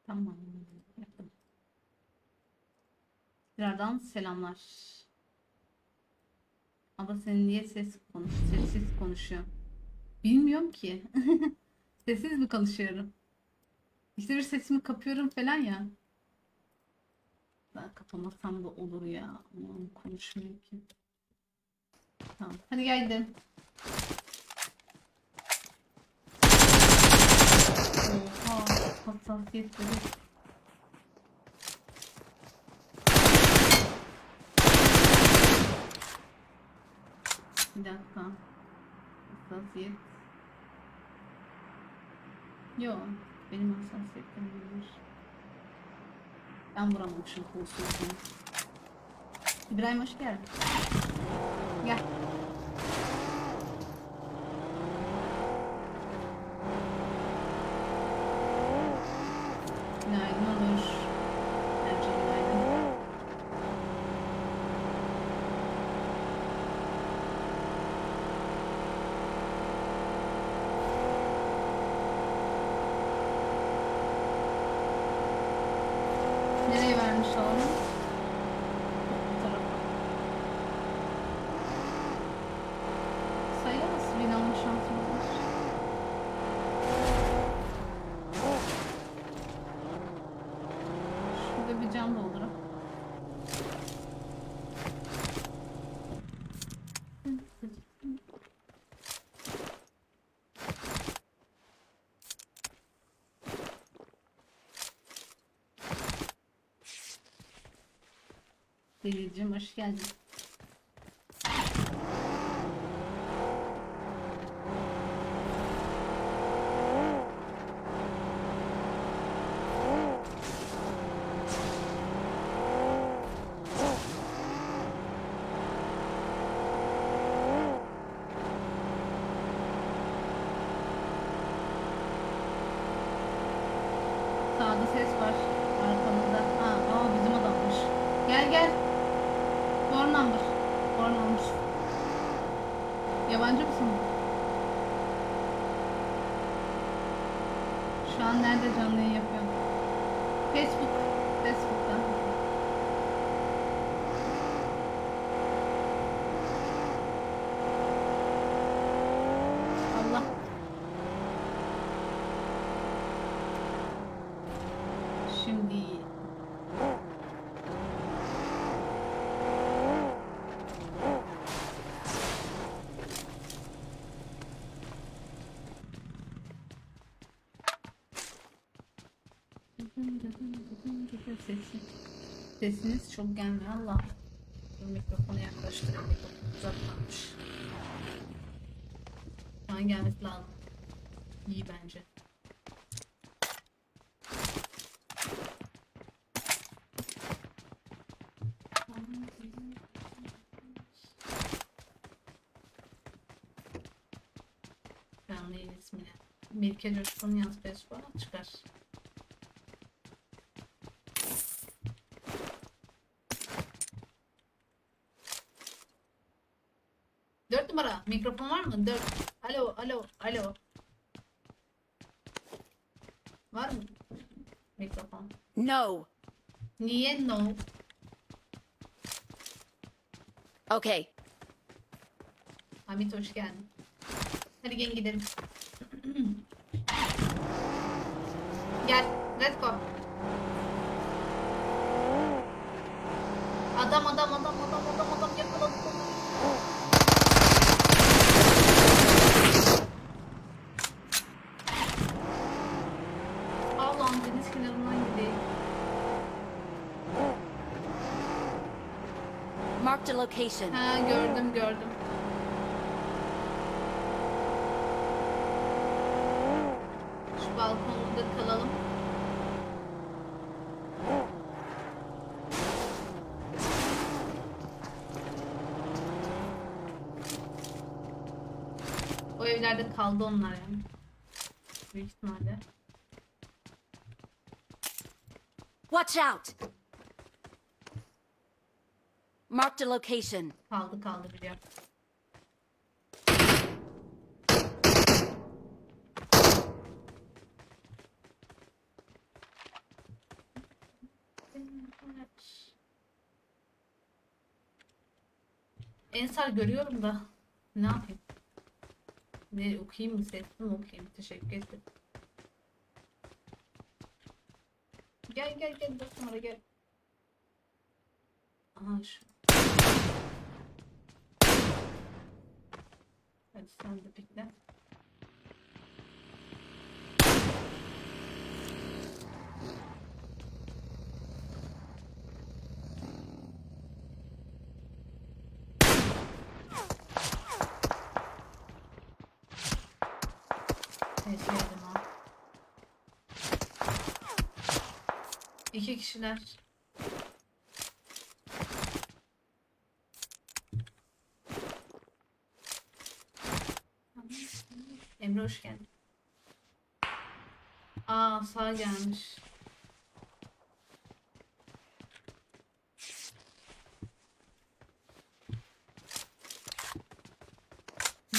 Tamam. Yaptım. Birazdan selamlar. Ama senin niye sessiz konuşuyor? Bilmiyorum ki. Sessiz mi konuşuyorum? İşte bir sesimi kapıyorum falan ya. Ben kapamasam da olur ya. Aman konuşmuyor ki. Tamam. Hadi gel gidelim. Oha. Hassasiyet böyle. Bir dakika. Hassasiyet. Yok. Benim hassasiyetim değilmiş. Ben vuramamışım kolsuzluğunu. İbrahim hoş geldin. Gel. Günaydın Onur. Bence günaydın. Nereye vermiş olalım? Bu tarafa. Sayılamaz. Bin alma şansımız var. Şurada bir cam doldurup. Deliciğim hoş geldin. Sağda ses var. Arkamızda. Aa bizim adammış. Gel gel. Door number. Door number. Yabancı mısın? Şu an nerede canlı yayın yapıyorum? Facebook'tan. Allah. Şimdi sesiniz çok gelmiyor. Allah. Dur, mikrofonu yaklaştırayım. Mikrofonu uzaklanmış. Şu an gelmesi lazım. İyi bence. Canlı yayın ismini. Melike Coşkun'un yaz Facebook'a çıkar. Dört numara. Mikrofon var mı? 4. Alo. Var mı? Mikrofon. No. Niye no? Okay. Hamit hoş geldin. Hadi gelin gidelim. Gel. Let's go. Adam yakaladık onu. Allah'ım deniz kenarından gideyim. Marked a location. Ha gördüm. Şu balkonda kalalım. O evlerde kaldı onlar yani. Büyük ihtimalle. Watch out. Marked a location. Kaldı biliyorum. Ensar görüyorum da. Ne yapayım? Ne okuyayım mı? Sesli mi okuyayım? Teşekkür ederim. Gel gel gel. 4 numara gel. Aha şu. Hadi sen de pikle. Evet, geldim ha. 2 kişiler. Emre hoş geldin. Aa sağ gelmiş.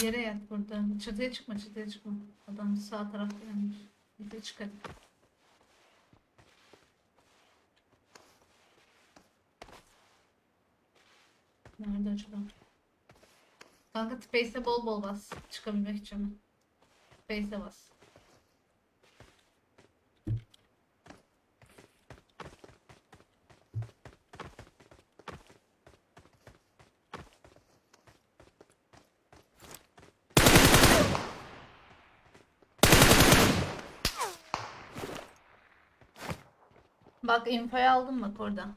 Yere yat burada. Çatıya çıkma, çatıya çıkma. Adam sağ tarafta gelmiş. Yukarı çık hadi. Nerede acaba? Kanka Space'e bol bol bas. Çıkabilmek için. Space'e bas. Bak infoyu aldım bak orada.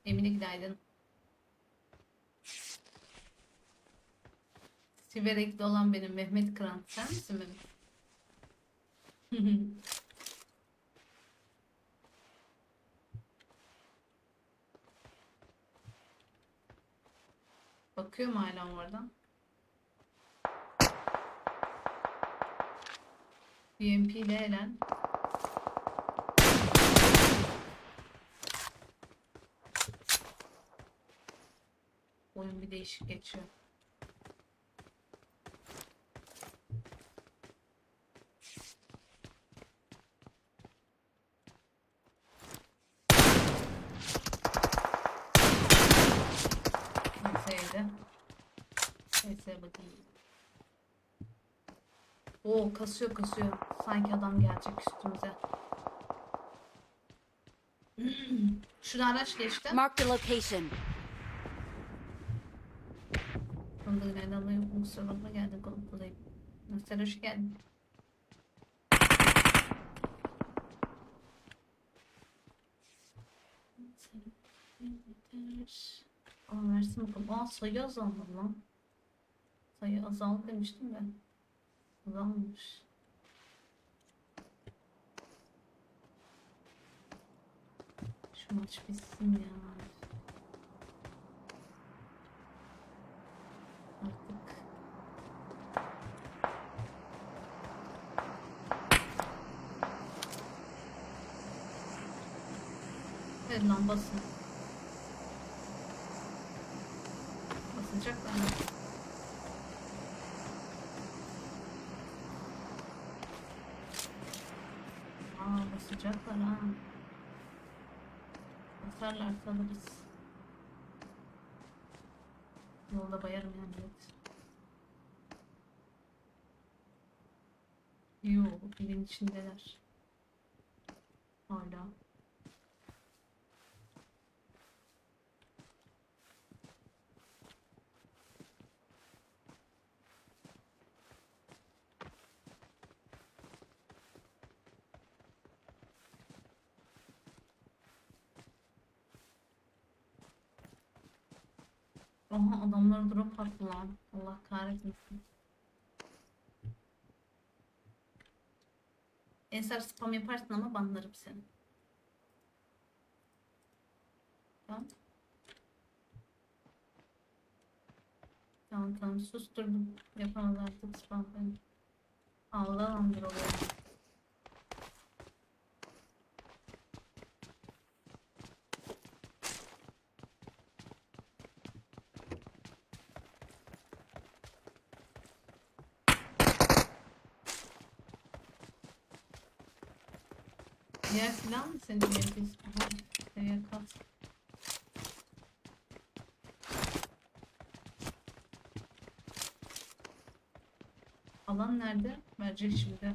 Emine günaydın. Siverekli olan benim Mehmet Kıran. Sen misin Mehmet? Bakıyorum hala oradan. UMP ile Eren. Oyun bir değişik geçiyor. Neyse. Neyse bakayım. Oo kasıyor kasıyor. Sanki adam gelecek üstümüze. Şurada araç geçti. Marked a location. Onu da nereden alayım? Kusura bakma geldim bulayım. Nasıl hoş geldin. Aa versin bakalım. Aa sayı azaldı lan. Sayı azaldı demiştim ben. Azalmış. Şu maç bitsin ya. Artık. Evet lan basın. Basacaklar mı? Aa basacaklar ha. Basarlarsa alırız. Yolda bayarım yani. Evet. Yoo, evin içindeler. Hala. Aha adamlar drop attı lan. Allah kahretmesin. Ensar spam yaparsın ama banlarım seni. Tamam. Tamam susturdum. Yapamaz artık spam falan. Allah'ımdır oluyor. Diğer silah mı senin MP? Seviye kas. Alan nerede? Verecek şimdi.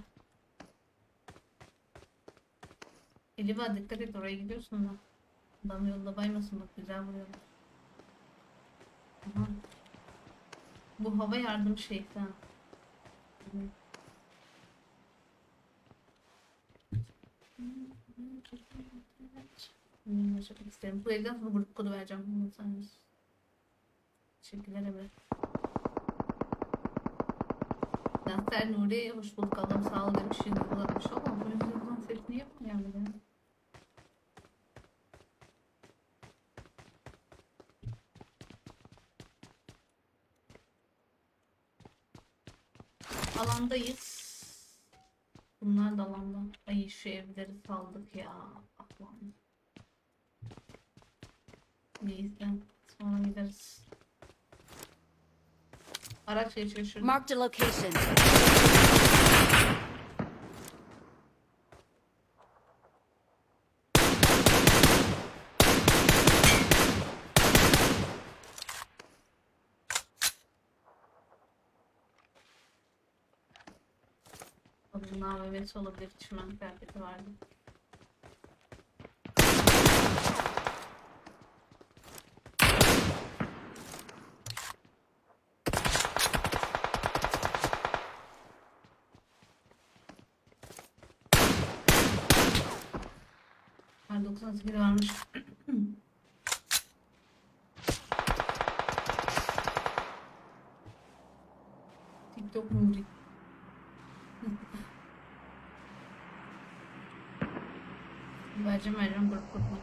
Eliva dikkat et, oraya gidiyorsun da. Adam yolda baymasın, bak güzel vuruyor. Aha. Bu hava yardım şeytan. Çok isterim. Bu evden sonra grup kodu vereceğim. Unutsanız. Teşekkürler Emre. Nasser Nuri, hoş bulduk. Allah'ım sağ ol demiş. Şimdi uzatmış ama bu yüzden ses niye yapmıyor yani? Alandayız. Bunlar da alanda. Ay şu evleri saldık ya. Allah'ım. Neyse. Sonra gideriz. Araç geçiyor şurada. Marked a location. Bunun AVM'si olabilir. Çimen kıyafeti vardı. Var 98 varmış. TikTok Nuri. Vereceğim grup kurma.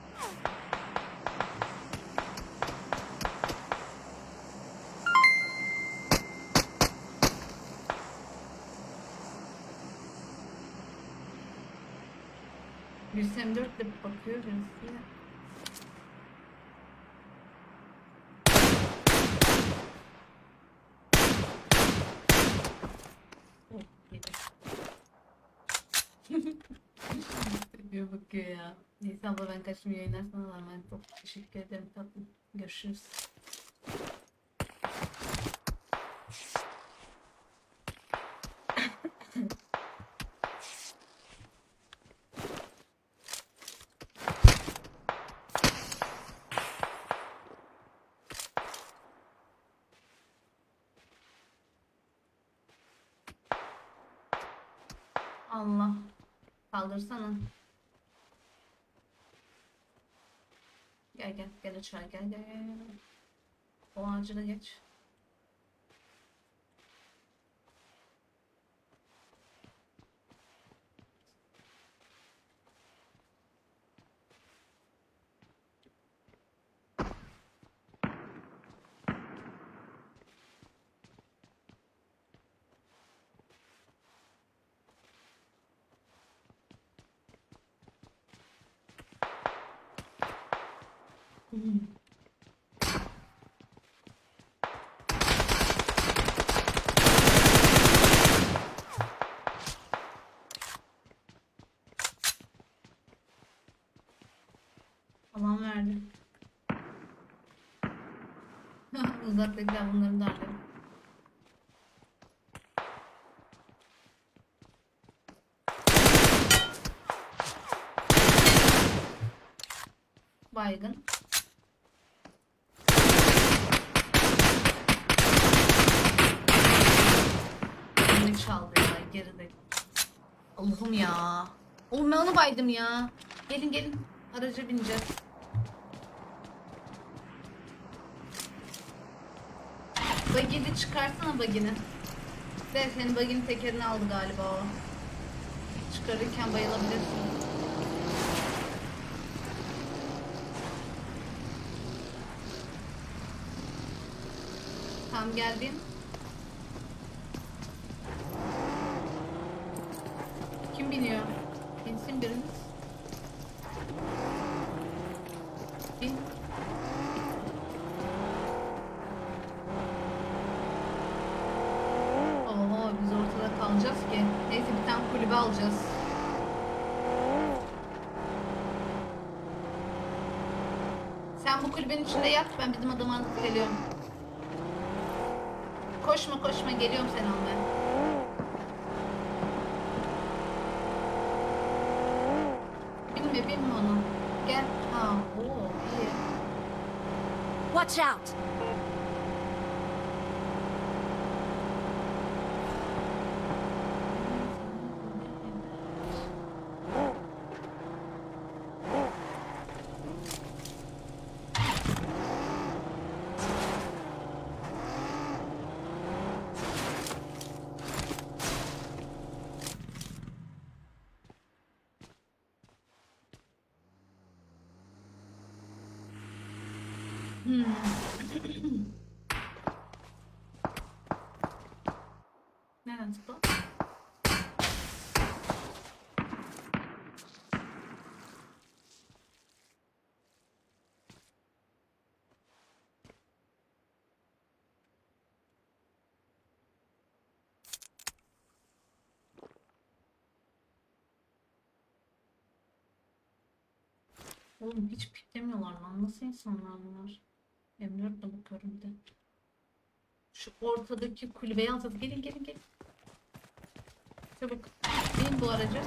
Bir M4 de bakıyor birisi. Oh, yedi. Bir bakıyor ya. Neyse abla ben kaçtım, yayınlar sana var. Ben çok teşekkür ederim tatlım. Görüşürüz. Allah. Kaldırsana. Gel aşağı gel. O ağacı da geç. Alan verdi. Uzaktakiler bunları darlıyor. Baygın. Beni çaldı ya geride. Allah'ım ya. Oğlum ben onu baydım ya. Gelin. Araca bineceğiz. Bagini çıkarsana bagini. De senin baginin tekerini aldı galiba o. Çıkarırken bayılabilirsin. Tam geldim. Kim biniyor? Binsin biriniz. Bin. Oho biz ortada kalacağız ki. Neyse bir tane kulübe alacağız. Sen bu kulübenin içinde yat, ben bizim adamı alıp geliyorum. Koşma koşma, geliyorum seni almaya. Binme onu. Gel. Ha, oo, iyi. Watch out! Nereden çıktı? Oğlum hiç piklemiyorlar lan. Nasıl insanlar bunlar? M4'le bakıyorum bir de. Şu ortadaki kulübeye alacağız. Gelin gelin gelin. Çabuk. Bin bu aracı.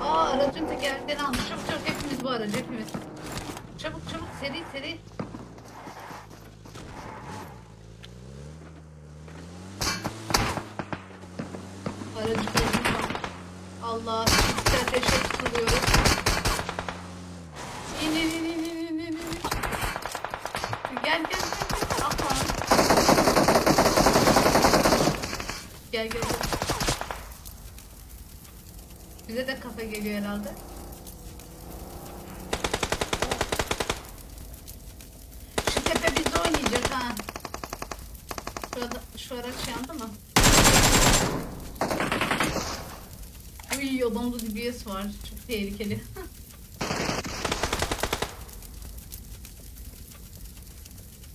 Aa, aracın tekerleğini almış. Çabuk çabuk, hepimiz bu aracı, hepimiz. Çabuk çabuk, seri seri. Aracı gördüm. Allah, işte ateşe tutuluyoruz. İn in in in in in in. Gel gel gel. Aha. Gel gel. Bize de kafa geliyor herhalde. Şu tepe bizde oynayacak ha. Şurada, şu araç yandı mı? Uy, odamda DBS var. Çok tehlikeli.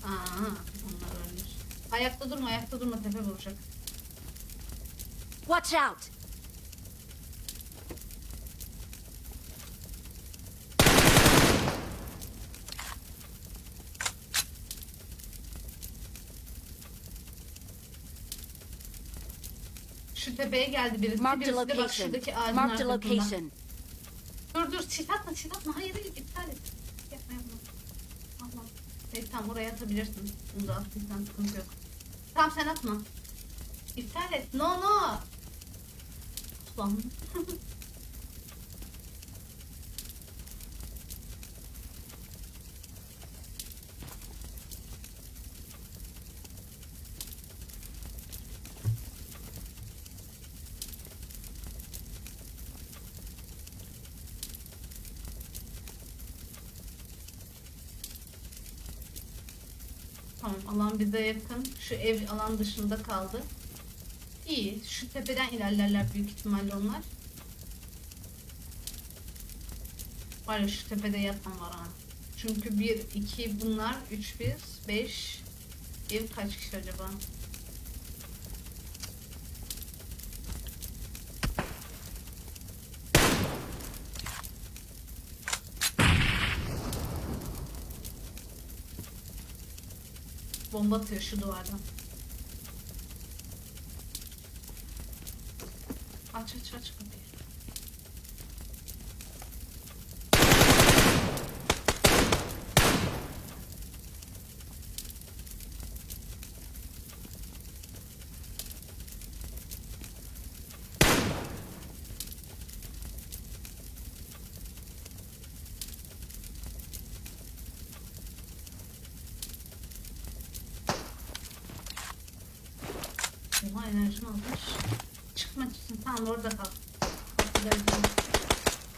Aa, onlar ölmüş. Ayakta durma, ayakta durma, tepe vuracak. Watch out! Şu tepeye geldi birisi. Marked a Birisi de bak location. şuradaki ağacın Marked a arkasında. location. Dur çit atma çit atma. Hayır hayır, iptal et. Yapma yapma. Allah. Evet tamam, oraya atabilirsin. Uzağa attıysan sıkıntı yok. Tamam sen atma. İptal et. No no. Ulan. Tamam, alan bize yakın. Şu ev alan dışında kaldı. İyi. Şu tepeden ilerlerler büyük ihtimalle onlar. Var ya, şu tepede yatan var ha. Çünkü 1, 2 bunlar, 3 biz, 5. Ev kaç kişi acaba? Bomba atıyor şu duvardan. Aç aç aç kapıyı. Oha, enerjim almış. Çıkmak için tamam, orada kal.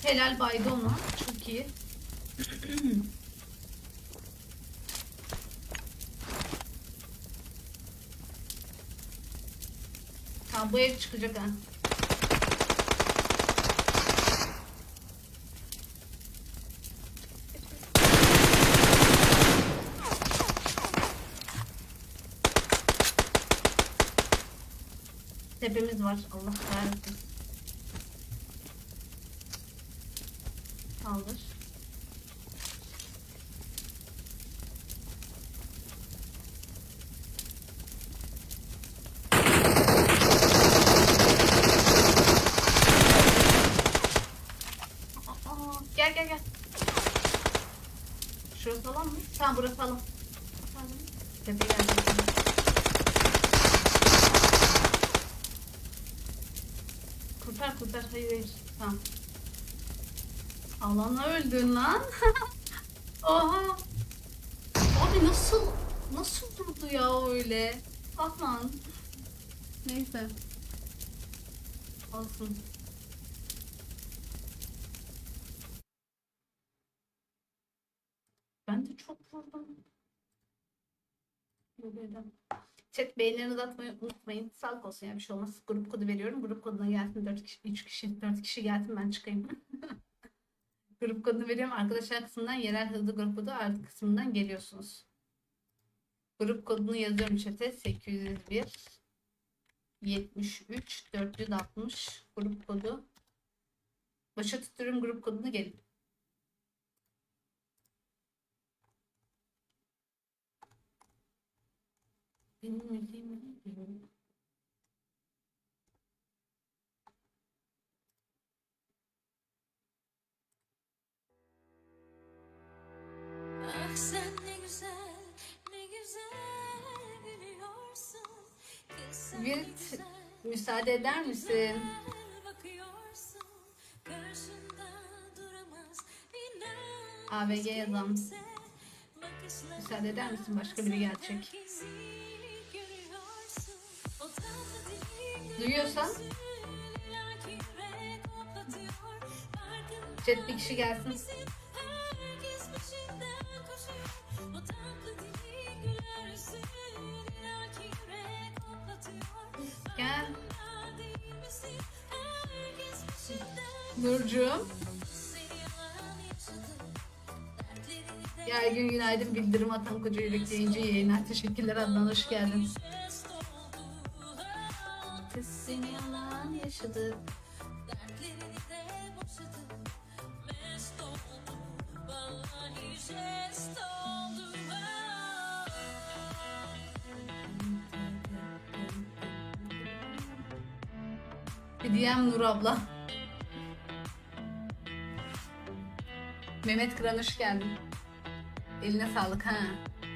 Helal, baydı onu. Çok iyi. Tamam, bu ev çıkacak ha. Tepemiz var. Allah kahretsin. Kaldır. Gel gel gel. Şurası alan mı? Tamam burası alan. Tamam. Tepe geldi. Kurtar kurtar. Hayır hayır. Tamam. Alana öldün lan. Oha. Abi nasıl vurdu ya öyle? Ah lan. Neyse. Olsun. Ben de çok vurdum. Böyle. Chat beğenilerinizi atmayı unutmayın. Sağlık olsun ya bir şey olmaz. Grup kodu veriyorum. Grup koduna gelsin 4 kişi, 3 kişi, 4 kişi gelsin ben çıkayım. Grup kodunu veriyorum. Arkadaşlar kısmından yerel hızlı grup kodu artı kısmından geliyorsunuz. Grup kodunu yazıyorum chat'e. 801 73 460 grup kodu. Başa tutuyorum grup kodunu gelin. Benim müziğim ne diyor? Ah sen ne güzel, ne güzel gülüyorsun. Kız sen ne Virt güzel, müsaade eder misin? bakıyorsun. Karşında duramaz inan. AVG yazalım. Kimse bakışlarına Müsaade eder misin? Başka biri gelecek. herkesi görüyorsun. O tatlı dilin Duyuyorsan illaki yürek hoplatıyor. Farkında chat bir kişi gelsin. herkes peşinden koşuyor. O tatlı dilin gülersin illaki yürek hoplatıyor. Gel. Farkında değil misin? Herkes peşinden Nurcuğum. seni yalan yaşadı. Dertlerini de Gel gün günaydın bildirim atan koca yürekli yayıncı yayınlar. Teşekkürler Adnan hoş geldin. jest oldu. Kız seni yalan yaşadı. Dertlerini de boşadı. Mest oldu. Vallahi jest oldu. Hediyem Nur abla. Mehmet Kıran hoş geldin. Eline sağlık ha.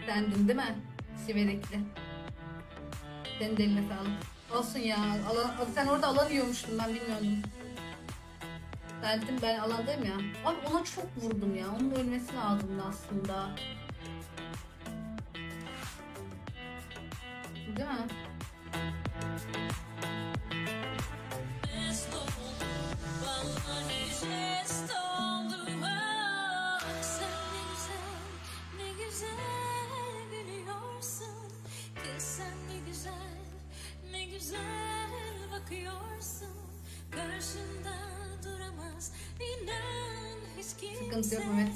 Sendin değil mi? Siverekli. Senin de eline sağlık. Olsun ya. Sen orada alan yiyormuştun ben bilmiyordum. Ben dedim ben alandayım ya. Abi ona çok vurdum ya. Onun ölmesi lazımdı aslında. Değil mi? Mest oldu. Vallahi jest oldu. Sen ne güzel, ne güzel gülüyorsun. Kız sen ne güzel, ne güzel bakıyorsun. Karşında duramaz inan hiç kimse. Sıkıntı yok Mehmet.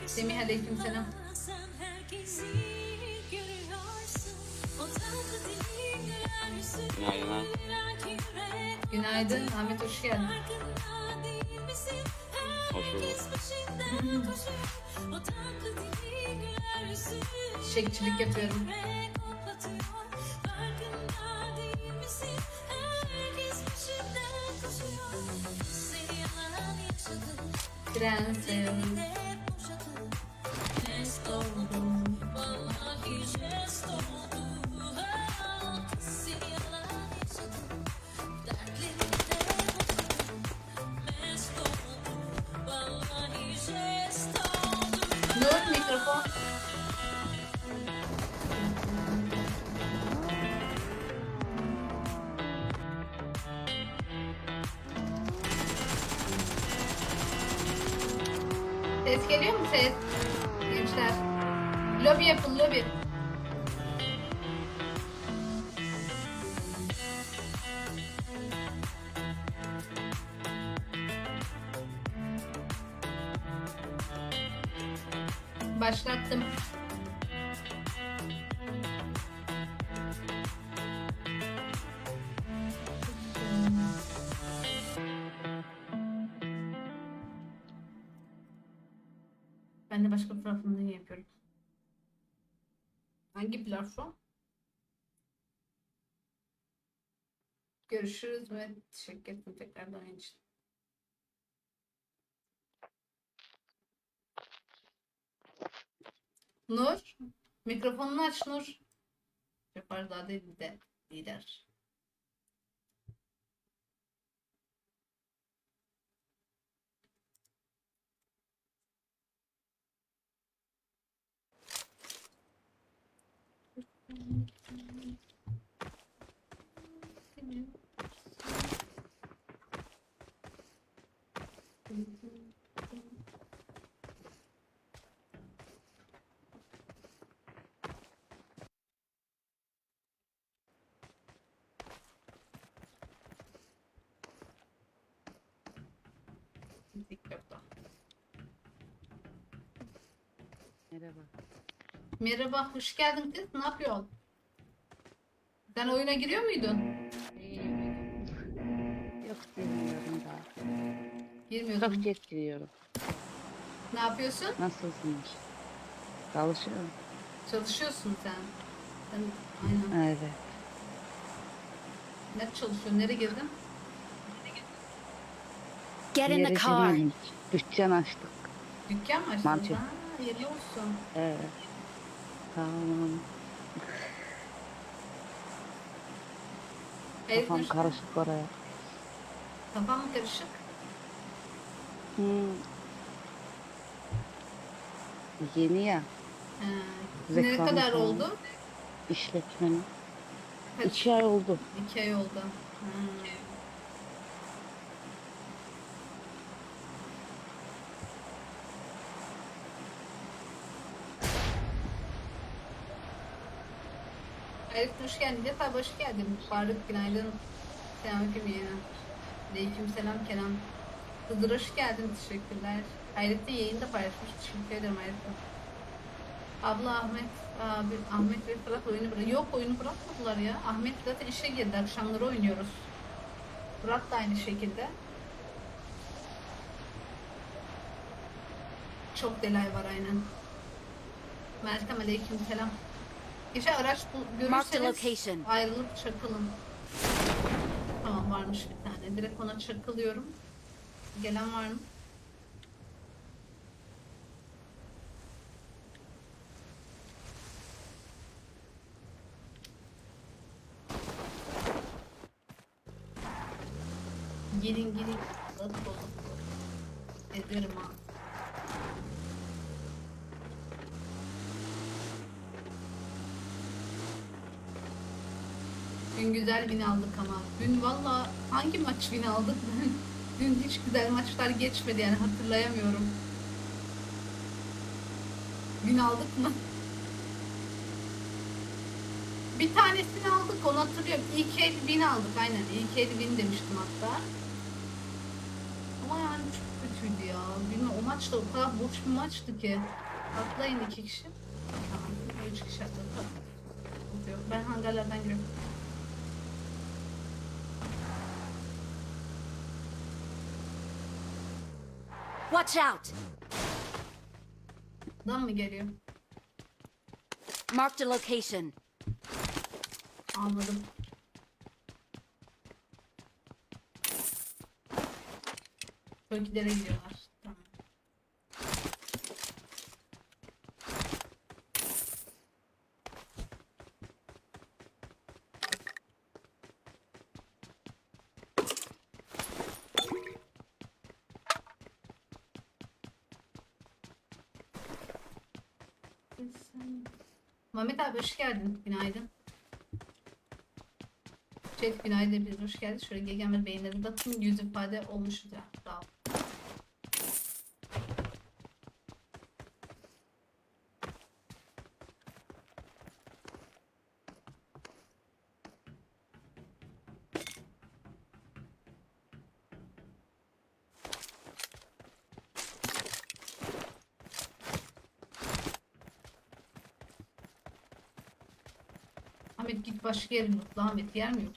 Semih aleykümselam. Sen herkesi görüyorsun. O tatlı dilin gülersin. Günaydın. İllaki yürek Günaydın Ahmet hoş geldin. farkında değil misin? Hoş bulduk. Herkes peşinden koşuyor. O tatlı dilin gülersin. Çiçekçilik yapıyorum. Yürek hoplatıyor. Farkında değil misin? Herkes peşinden koşuyor. Seni yalan yaşadı. Prenses. De boşadı. Jest oldum. Vallahi jest oldum. Seni yalan yaşadı. Dertlerini de boşadı. Mest oldum. Vallahi jest oldum. Nur mikrofon. Ses geliyor mu ses? Gençler. Lobi yapın lobi. Başlattım. Ben de başka platformdan yapıyorum. Hangi platform? Görüşürüz ve teşekkür ederim tekrardan oyun için. Nur. Mikrofonunu aç Nur. Yapar daha değil de lider. TikTok'ta. Merhaba. Merhaba, hoş geldin kız. Ne yapıyorsun? Sen oyuna giriyor muydun? Yok girmiyorum daha. Çok Girmiyordun. geç giriyorum. Ne yapıyorsun? Nasılsınız? Çalışıyorum. Çalışıyorsun sen. Sen aynen. Evet. Ne çalışıyorsun? Nereye girdin? Get Bir in the yere car. girmedim. Dükkan açtık. Dükkan mı açtınız? Manço. Ha, hayırlı olsun. Evet. Tamam. Elif Kafam Nur, karışık oraya. kafan mı karışık? Hmm. Yeni ya. Ha, ne Reklamı kadar falan. oldu? İşletmeni. Kaç? 2 ay oldu. 2 ay oldu. Ha. Elif hoş geldin. Defa hoş geldin. Faruk günaydın. Selamünaleyküm yeğenim. Aleykümselam Kenan. Hızır hoş geldin. Teşekkürler. Hayrettin yayında paylaşmış. Teşekkür ederim Hayrettin. Abla Ahmet abi Ahmet ve Fırat oyunu bırak. Yok oyunu bırakmadılar ya. Ahmet zaten işe girdi. Akşamları oynuyoruz. Fırat da aynı şekilde. Çok delay var aynen. Meltem aleykümselam. Geçe araç Mark the görürseniz location. ayrılıp çakılın. Tamam varmış bir tane. Direkt ona çakılıyorum. Gelen var mı? Gelin gelin. Nasıl olur? Ederim ha. Dün güzel win aldık ama. Dün valla hangi maç win aldık? Dün hiç güzel maçlar geçmedi yani hatırlayamıyorum. Win aldık mı? Bir tanesini aldık onu hatırlıyorum. İlk el win aldık aynen. İlk el win demiştim hatta. Ama yani çok kötüydü ya. Bilmiyorum, o maç da o kadar boş bir maçtı ki. Atlayın 2 kişi. Tamam. 3 kişi atladı. Tamam. Sıkıntı yok. Ben hangarlardan giriyorum. Watch out. Adam mı geliyor? Mark the location. Anladım. Tokilere gidiyorlar. Tamam. Mehmet abi hoş geldin. Günaydın. Chat günaydın. Bir hoş geldin. Şöyle gegen ve beyinleri de atın. Yüz ifade olmuş ya. Sağ ol. Ahmet git başka yere mutlu. Ahmet yer mi yok?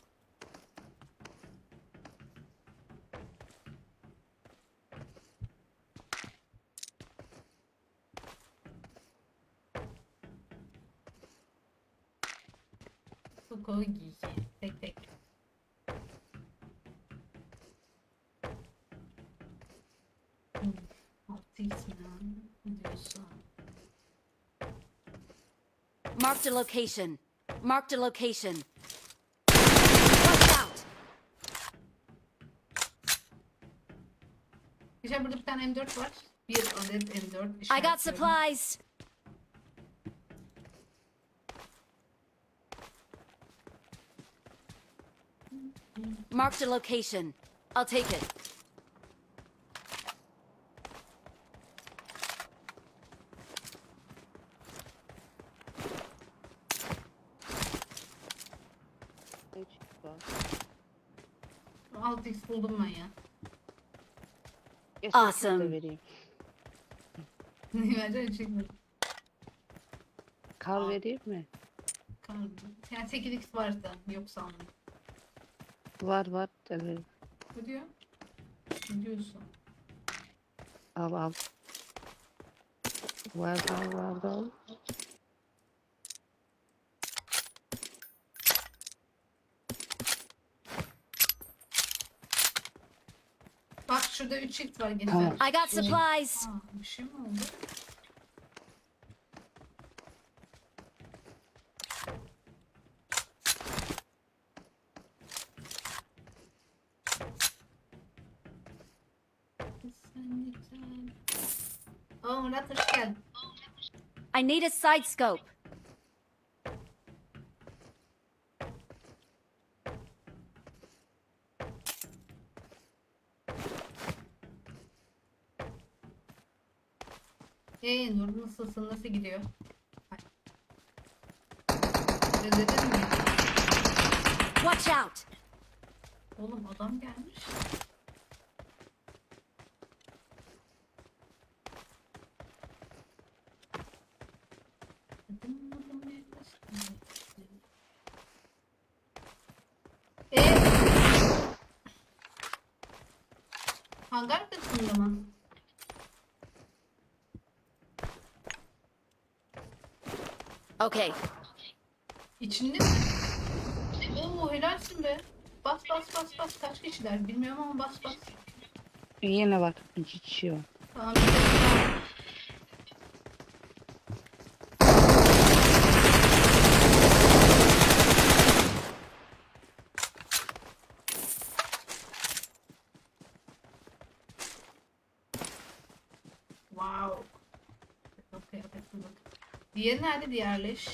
Koko giy. Tek tek. Hmm, 6 ismi ne diyorsun? Marked a location. Marked a location. Watch out! İşte burada bir tane M4 var. Bir adet M4 I got işaretliyorum. supplies. Marked a location. I'll take it. Ne çıktı? 6x buldum ben ya. Awesome. Awesome. Vereyim. Bence çıkmadı. Kar vereyim mi? Yani 8x varsa yoksa anladım. Var. Evet. Ne diyor? Ne diyorsun? Al. Var. Bak şurada 3x var gene. Tamam. I got supplies. Bir şey mi oldu? Oo Murat hoş geldin. I need a side scope. Nur nasılsın? Nasıl gidiyor? Ay. Özledin mi? Watch out! Oğlum adam gelmiş. Hangar kısmında mı? Okay. İçinde mi? Oo helalsin be. Bas. Kaç kişiler bilmiyorum ama bas. Yine var. 2 kişi var. Tamam. Wow. Okay, bak. Diğeri nerede diğerleş?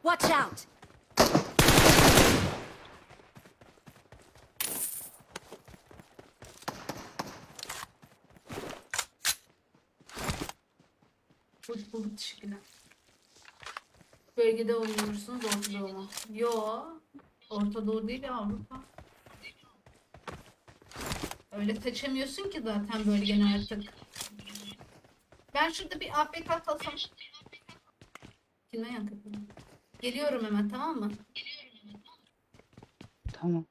Watch out! Bulduk teşekkürler. Bölgede oynuyorsunuz Orta Doğu mu? Yo. Orta Doğu değil Avrupa. Öyle seçemiyorsun ki zaten bölgeni artık. Ben şurada bir AFK kalsam. Kime yakın? Geliyorum hemen tamam mı? Tamam.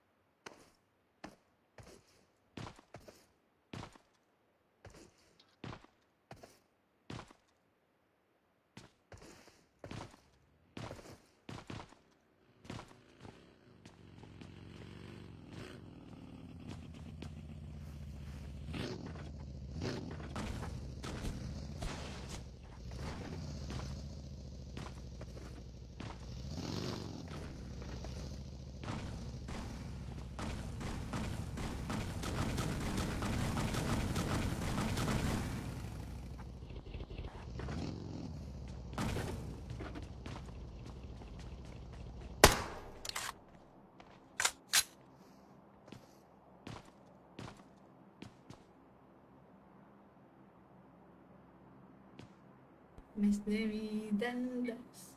Mesnevi'den ders.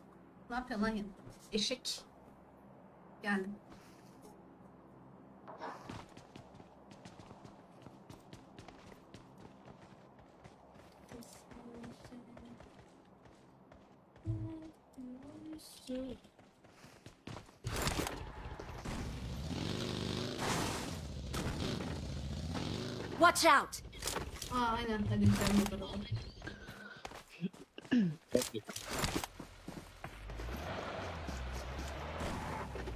Ne yapıyorsun lan yanında? Eşek. Geldim. Watch out! Aa aynen hadi gidelim burada da.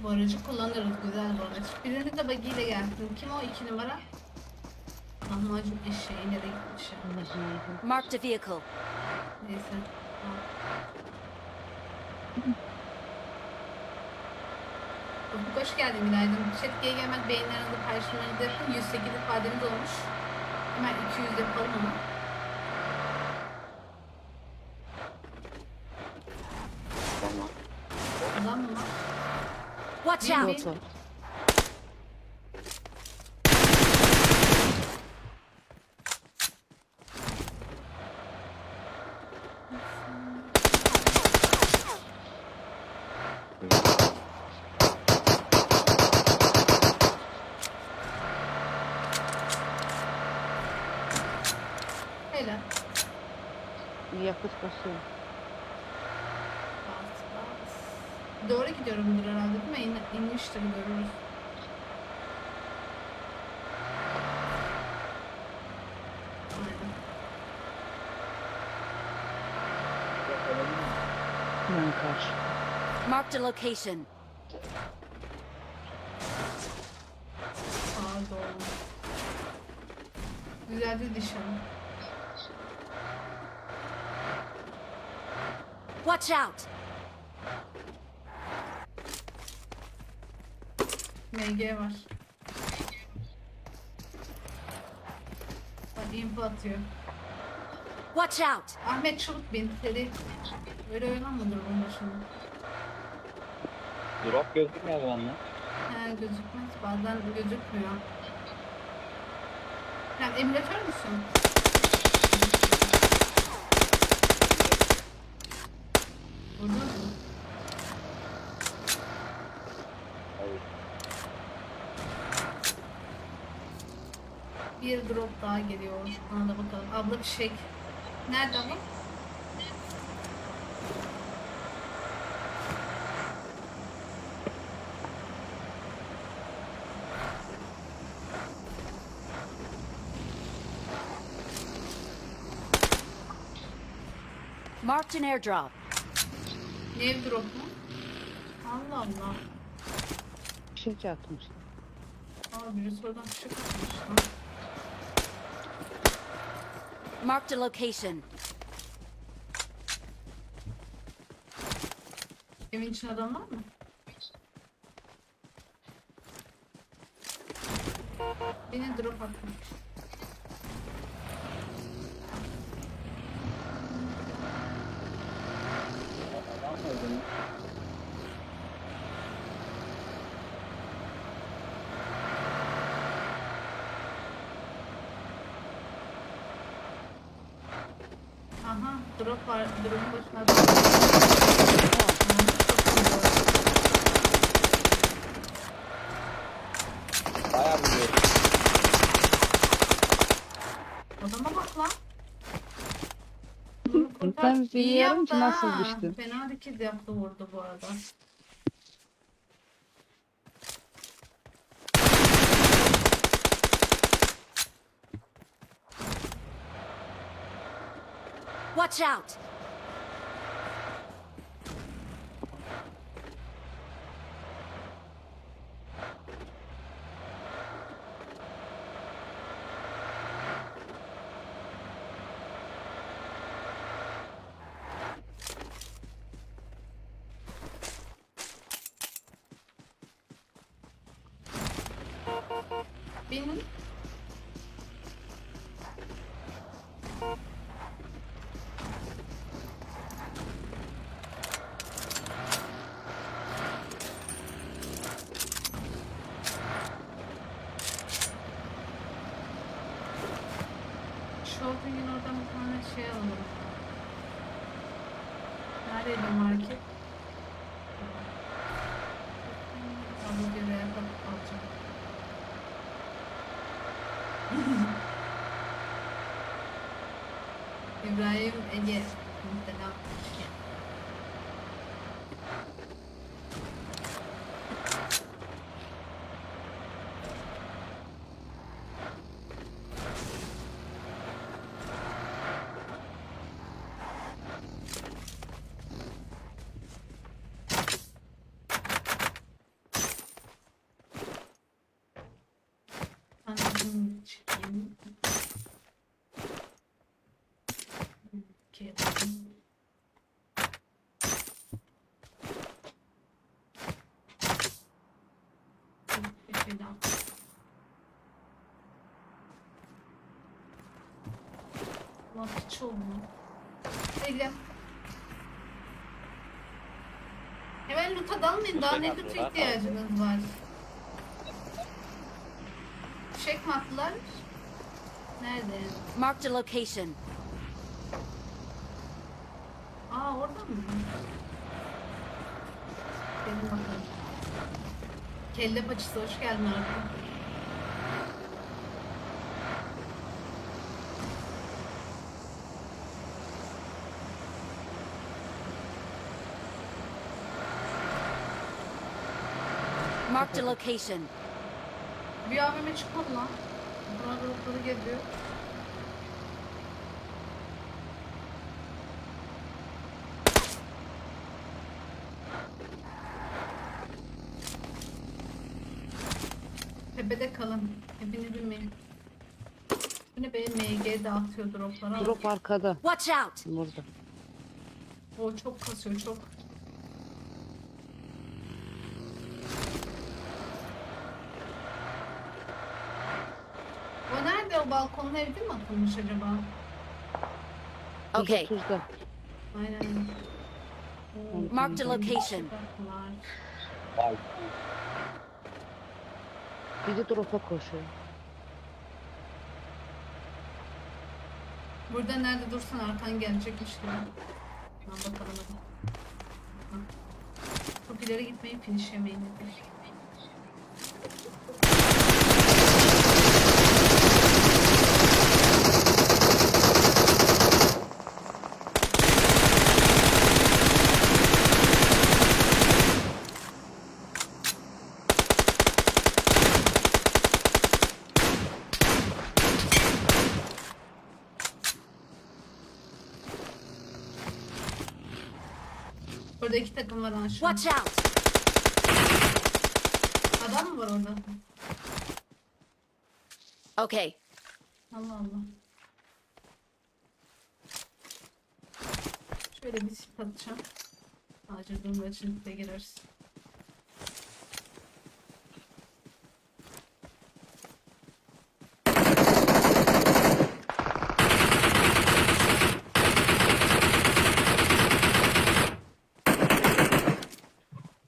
Bu aracı kullanırız. Güzel bu araç. Biriniz de buggy ile gelsin. Kim o 2 numara? Lahmacun eşeği nereye gitmiş ya? Marked a vehicle. Neyse. Tamam. Ufuk hoş geldin, günaydın. Chat'e gelmek, beğenilerinizi, paylaşımlarınızı yapın. 108 ifademiz olmuş. Hemen 200 yapalım onu. Tamam. Adam mı var? Watch Bin, out! bin. Bot. Helal. Yakıt basıyor. Bas, bas. Doğru gidiyorumdur herhalde değil mi? İnmiştir, görürüz. Aynen. Hemen karşı. Marked a location. Pardon. Güzeldi dişim. Watch out! MG var. Bak info atıyor. Watch out! Ahmet çabuk bin seri. Öyle oynanmadır bunun başında. Drop gözükmüyor bana. He gözükmez. Bazen gözükmüyor. Sen emülatör müsün? Burada mı? Hayır. Bir drop daha geliyor. Ona da bakalım. Abla bir şey. Nerede abla? Marked an airdrop. Nev drop mu? Allah Allah. Bir şey atmış. Aa birisi oradan fişek atmış lan. Marked a location. Evin içinde adam var mı? Beni drop atmış. Adam mı öldü? Aha drop var. Drop'un başına drop. Bayağı vuruyor. Adama bak lan. Bunu kurtar. Ben İyi biliyorum ki yaptı nasıl ha. düştü. Fena hareket yaptı, vurdu bu arada. Watch out! Benim Shopping'in oradan bir tane şey alalım. Neredeydi o market? Hamburger'e yapıp alacağım. İbrahim Ege. Selam. Allah hiç oldu. Eyle. Hemen loot'a dalmayın. Daha ne loot'a ihtiyacınız var? Fişek mi attılar? Nerede? Marked a location. Aa orada mı? Gelin bakalım. Kelle paçası hoş geldin abi. Marked a location. Bir AVM çıkmadı lan. Buna grupları geziyor. Tepede kalın. Hepini bilmeyin. Yine benim MG dağıtıyor droplara. Drop arkada. Watch out! Burada. O çok kasıyor çok. O nerede o balkonun evde mi atılmış acaba? Okay. 130'da. Aynen. Oo, Marked a location. baktılar. Vay. Biri drop'a koşuyor. Burada nerede dursan arkan gelecekmiş gibi. Lan bakalım hadi. Ha. Çok ileri gitmeyin finish yemeyin. Burada iki takım var lan şu an. Watch out! Adam mı var orada? Okay. Allah Allah. Şöyle bir çift atacağım. Acil durumlar için de gireriz.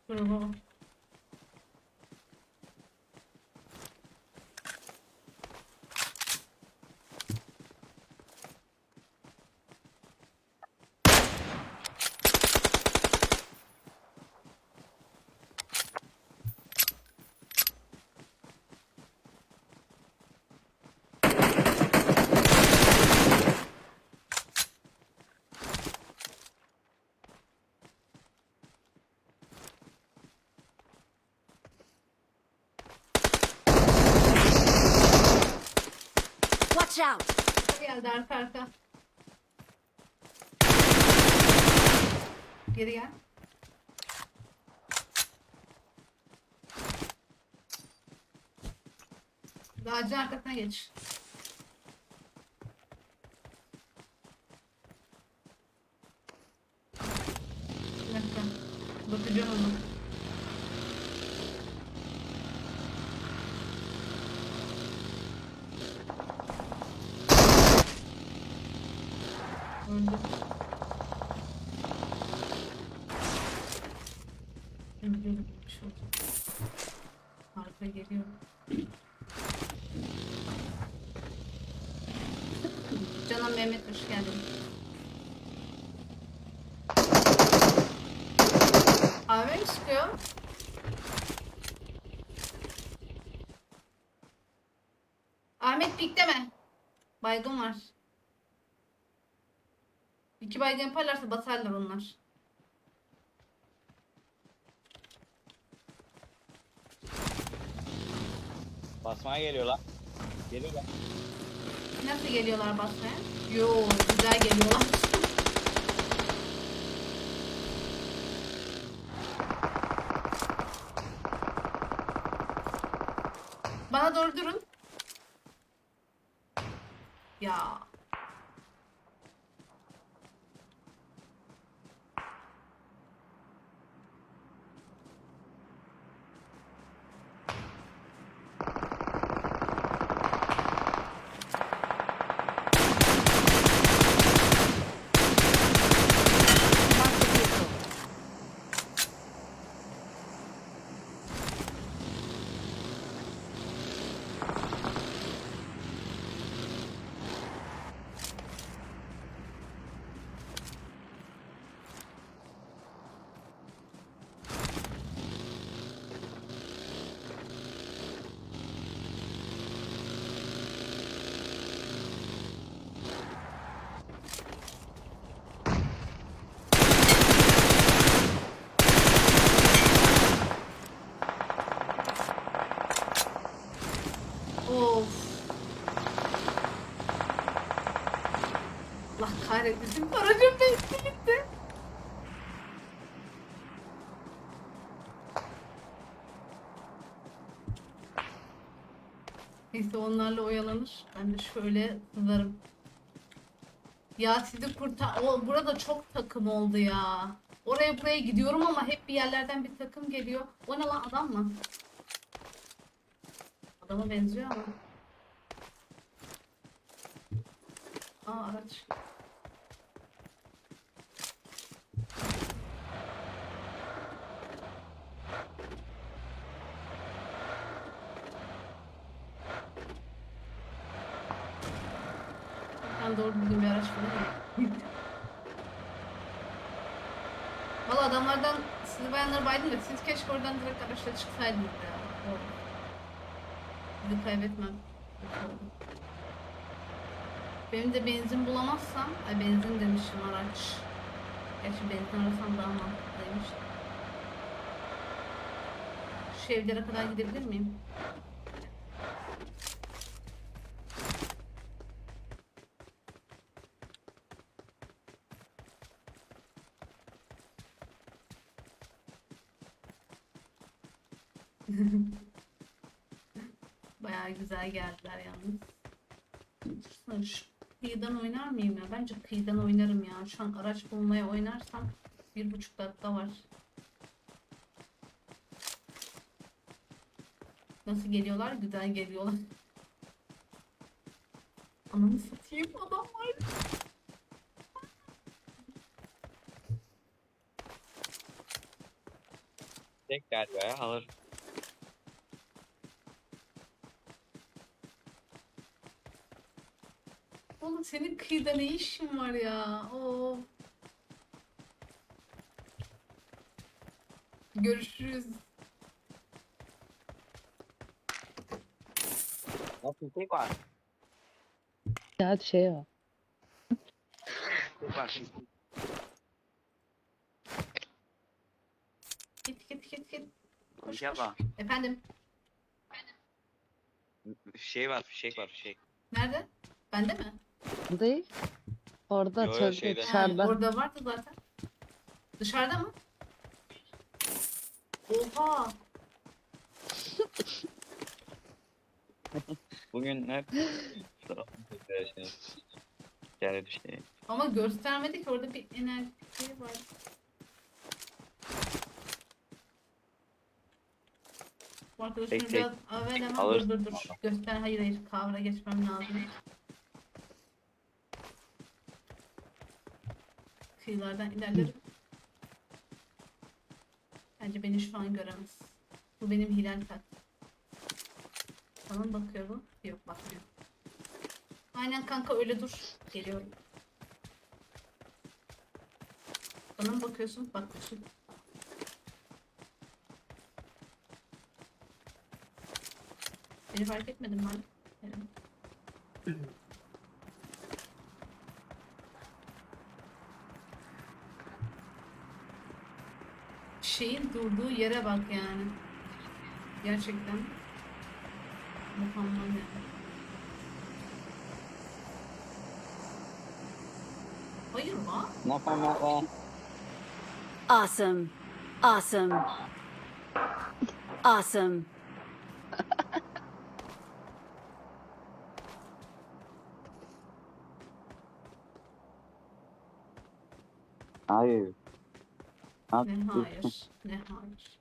Dur baba. Watch out! Geldi arka arka. Geri gel. Ağacın arkasına geç. Bir dakika. Bakacağım onu. Öldü. Ben biliyordum bir şey olacak. Arka geliyor. Canım Mehmet hoş geldin. Abi mi çıkıyor? Ahmet pikleme. Baygın var. İki baygın yaparlarsa basarlar onlar. Basmaya geliyorlar. Geliyorlar. Nasıl geliyorlar basmaya? Yo, güzel geliyorlar. Bana doğru durun. Ya. kahretsin. Aracım benzin gitti. Neyse onlarla oyalanır. Ben de şöyle sızarım. Ya sizi kurtar... Burada çok takım oldu ya. Oraya buraya gidiyorum ama hep bir yerlerden bir takım geliyor. O ne lan, adam mı? Adama benziyor ama. Aa, araç. Ben doğru düzgün bir araç bulamıyorum. Valla adamlardan sizi bayanları baydım da siz keşke oradan direkt araçla çıksaydınız ya. Doğru. Sizi kaybetmem. Kötü oldu. Benim de benzin bulamazsam, ay benzin demişim, araç. Gerçi benzin arasam daha mantıklıymış. Şu evlere kadar gidebilir miyim? Bayağı güzel geldiler yalnız. Şu kıyıdan oynar mıyım ya? Bence kıyıdan oynarım ya. Şu an araç bulmaya oynarsam 1,5 dakika var. Nasıl geliyorlar? Güzel geliyorlar. Ananı satayım, adam var. Tek galiba ya alır. Oğlum senin kıyıda ne işin var ya? Oo. Görüşürüz. Nasıl tek var? Ya şey o. Tek var. Git git git git. Koş Şey koş. yapma. Efendim, Şey var, fişek var, fişek. nerede? Bende mi? Değil. Orada Yo, yo, çölde şeyde. dışarıda. Orada vardı zaten. Dışarıda mı? Oha. Bugün hep yani bir şey. Ama göstermedi ki, orada bir enerji şey var. Bu arkadaşını Tek, biraz evvel ama alırsın dur. Göster, hayır kavra geçmem lazım. Kıyılardan ilerlerim. Bence beni şu an göremez. Bu benim hilal tak. Bana mı bakıyor bu? Yok, bakmıyor. Aynen kanka, öyle dur. Geliyorum. Bana mı bakıyorsun? Bakıyorsun. Beni fark etmedin mi? Evet. Şeyin durduğu yere bak yani. Gerçekten. Mükemmel yani. Hayır lan. Napalm. Awesome. Awesome. Awesome. Hayır. Ne hayır. Ne hayır.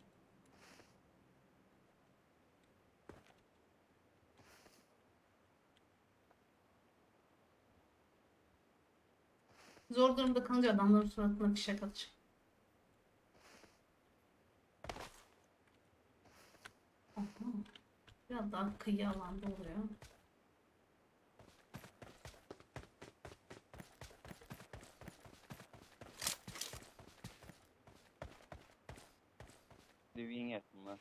Zor durumda kalınca adamların suratına fişek atacak. Aha. Biraz daha kıyı alanda oluyor. Living yaptım ben.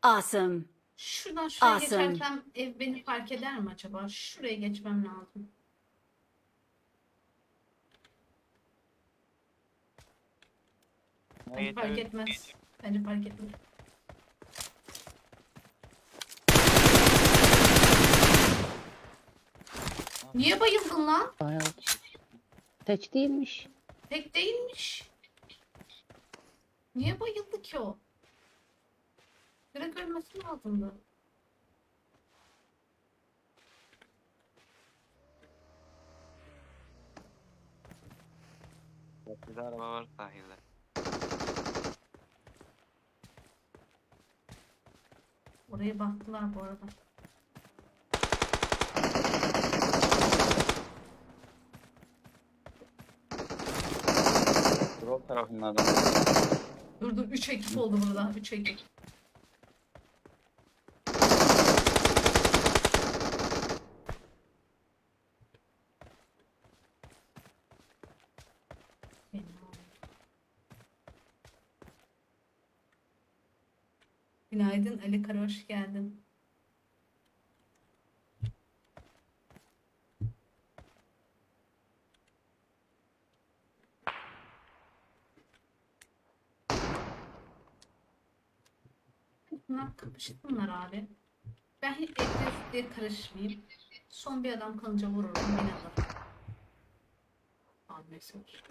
Awesome. Şuradan şuraya Awesome. geçersem ev beni fark eder mi acaba? Şuraya geçmem lazım. Bence fark etmez. Bence fark etmez. Niye bayıldın lan? Bayağı. Tek değilmiş. Tek değilmiş. Niye bayıldı ki o? Direkt ölmesi lazımdı. Bir de araba var sahilde. Oraya baktılar bu arada. Drop tarafından da. Dur 3 ekip oldu burada. 3 ekip. Günaydın Ali Kara, hoş geldin. Bunlar kapışsınlar abi. Ben hiç agresifliğe karışmayayım. Son bir adam kalınca vururum, beni alır. Al mesaj.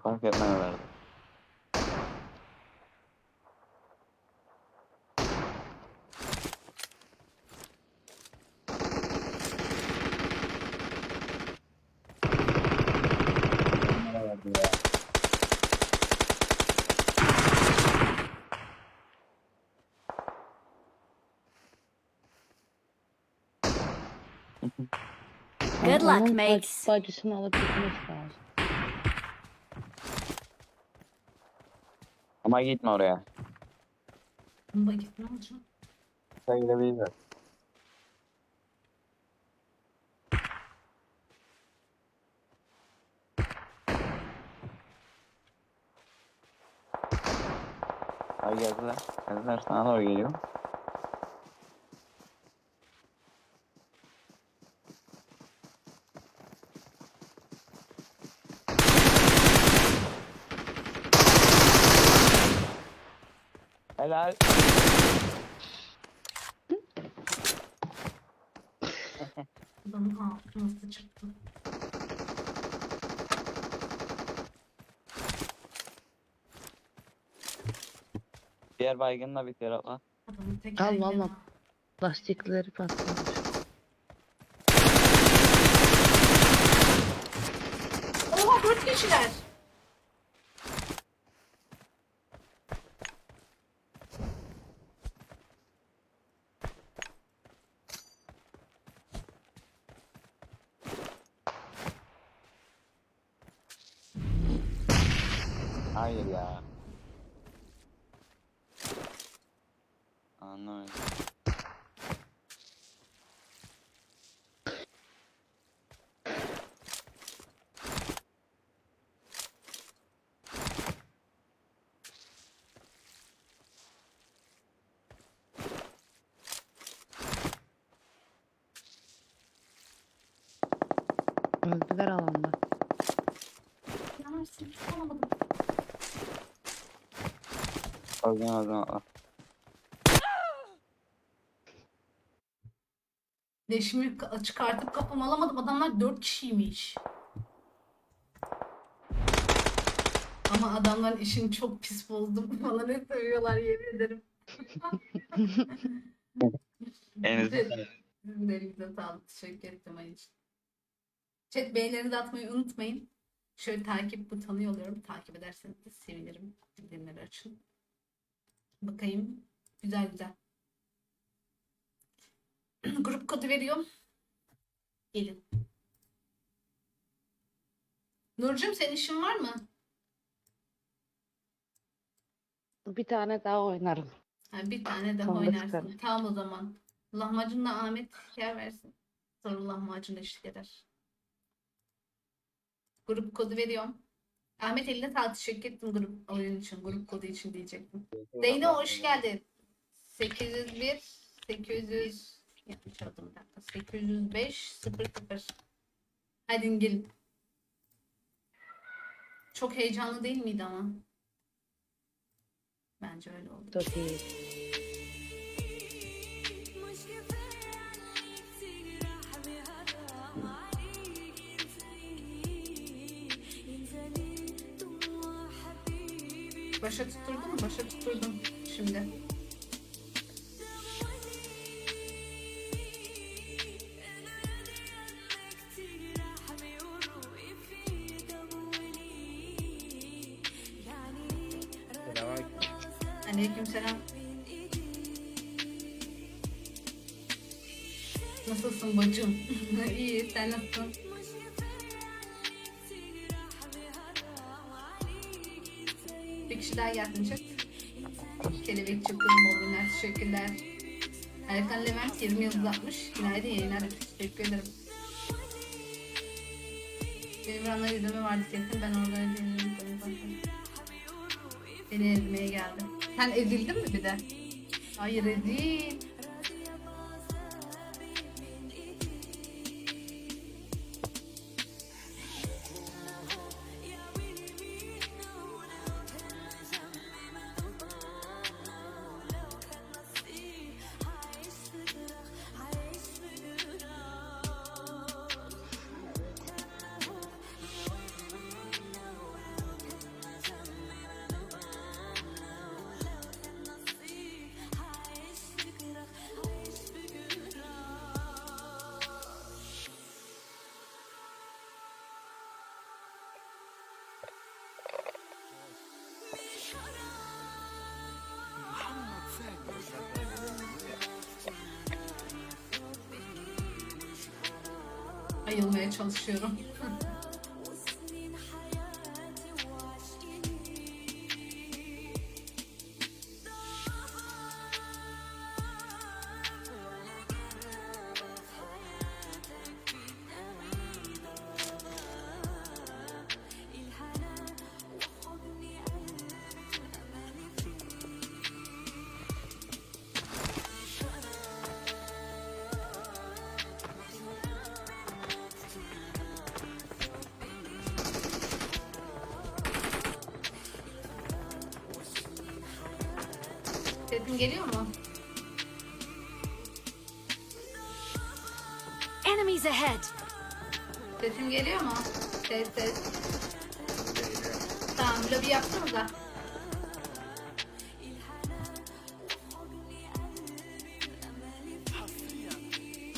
Fark etmemelerdi. Good luck, Onun mates. bacısını alıp gitmesi lazım. Ama gitme oraya. Bunda gitme olacak. Sen gidebilirsin. Ay geldiler. Geldiler sana doğru geliyor. Helal. Adamın altı nasıl çıktı? Diğer baygınla bir kere atla. Adamın Al tekerleğini valla. al. Lastikleri patlamış. Oha 4 kişiler. Hayır ya. Anlamadım. Öldüler alanda. Yanlışsın. Alamadım. Baygın atla. Leşimi çıkartıp kafamı alamadım. Adamlar 4 kişiymiş. Ama adamların işini çok pis bozdum. Bana ne seviyorlar yemin ederim. Elinize Evet. Sizin de elinize sağlık. Teşekkür ettim Ayıcığım. Chat beğenilerinizi atmayı unutmayın. Şöyle takip butonu yolluyorum. Takip ederseniz de sevinirim. Bildirimleri açın. Bakayım. Güzel güzel. Grup kodu veriyorum. Gelin. Nurcum senin işin var mı? Bir tane daha oynarım. Ha, bir tane daha Sonra oynarsın. sıkarım. Tamam o zaman. Lahmacunla Ahmet yer versin. Sonra lahmacun eşlik eder. Grup kodu veriyorum. Ahmet eline sağlık, teşekkür ettim grup oyun için, grup kodu için diyecektim. Zeyno hoş geldin. 801 800 yanlış aldım bir dakika. 805 00. Hadi gelin. Çok heyecanlı değil miydi ama? Bence öyle oldu. Çok iyi. مش كفاية عليك تجرح بهرب عليك انت ليه دموع حبيبي Başa tutturdum mu? Başa tutturdum şimdi. انا راضي عنك تجرحني وروقي فيك ابويلي يعني راضي Aleykümselam. Nasılsın bacım? İyi, sen nasılsın? Bir kişi daha gelsin çık. Kelebek çıktı, bol günler, teşekkürler. Erkan Levent 20 yıl uzatmış. Günaydın yayınlar, teşekkür ederim. Benim ranlar izleme vardı kesin, ben orada izledim. Beni ezmeye geldi. Sen ezildin mi bir de? Hayır ezil. Ayılmaya çalışıyorum. وسنين حياتي وعشقي الحنان وحضني قلبي أماني Sesim geliyor mu? Enemies ahead! Sesim geliyor mu? Ses. Tamam, lobi yaptınız da.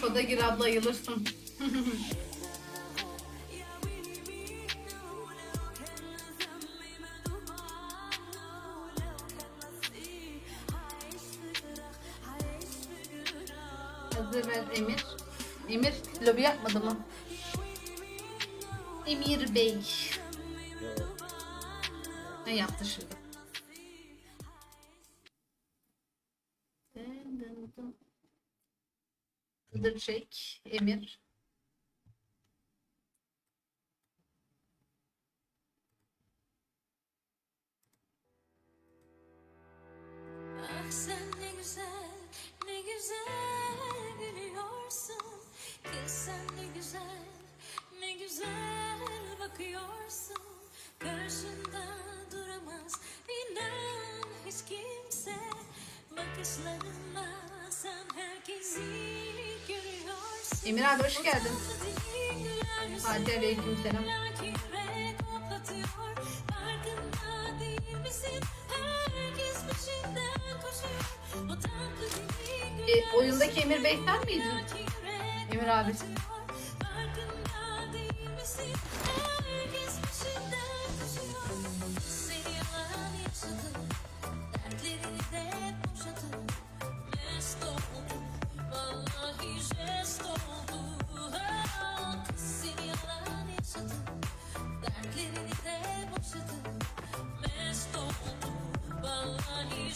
Koda gir abla, ayılırsın. Hazır ver Emir. Emir lobi yapmadı mı? Emir Bey. Ne yaptı şimdi? Hızır çek Emir. Ah sen ne güzel, ne güzel gülüyorsun. Kız sen ne güzel, ne güzel bakıyorsun. Karşında duramaz inan hiç kimse. Bakışlarınla sen herkesi görüyorsun. Emir abi hoş geldin. Fatih aleykümselam. Oyundaki Emir Bey sen miydin? Emir abi.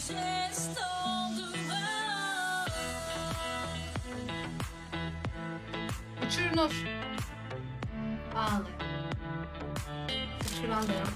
Jest oldum. Nur. Ağlı. Şuran da yok.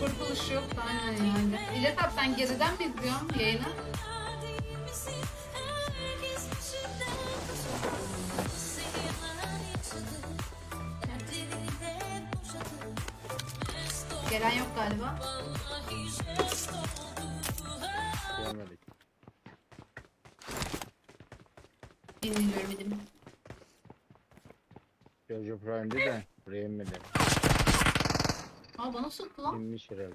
Kurtuluş yok da aynen yani. İlet abi sen geriden mi izliyorsun yayını? Gelen yok galiba. Görmedik. Birini görmedim. Jojo Prime'di de buraya inmedi. Aa bana sıktı lan. İnmiş herhalde.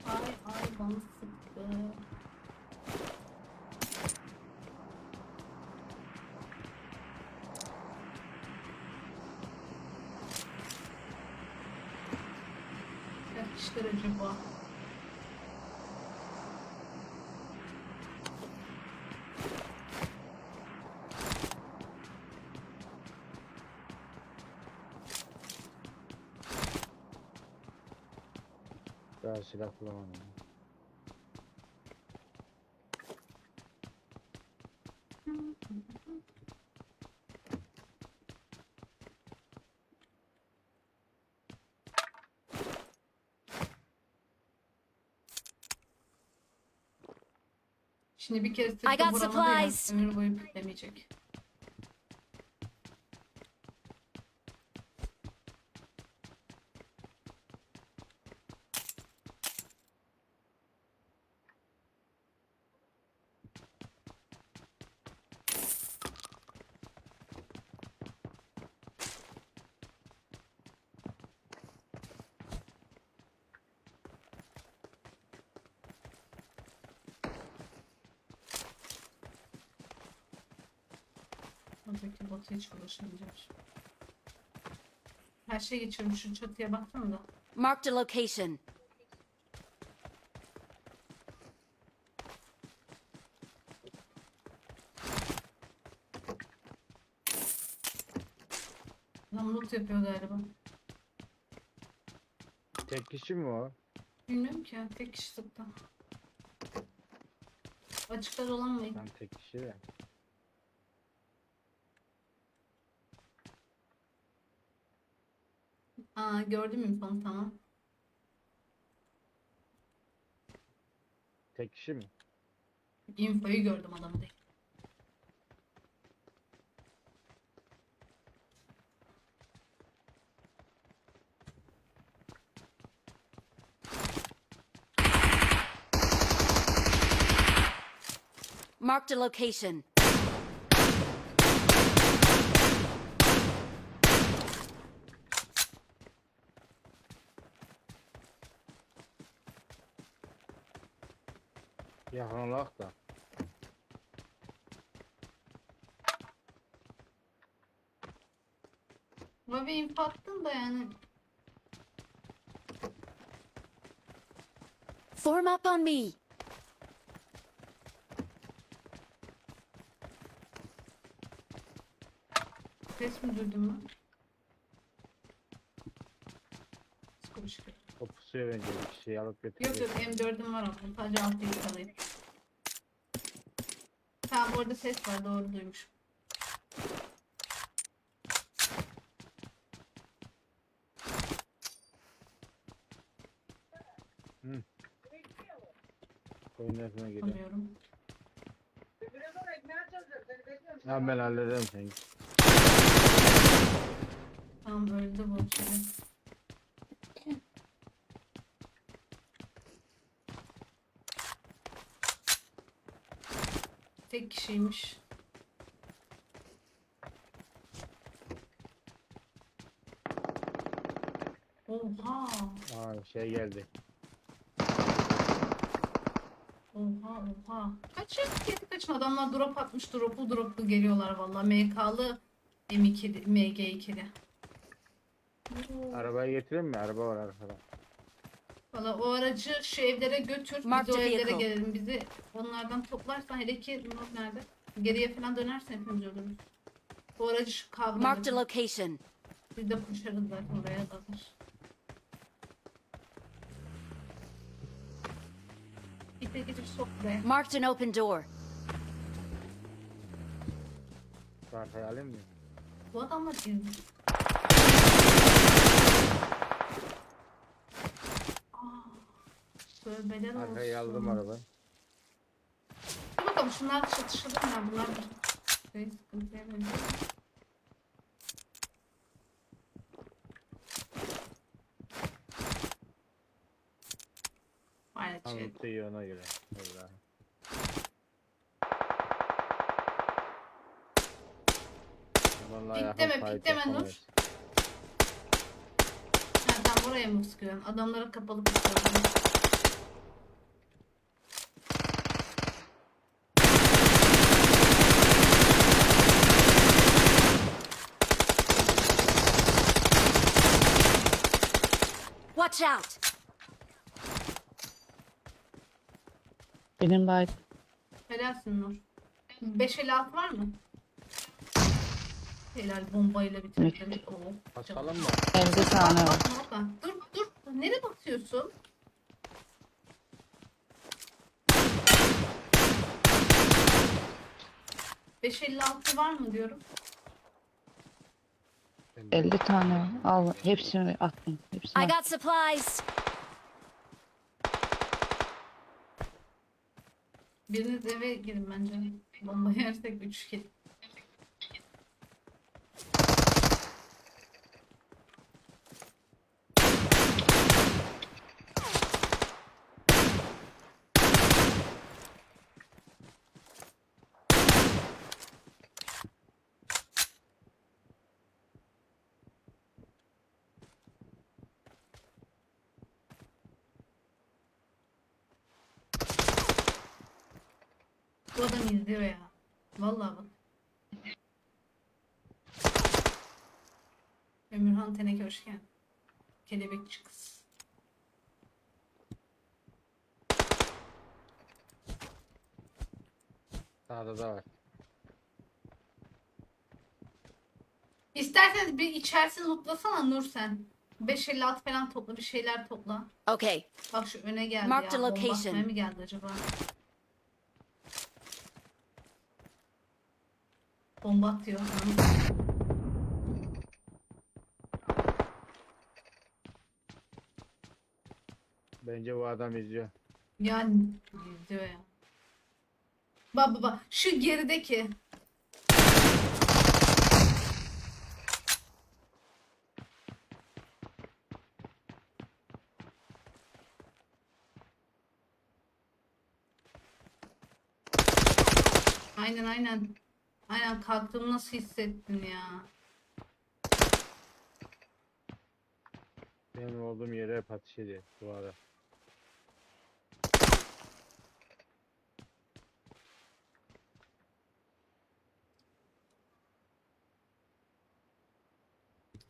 Ay ay bana sıktı. Kaç kişiler acaba? Daha silah bulamadım. Şimdi bir kere I sıktı got vuramadı ya. supplies. Ömür boyu piklemeyecek. Oradaki bota hiç ulaşamayacağım. Her şey geçiyorum. Şu çatıya baksana da. Marked a location. Adam loot yapıyor galiba. Tek kişi mi o? Bilmiyorum ki. Tek kişi sıktı. Açıklar olan mı? Tam tek kişi de. Aa gördüm infonu tamam. Tek kişi mi? Infoyu gördüm adamı değil. Marked a location. Yakınlak da. Ama bir info attın da yani. Form up on me. Ses mi duydun mu? Sıkı bir şey. O pusuya bence bir kişiyi alıp Yok götürecek. yok M4'üm var ama sadece 6 alayım. Tamam orada ses var, doğru duymuşum. Oyun yakına geliyor. Anlıyorum. Ha ben hallederim seni. Tamam öldü bu şimdi. Tek kişiymiş. Oha. Aa şey geldi. Oha oha. Kaçın kedi kaçın. Adamlar drop atmış, droplu geliyorlar vallahi. MK'lı M2'li, MG2'li. Arabayı getireyim mi? Araba var arkada. Valla o aracı şu evlere götür. Mark Biz o the evlere vehicle. gelelim. Bizi onlardan toplarsan, hele ki Nur nerede? Geriye falan dönersen hepimiz ölürüz. O aracı şu kavga Marked a location. Biz de koşarız zaten oraya kadar. İpe gidip sok buraya. Marked an open door. Şu arkayı alayım mı? Bu adamlar girdi. Tövbeler olsun. Arkayı aldım arabayı. Dur bakalım şunlar çatışalım ya. Bunlar şey, sıkıntıya benziyor. Hayret şey. Anlattı iyi ona göre. Vallahi. Vallahi Pikleme, yakın fight pikleme Nur. yapamayız. Ha, tamam oraya mı sıkıyorsun? Adamlara kapalı tutuyorum. Watch out. Benim bay Helalsin Nur. 556 var mı? Helal bombayla bitirdim. Oh, Basalım mı? 50 tane var. Bakma bakma. Dur dur. Nereye bakıyorsun? ...556 var mı diyorum. 50 tane var. Al hepsini attım. Hepsini I attım. got supplies. Biriniz eve girin bence. Bomba yersek 3 kill. Bu adam izliyor ya. Vallahi bak. Ömürhan Teneke hoş geldin. Kelebekçi kız. Sağda da var. İsterseniz bir içerisini lootlasana Nur sen. 556 falan topla, bir şeyler topla. Okay. Bak şu öne geldi Mark the ya. Bomba location. atmaya mı geldi acaba? Bomba atıyor. Bence bu adam izliyor. Yani izliyor ya. Bak bak bak. Şu gerideki. Aynen aynen. Aynen kalktığımı nasıl hissettin ya? Benim olduğum yere hep ateş ediyor duvara.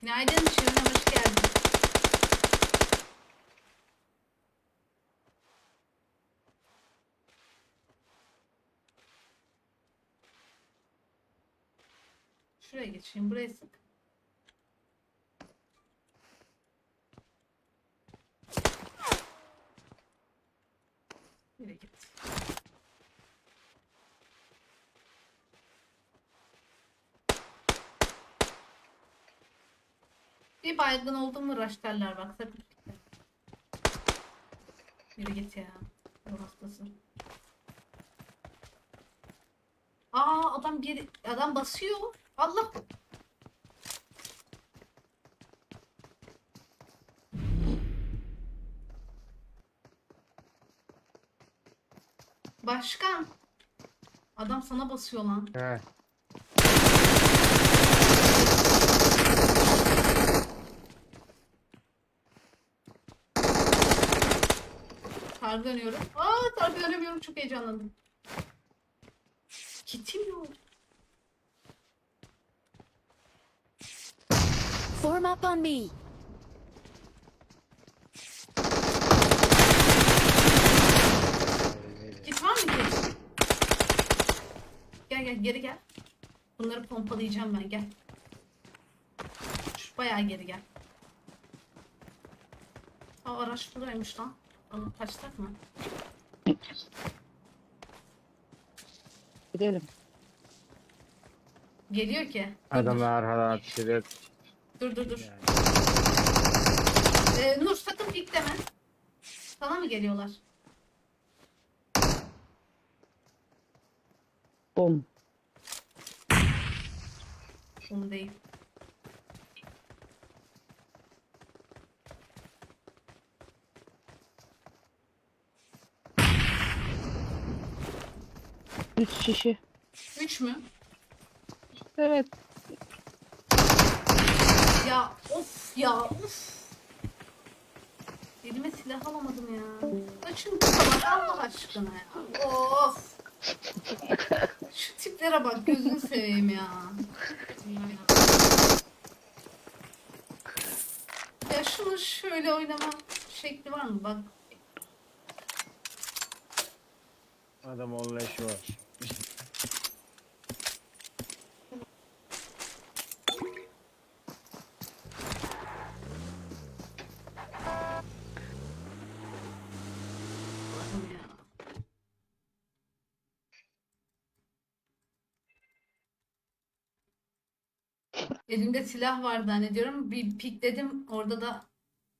Günaydın Şirin, hoş geldin. Şuraya geçeyim, buraya sık. Yürü git. Bir baygın oldum mu raşlarlar bak sakın. Yürü git ya. Ruh hastası. Aa adam basıyor. Allah. Başkan. Adam sana basıyor lan. He. Targı dönüyorum. Targı dönemiyorum. Çok heyecanlandım. Kitim yok. Form up on me. Kit var mı kit? Gel geri gel. Bunları pompalayacağım ben gel. Bayağı geri gel. Araç buradaymış lan. Alıp kaçtak mı? Gidelim. Geliyor ki. Adamlar arkadan ateş ediyor. Dur. Yani. Nur sakın pikleme. Sana mı geliyorlar? Bom. Onu değil. Üç kişi. 3 mü? Evet. Ya of. Elime silah alamadım ya. Açın kapat Allah aşkına ya. Of. Şu tiplere bak gözünü seveyim ya. Ya şunu şöyle oynama şekli var mı? Bak Adam onunla işi var. ya. Elimde silah vardı zannediyorum. Bir pikledim orada da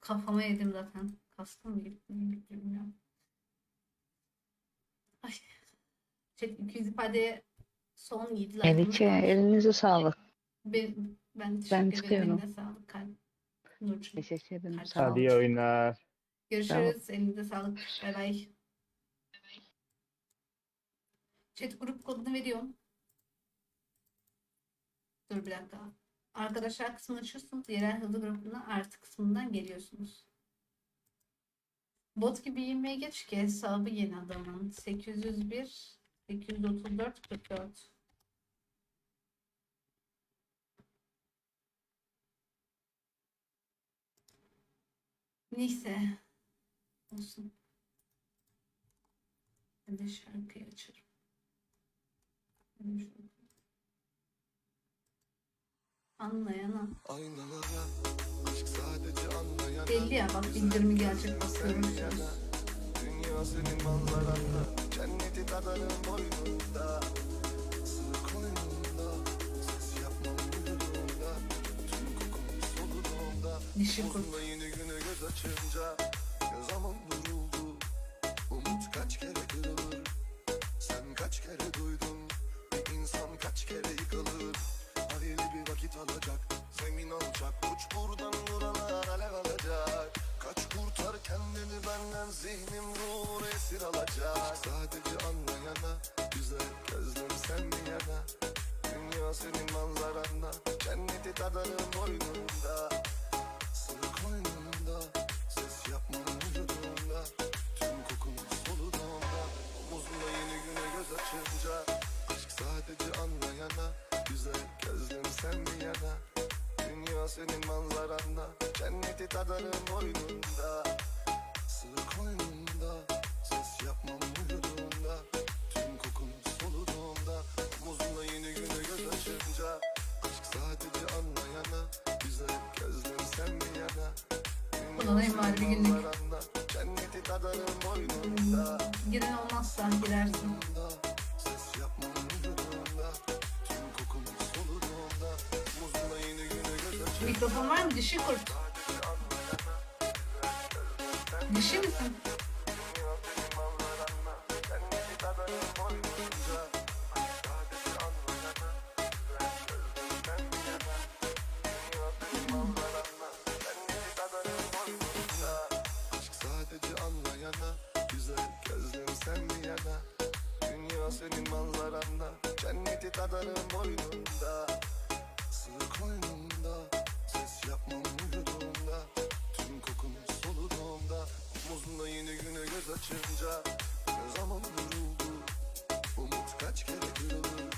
kafama yedim zaten. Kaskım mı gitti bilmiyorum. Ay. 200 ifadeye son 7 Melike elinize sağlık. Ben teşekkür Ben ederim. çıkıyorum. Eline sağlık. Nurcuğum. Teşekkür ederim. Hadi Sağ olun. Hadi iyi oyunlar. Görüşürüz. Elinize sağlık. Bay bay. Chat grup kodunu veriyorum. Dur bir dakika. Arkadaşlar kısmını açıyorsunuz. Yerel hızlı grubuna artı kısmından geliyorsunuz. Bot gibi yemeğe geç ki hesabı yeni adamın. 801 834 44. Neyse. Olsun. Ben de şarkıyı açarım. Anlayana. Belli ya bak bildirimi gelecek basıyorum. Dünya senin manzaranda, cenneti tadarım boynunda, sır koynunda, ses yapmam vücudumda, tüm kokum soluduğumda, Dişi kurt. buzunda yeni güne göz açınca, ne zaman vuruldu, umut kaç kere kırılır, sen kaç kere duydun, bir insan kaç kere yıkılır, hayırlı bir vakit alacak, zemin alacak, uç buradan vuralar alev alacak. Kaç kurtar kendini benden, zihnim ruhunu esir alacak. Sadece anlayana, güzel gözlüm sen bir yana, dünya senin manzaranda, cenneti tadarım boynunda, sır koynunda, ses yapmam vücudumda, tüm kokun soluduğumda, omuzumda yeni güne göz açınca, aşk sadece anlayana, güzel gözlüm sen bir yana, dünya senin manzaranda, cenneti tadarım boynunda, sır koynunda, ses yapmam vücudumda, tüm kokun soluduğumda, omuzumda yeni güne göz açınca, aşk sadece anlayana, güzel gözlüm sen bir yana, Kullanayım bari bir günlük. manzaranda, cenneti tadarım boynunda, Giren olmazsa girersin. ses yapmam vücudumda, tüm kokun soluduğumda, omuzumda yeni güne göz açınca. Mikrofon var mı? Dişi kurt. Dişi misin? Aşk sadece anlayana, güzel gözlüm sen bir yana. Dünya senin manzaranda, cenneti tadarım boynunda. Sığ koynunda, ses yapmam uyuduğumda. Tüm kokun soluduğumda, omuzunda yeni güne göz açınca. Ne zaman vuruldu, umut kaç kere kırılır.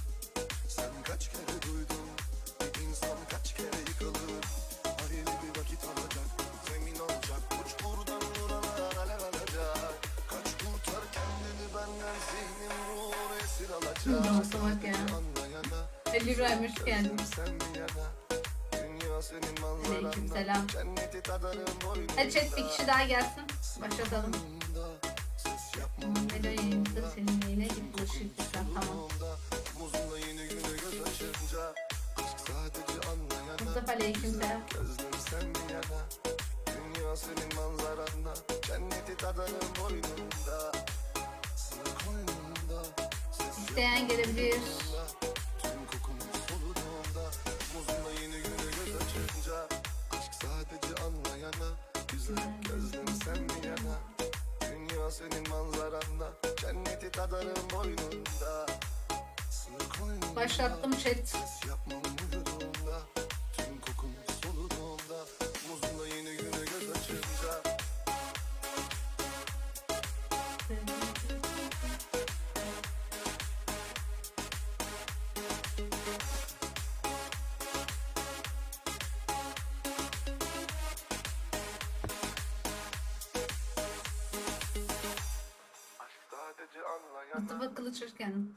Sen kaç kere duydun, bir insan kaç kere yıkılır. Hayırlı bir vakit alacak, zemin alacak. Uç buradan buralar alev alacak. Kaç kurtar kendini benden, zihnim ruhunu esir alacak. Dansa bak ya. Anlayana, Ali İbrahim hoş geldin. sen bir yana. Dünya senin manzaranda, Aleykümselam. cenneti tadarım boynunda. Hadi chat bir kişi daha gelsin. Başlatalım. Ses yapmam Ne de yayında senin yayına gitmiş lütfen tamam. omuzunda yeni güne göz açınca. Aşk sadece anlayana, Mustafa aleykümselam. gözlüm sen bir yana. Dünya senin manzaranda, cenneti tadarım boynunda. Sığ koynunda, ses İsteyen gelebilir. yapmamda. Tüm kokun soluduğunda, omuzunda yeni güne göz açınca. Aşk sadece anlayana, güzel gözlüm sen bir yana. Dünya senin manzaranda, cenneti tadarım boynunda. Sığ koynunda, Başlattım chat. ses yapmam uyuduğumda. Tüm kokun soluduğumda, omuzunda yeni güne göz açınca. Aşk sadece anlayana. Mustafa Kılıç hoş geldin.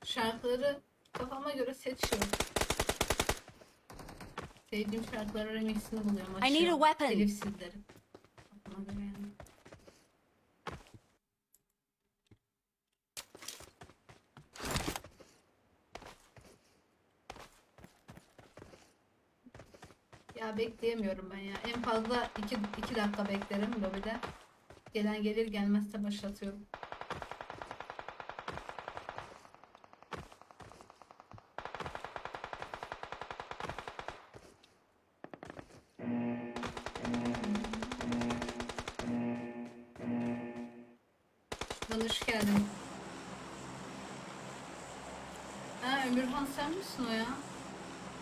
Şarkıları kafama göre seçiyorum. Sevdiğim şarkıların remixini buluyorum. I need a açıyorum. weapon. Telifsizleri. Kafama göre yani. Ya bekleyemiyorum ben ya. En fazla 2 dakika beklerim lobide. Gelen gelir gelmezse başlatıyorum. Hoş geldin. Ha Ömürhan sen misin o ya?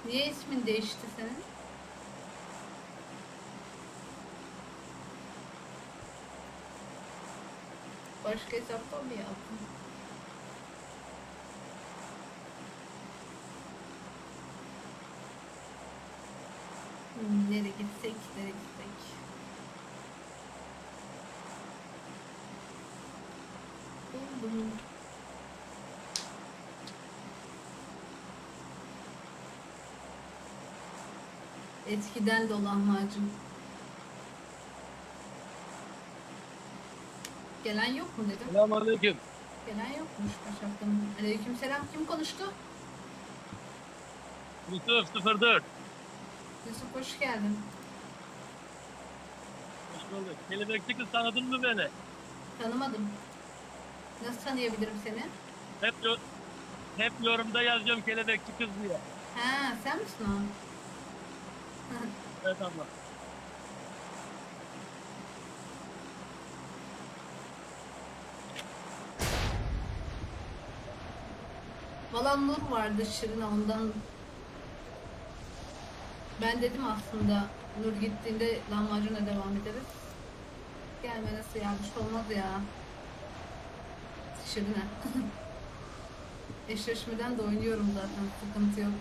Niye ismin değişti senin? Başka hesaptan mı yaptın? Nereye gitsek, nereye gitsek? Buldum. Eskiden de olan macun. Gelen yok mu dedim. Selamünaleyküm. Gelen yokmuş başlattım. Aleykümselam. Kim konuştu? Yusuf 04. Yusuf hoş geldin. Hoş bulduk. Kelebekçi kız tanıdın mı beni? Tanımadım. Nasıl tanıyabilirim seni? Hep yorumda yazıyorum kelebekçi kız diye. Ha sen misin o? Evet abla. Valla Nur vardı Şirin ondan. Ben dedim aslında Nur gittiğinde lahmacuna devam ederiz. Gelmesi yanlış olmaz ya. Şirin'e. Eşleşmeden de oynuyorum zaten. Sıkıntı yok.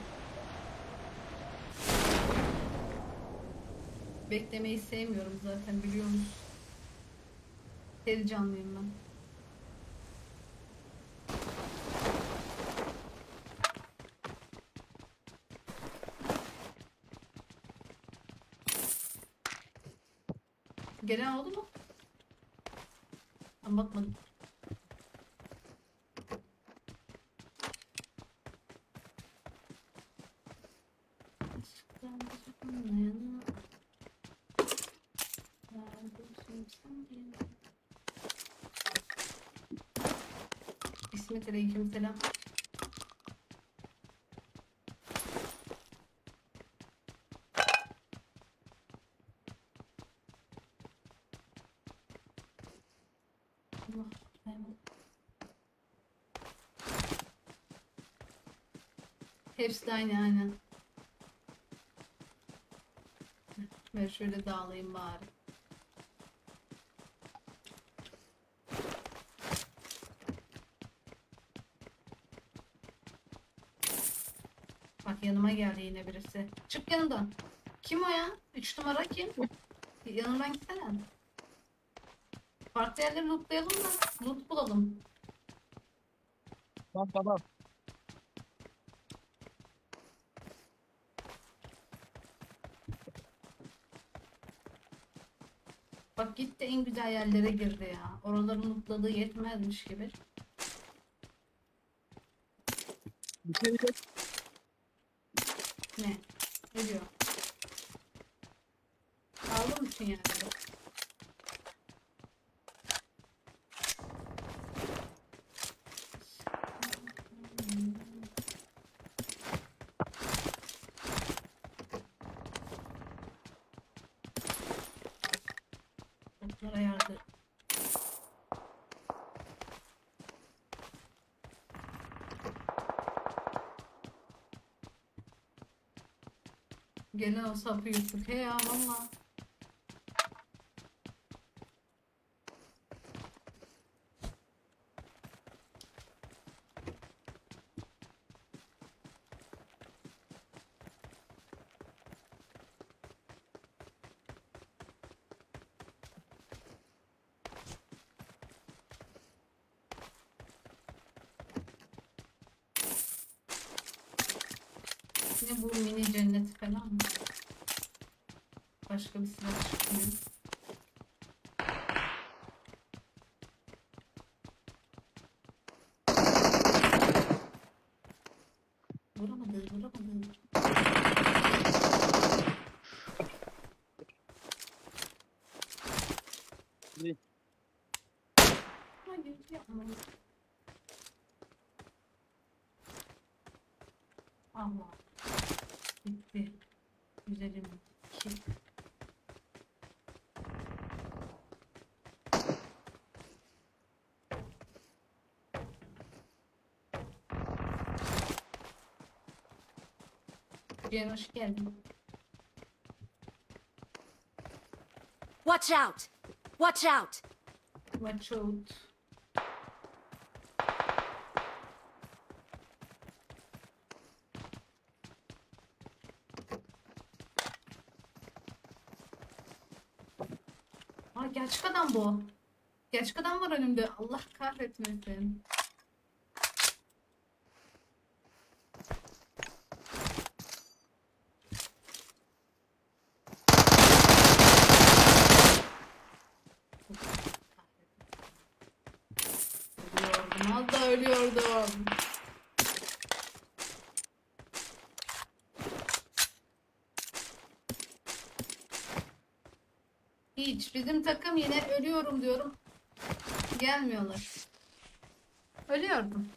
Beklemeyi sevmiyorum zaten biliyorsunuz. Deli canlıyım ben. Gelen oldu mu? Bakmadım. İsmet aleykümselam. Allah, eyvallah. Hepsi de aynı aynen. Ben şöyle dağılayım bari. Bak yanıma geldi yine birisi. Çık yanımdan. Kim o ya? 3 numara kim? Yanımdan gitsene. Farklı yerleri lootlayalım da loot bulalım. Tamam. Bak gitti en güzel yerlere girdi ya. Oraların lootladığı yetmezmiş gibi. Bir şey de Ne? Ne diyor? Aldın mısın yani? Otlara yardı. Gene o sapı yuttuk. He ya valla. Ne bu mini cenneti falan mı? Başka bir silah çıkmıyor. Vuramadı. Ne? Hayır yapma. Allah. Bitti. Güzelim. Kim? Cihan hoş geldin. Watch out! Watch out! Watch out. Aa, gerçek adam bu. Gerçek adam var önümde. Allah kahretmesin. Ölüyordum. Az da ölüyordum. Hiç. Bizim takım yine ölüyorum diyorum. Gelmiyorlar. Ölüyordum.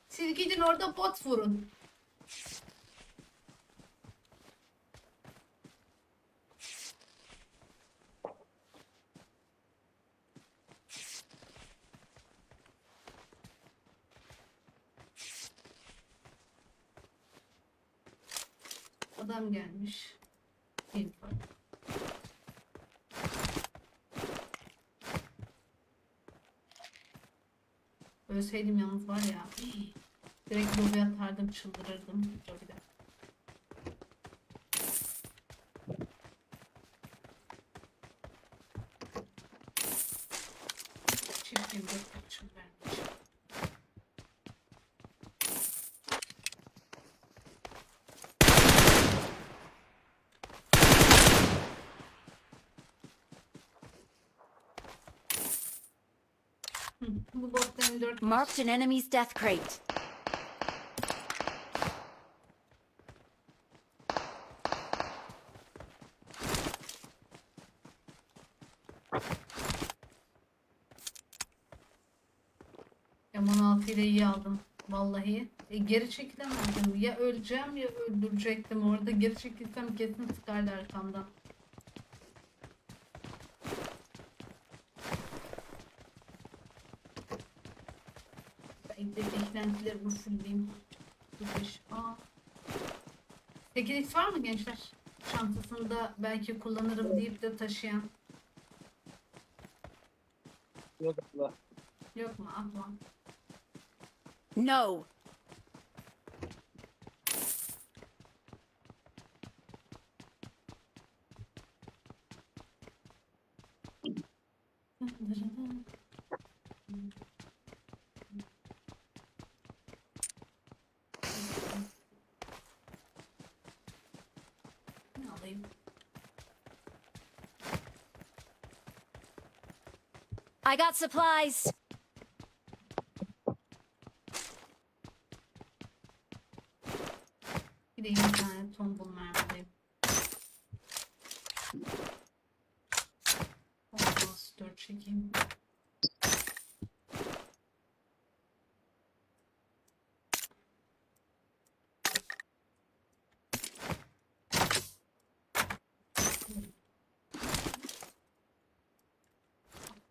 Siz gidin orada bot vurun. Adam gelmiş. Info. Ölseydim yalnız var ya. Direkt lobiye atardım, çıldırırdım. Dur bir dakika. Çift 24 kaçım vermiş. Bu botta M4 var. Marked an enemy's death crate. M16 ile iyi aldım. Vallahi. Geri çekilemezdim. Ya öleceğim ya öldürecektim orada. Geri çekilsem kesin sıkardı arkamdan. Ben de beklentileri bu fulleyim. 5. Aa. 8x var mı gençler? Çantasında belki kullanırım deyip de taşıyan. Yok abla. Yok mu? Atma. No. Ne alayım? I got supplies. Bir de 20 tane tombul mermideyim. Olmaz 4 çekeyim.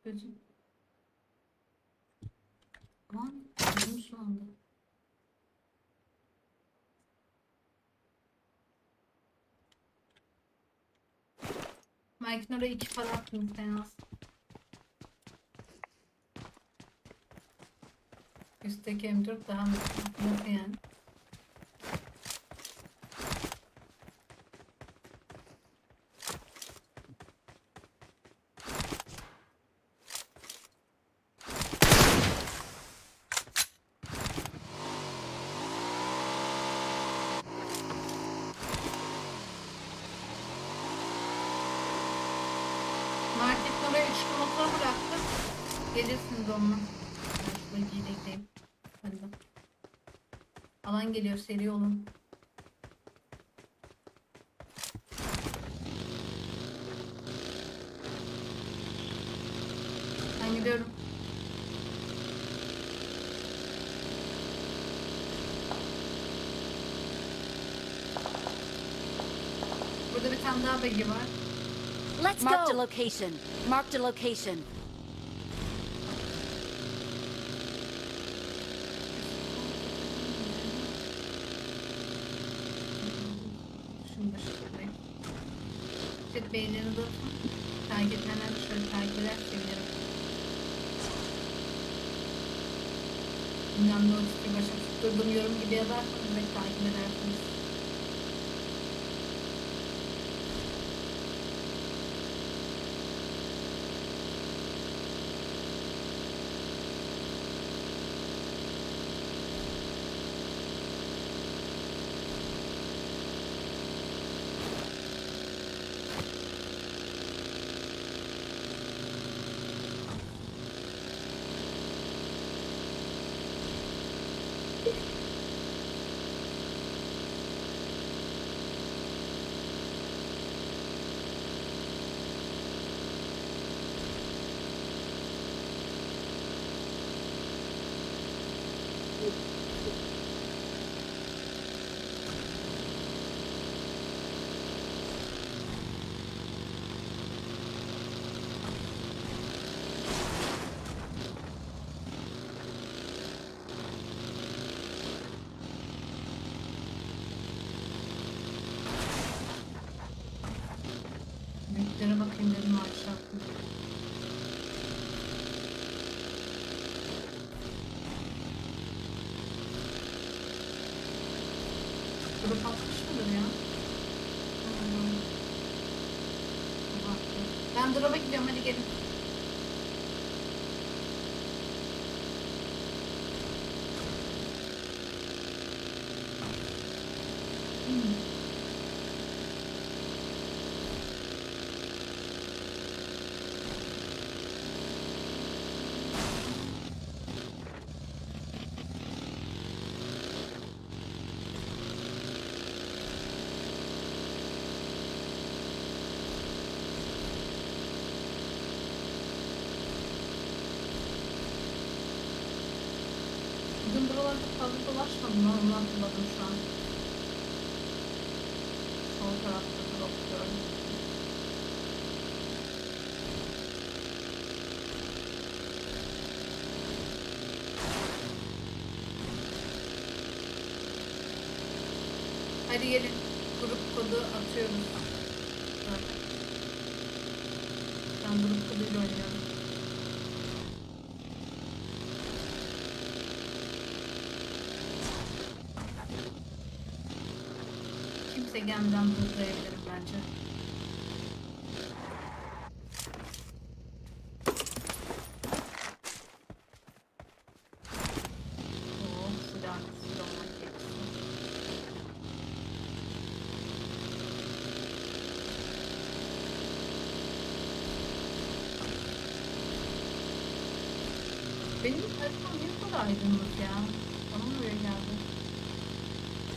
Gözüm. Aman gözüm şu anda. Mike'ın oraya 2 para attım en az. Üstteki M4 daha mı? Nasıl yani? Marketin oraya 3 motor bıraktım. Gelirsiniz onunla. Bagiyle gideyim. Hadi bak. Alan geliyor, seri olun. Ben gidiyorum. Burada bir tane daha bagi var. Let's Marked a location. Marked a location. Şunu da şöyle. İşte beğenirini de takip etmeden şöyle takip eder sevinirim. Bilmem ne olsun ki başa tutturduğum yorum gibi yazarsanız ve takip edersiniz. Büyüklere bakayım dedim aşağı. Grup atmış mıdır ya? Hmm. Baktım. Ben drop'a gidiyorum, hadi gelin. tarafta fazla dolaşmadım. Ben onu hatırladım şu an. Sol tarafta drop gördüm. Hadi gelin. Grup kodu atıyoruz. Zaten. Ben grup koduyla oynuyorum. Kimse gemiden hızlayabilirim bence. Oo, silah olmak gerekiyor. Benim haritam ne kadar aydınlık ya. Bana mı öyle geldi?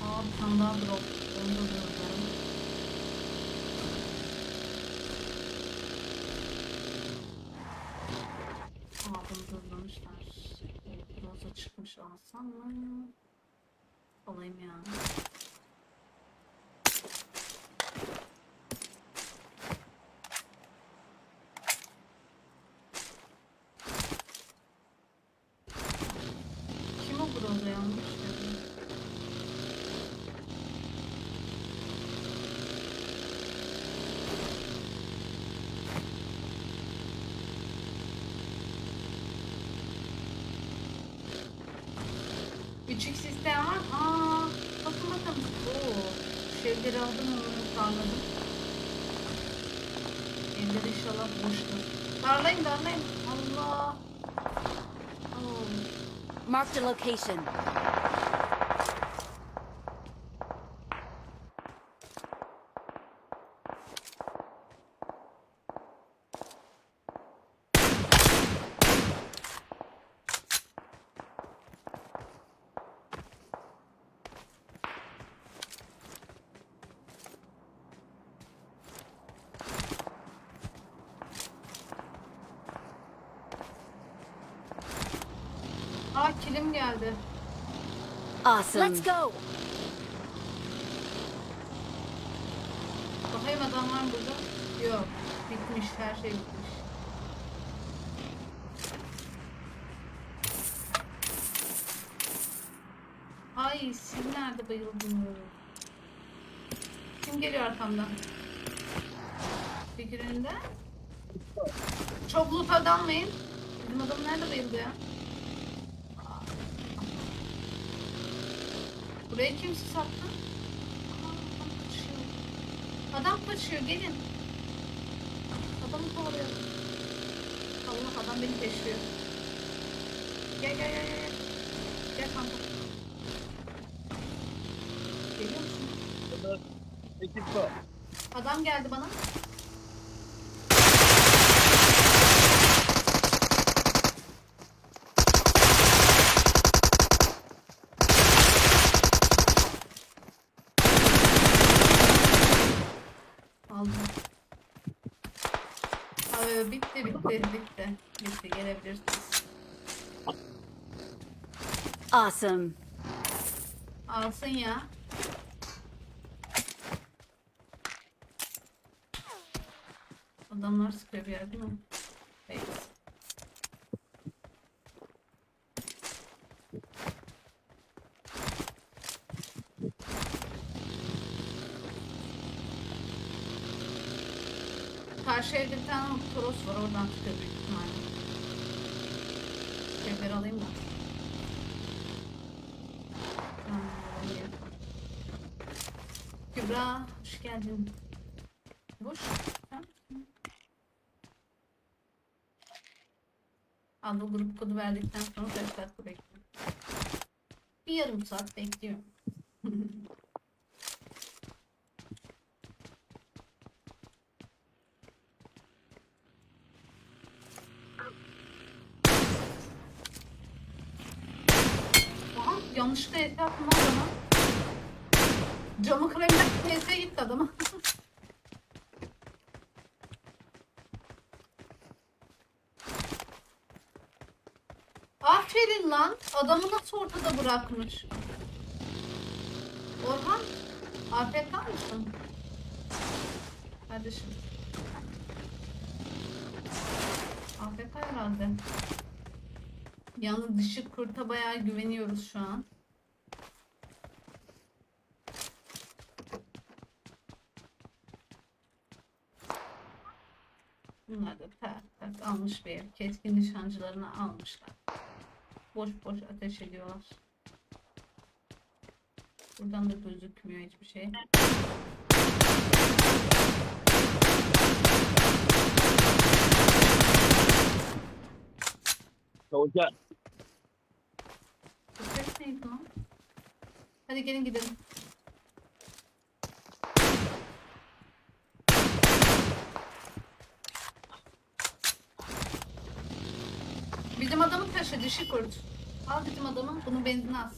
Aa, bir tane daha drop. Onu da durduralım. Aa, bunu durdurmuşlar. Roza çıkmış alsam mı? Alayım yani. Kim o Groza yanmış dedi. Küçük sistem var. Aa, bakın bakın. Oo, şeyleri aldım, onları tarladım. Evleri inşallah boştur. Darlayın darlayın. Allah. Oo. Marked a location. Aa, kilim geldi. Awesome. Let's go. Bakayım adam var mı burada? Yok. Bitmiş. Her şey bitmiş. Ay, siz nerede bayıldınız? Kim geliyor arkamdan? Fikrinde. Çok loot'a dalmayın. Bizim adam nerede bayıldı ya? Buraya kim sis attı? Aa, adam kaçıyor. Adam kaçıyor, gelin. Adamı kovalıyor. Allah, adam beni peşliyor. Gel gel gel gel. Gel kanka. Geliyor musun? Ekip bu. Adam geldi bana. Aldım. Bitti bitti bitti. Bitti, gelebilirsiniz. Awesome. Alsın ya. Adamlar sıkıyor bir yer değil mi? Evet. Karşı evde bir tane Toros var, oradan çıkıyor büyük ihtimalle. Şeyleri alayım da. Tamam, iyi. Kübra, hoş geldin. Boş. Ha? Al, bu grup kodu verdikten sonra kaç dakika bekliyorum. Bir yarım saat bekliyorum. Aha, yanlışlıkla ete attım lan adama. Camı kıramayacak TS'ye gitti adama. Ah! Aferin lan. Adamı nasıl ortada bırakmış? Orhan, AFK mısın? Kardeşim. AFK herhalde. Yalnız dişi kurta bayağı güveniyoruz şu an. Bunlar da tak tak almış bir ev. Keskin nişancılarını almışlar. Boş boş ateş ediyorlar. Buradan da gözükmüyor hiçbir şey. Hoca. Bu ses neydi lan? Hadi gelin gidelim. Bizim adamı taşı dişi kurt. Al bizim adamı, bunu benzin az.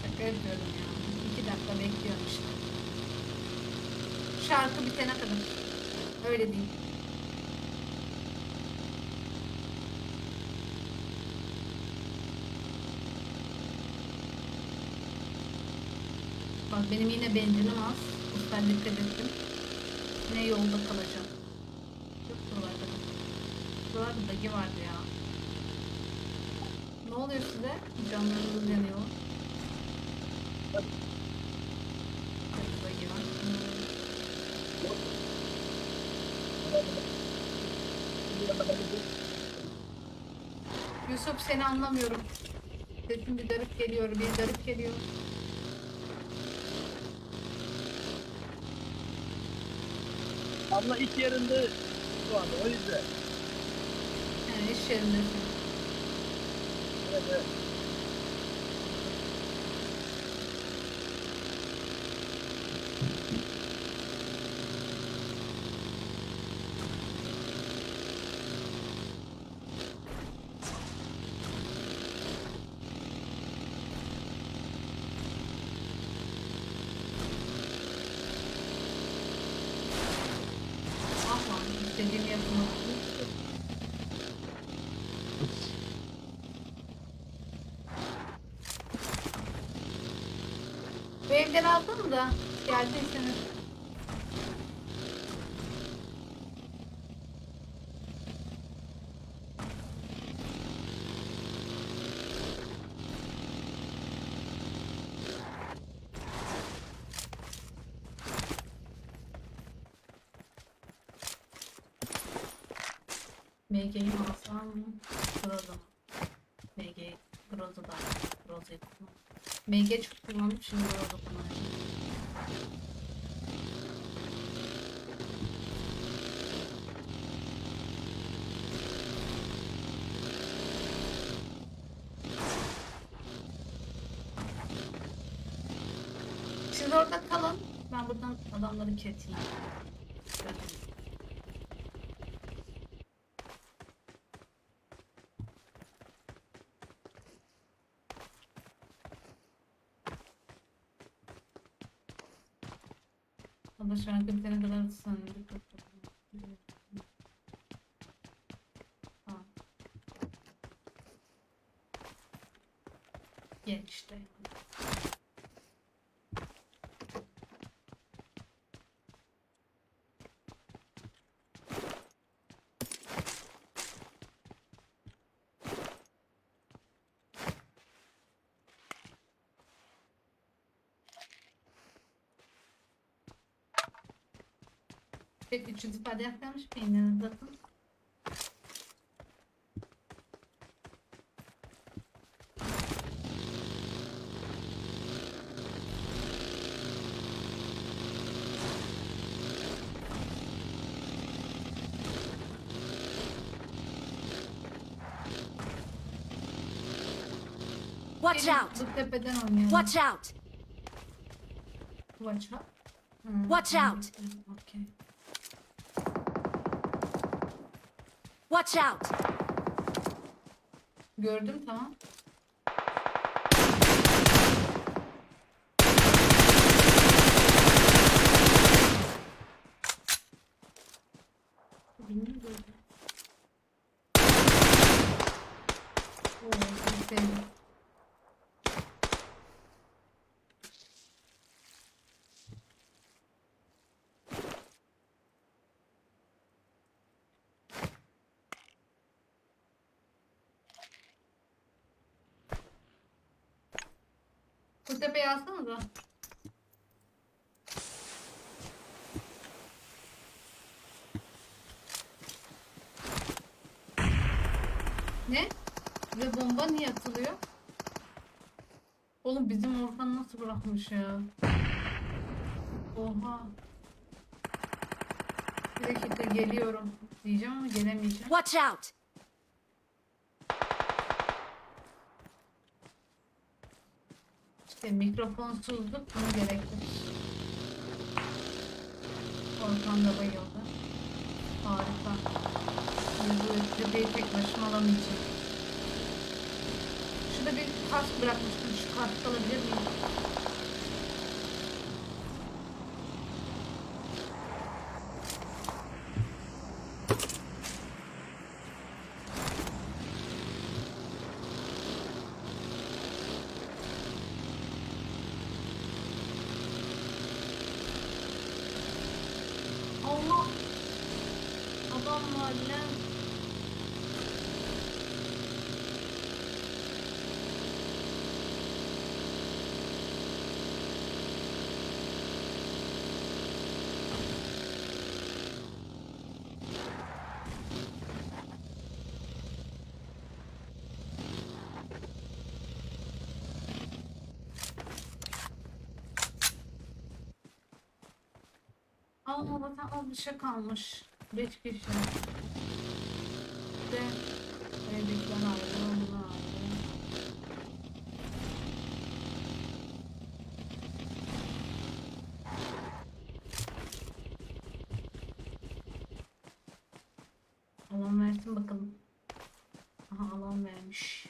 Şaka yapıyorum ya. 2 dakika bekliyorum işte. Şarkı bitene kadar. Öyle değil. Bak benim yine benzinim az. Ben dikkat ettim. Yine yolda kalacağım. Yok buralarda. Buralarda dagi vardı ya. Ne oluyor size? Canlarınız yanıyor. Dagi var. Yusuf seni anlamıyorum. Sesin bir garip geliyor, bir garip geliyor. Abla iş yerinde şu anda o yüzden. Yani iş yerindesin. Evet, evet. Ah lan istediğimi yapamadım. Bu evden aldım da geldiyseniz. MG'yi mi alsam mı? Groza mı? MG, Groza da. Groza'yı kullan. MG çok kullandım şimdi Groza kullanacağım. Siz orada kalın. Ben buradan adamları keseyim. Ama şarkı bitene kadar sanırım. Gel işte. Pek 300 ifade yapmış peyniriniz zaten. Watch Gelin, out! Bu tepeden oynayalım. Watch out! Watch out. Watch out! Okay. Watch out! Gördüm tamam. Bu tepeye alsana da. Ne? Ve bomba niye atılıyor? Oğlum bizim Orhan nasıl bırakmış ya? Oha. Bir dakika geliyorum diyeceğim ama gelemeyeceğim. Watch out! İşte mikrofonsuzluk bunu gerektirir. Orhan da bayıldı. Harika. Bu tepeyi tek başıma alamayacağım. Şurada bir kask bırakmıştım. Şu kask alabilir miyim? Allah! Adam var lan. Allah zaten az bir şey kalmış. 5 kişi. De evdekiler ayrı, onlar ayrı. Alan versin bakalım. Aha alan vermiş.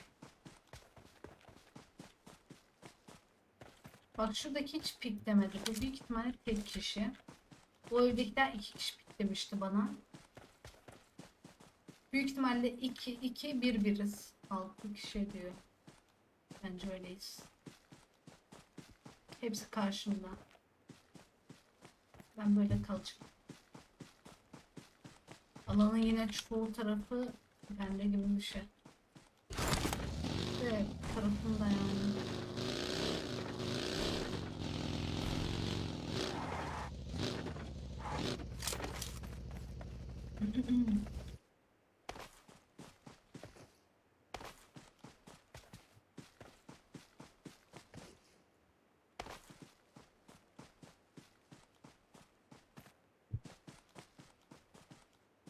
Bak şuradaki hiç pik demedi. Bu büyük ihtimalle tek kişi. Bu evdekiler 2 kişi pik demişti bana. Büyük ihtimalle 2-1 biriz. 6 kişi diyor. Bence öyleyiz. Hepsi karşımda. Ben böyle kalacağım. Alanın yine çoğu tarafı bende gibi bir şey. Evet, tarafında yani.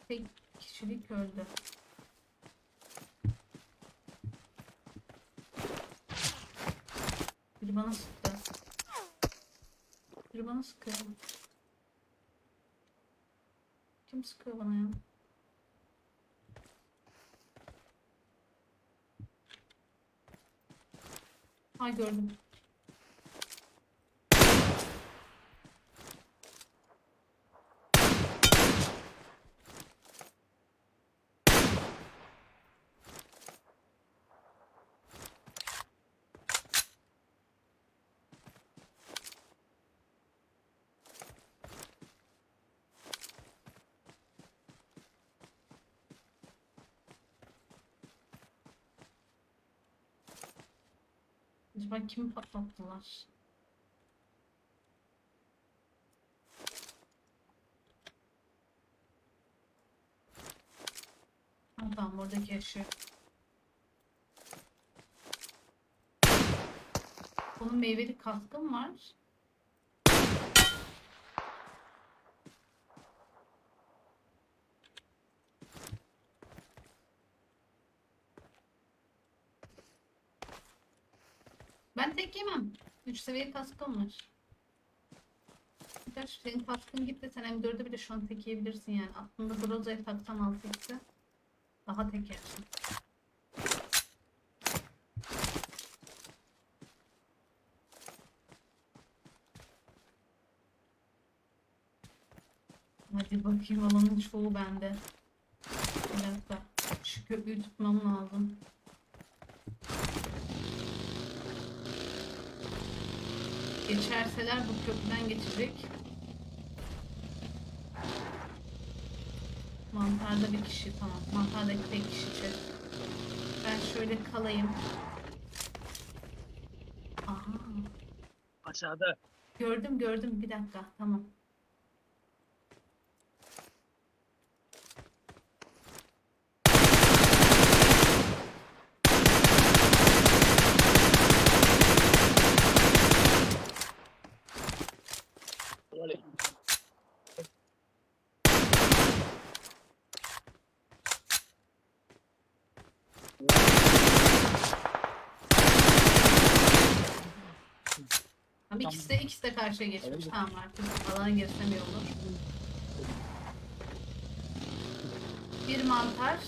Tek kişilik öldü. Biri bana sıktı. Biri bana sıkıyor. Kim sıkıyor bana ya? Ay gördüm. Acaba kimi patlattılar? Ha, tamam oradaki yaşıyor. Bunun meyveli kaskım var. Ben tek yemem. 3 seviye kaskım var. Gerçi senin kaskın gitti. Sen M4'ü bile şu an tek yiyebilirsin yani. Aslında Groza'ya taksan 6x'i daha tek yersin. Hadi bakayım alanın çoğu bende. Bir dakika. Şu köprüyü tutmam lazım. Geçerseler bu köprüden geçecek. Mantarda bir kişi, tamam. Mantardaki tek kişi çöz. Ben şöyle kalayım. Aha. Aşağıda. Gördüm gördüm, bir dakika, tamam. Tamam, ikisi de karşıya geçmiş. Tamam, artık alana girsem iyi olur. Bir mantar.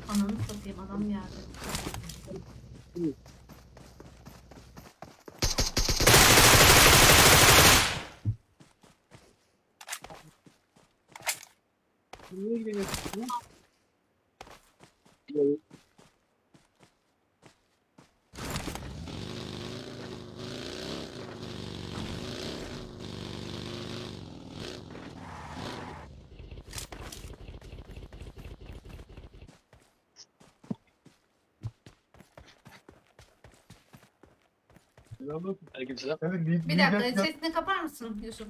Ananı satayım, adam geldi. Aleykümselam. Bir dakika, sesini kapar mısın Yusuf?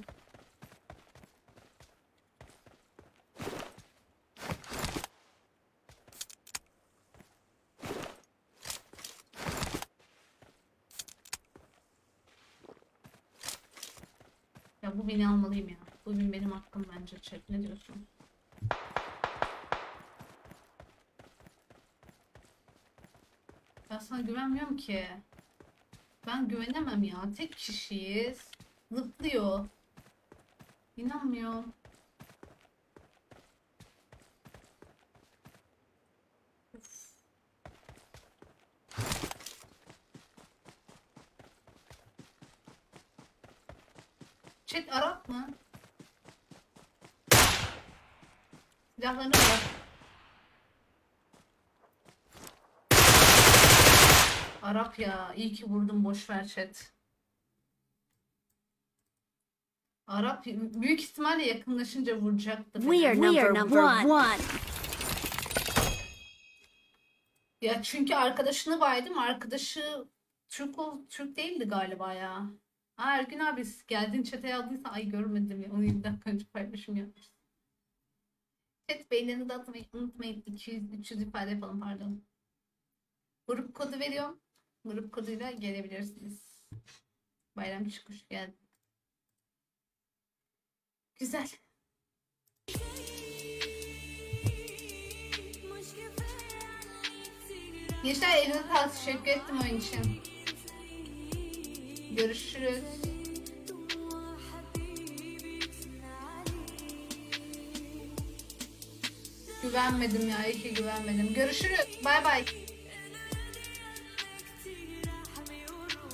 Ya bu beni almalıyım ya. Bu benim hakkım bence. Chat, ne diyorsun? Ben sana güvenmiyorum ki. Ben güvenemem ya. Tek kişiyiz. Zıplıyor. İnanmıyorum. Of. Chat, Arap mı? Silahlarını bırak. Arap ya. İyi ki vurdum. Boş ver chat. Arap büyük ihtimalle yakınlaşınca vuracaktı. We are number one. Ya çünkü arkadaşını baydım. Arkadaşı Türk değildi galiba ya. Ha, Ergün abi geldin chat'e yazdıysa ay görmedim ya. Onu 20 dakika önce paylaşım yapmış. Chat beğenilerini de atmayı unutmayın. 200-300 ifade yapalım, pardon. Grup kodu veriyorum. Grup koduyla gelebilirsiniz. Bayram çıkmış geldi. Güzel. Gençler, elinize sağlık. Teşekkür ettim oyun için. Görüşürüz. Güvenmedim ya. İyi ki güvenmedim. Görüşürüz. Bay bay.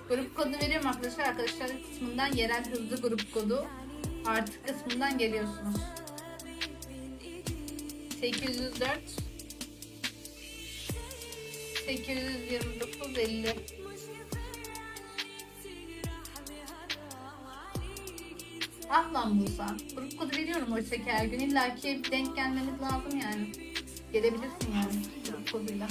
Grup kodu veriyorum arkadaşlar. Arkadaşlar kısmından yerel hızlı grup kodu. Artık kısmından geliyorsunuz. 804 829 50. Ah lan Musa. Grup kodu veriyorum oysa ki her gün. İlla ki denk gelmeniz lazım yani. Gelebilirsin yani grup koduyla.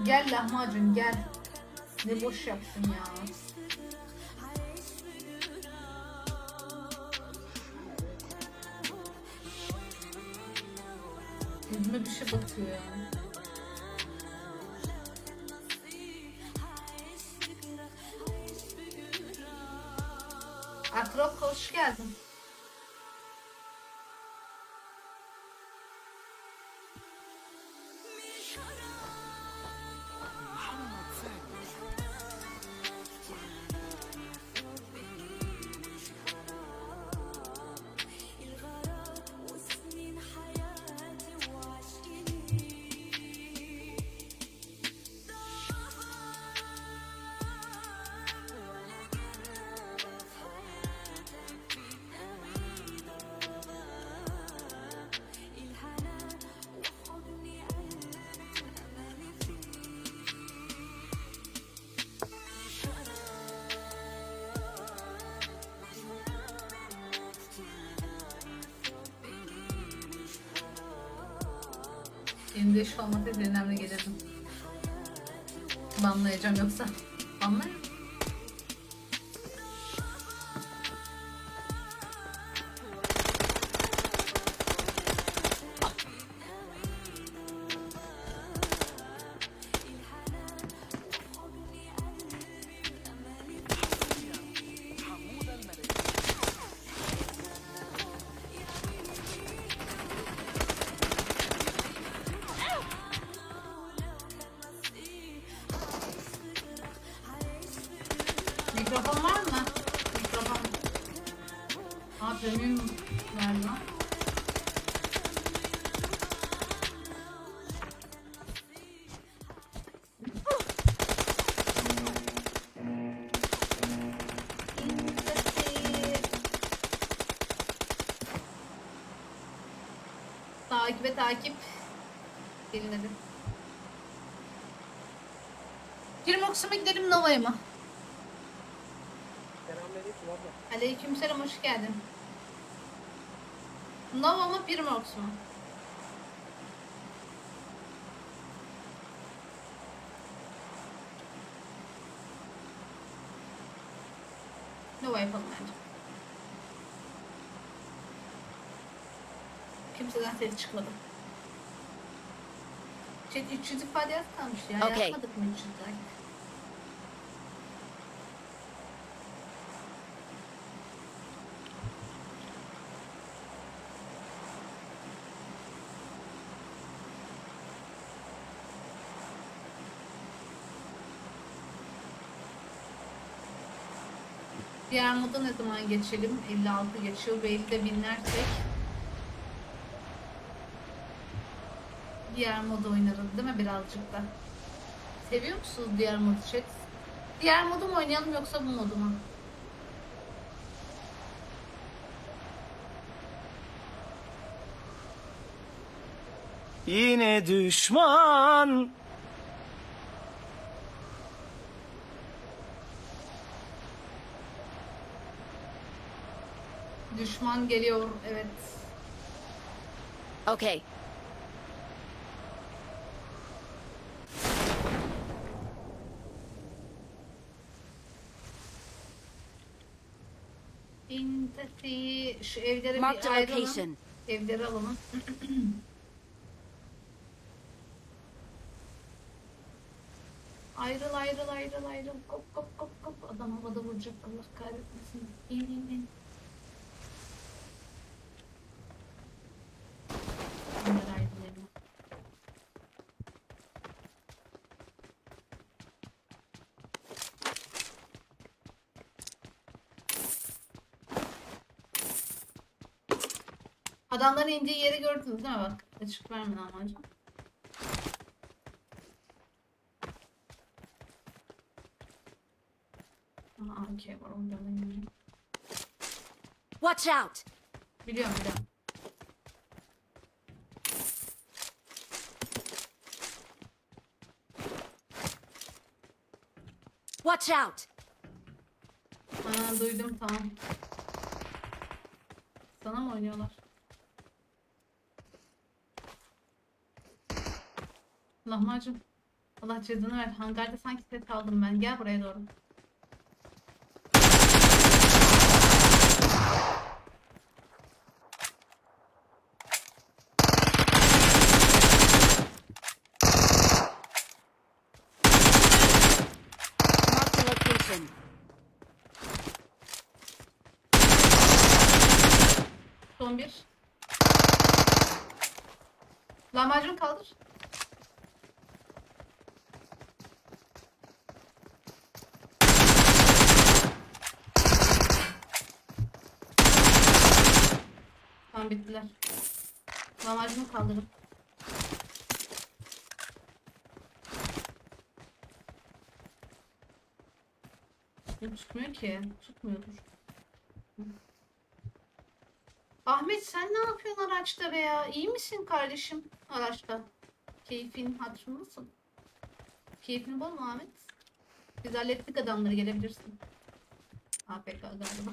Gel lahmacun gel. Ne boş yapsın ya. Yüzüme bir şey batıyor ya. Akrop hoş geldin. Elimde iş olmasa dinlemle gelirdim. Banlayacağım yoksa. Banlayayım. Mikrofon var mı? Mikrofon. Aa, premium ver lan. Takibe takip. Gelin hadi. Kirmox'a mı gidelim, Nova'ya mı? Selamünaleyküm abla. Aleykümselam, hoş geldin. Nova mı, Pirmox mu? Nova yapalım bence. Kimseden ses çıkmadı. Chat 300 ifade yaz kalmış ya. Okey. Yazmadık mı 300 like? Diğer moda ne zaman geçelim? 56 geçiyor. Belli de binlersek diğer moda oynarız değil mi birazcık da? Seviyor musunuz diğer modu chat? Diğer modu mu oynayalım yoksa bu modu mu? Yine düşman. Düşman geliyor, evet. Okay. İntesi şu evlere Marked bir a ayrılalım. location. Evleri alalım. Ayrıl ayrıl ayrıl ayrıl. Kop kop kop kop. Adam havada vuracak, Allah kahretmesin. İn in in. Bunlar ayrılayım. Adamların indiği yeri gördünüz değil mi? Bak açık verme lan amacım. Aha, okey var orada da yine. Watch out! Biliyorum biliyorum. Watch out! Ha, duydum, tamam. Sana mı oynuyorlar? Lahmacun. Allah cezanı ver. Hangarda sanki ses aldım ben. Gel buraya doğru. Marked a location. Son bir. Lahmacun kaldır. Tamam, bittiler. Lahmacunu kaldırın. Tutmuyor ki. Tutmuyordur. Ahmet, sen ne yapıyorsun araçta be ya? İyi misin kardeşim araçta? Keyfin hatırın nasıl? Keyfini bozma Ahmet. Biz hallettik adamları, gelebilirsin. APK galiba.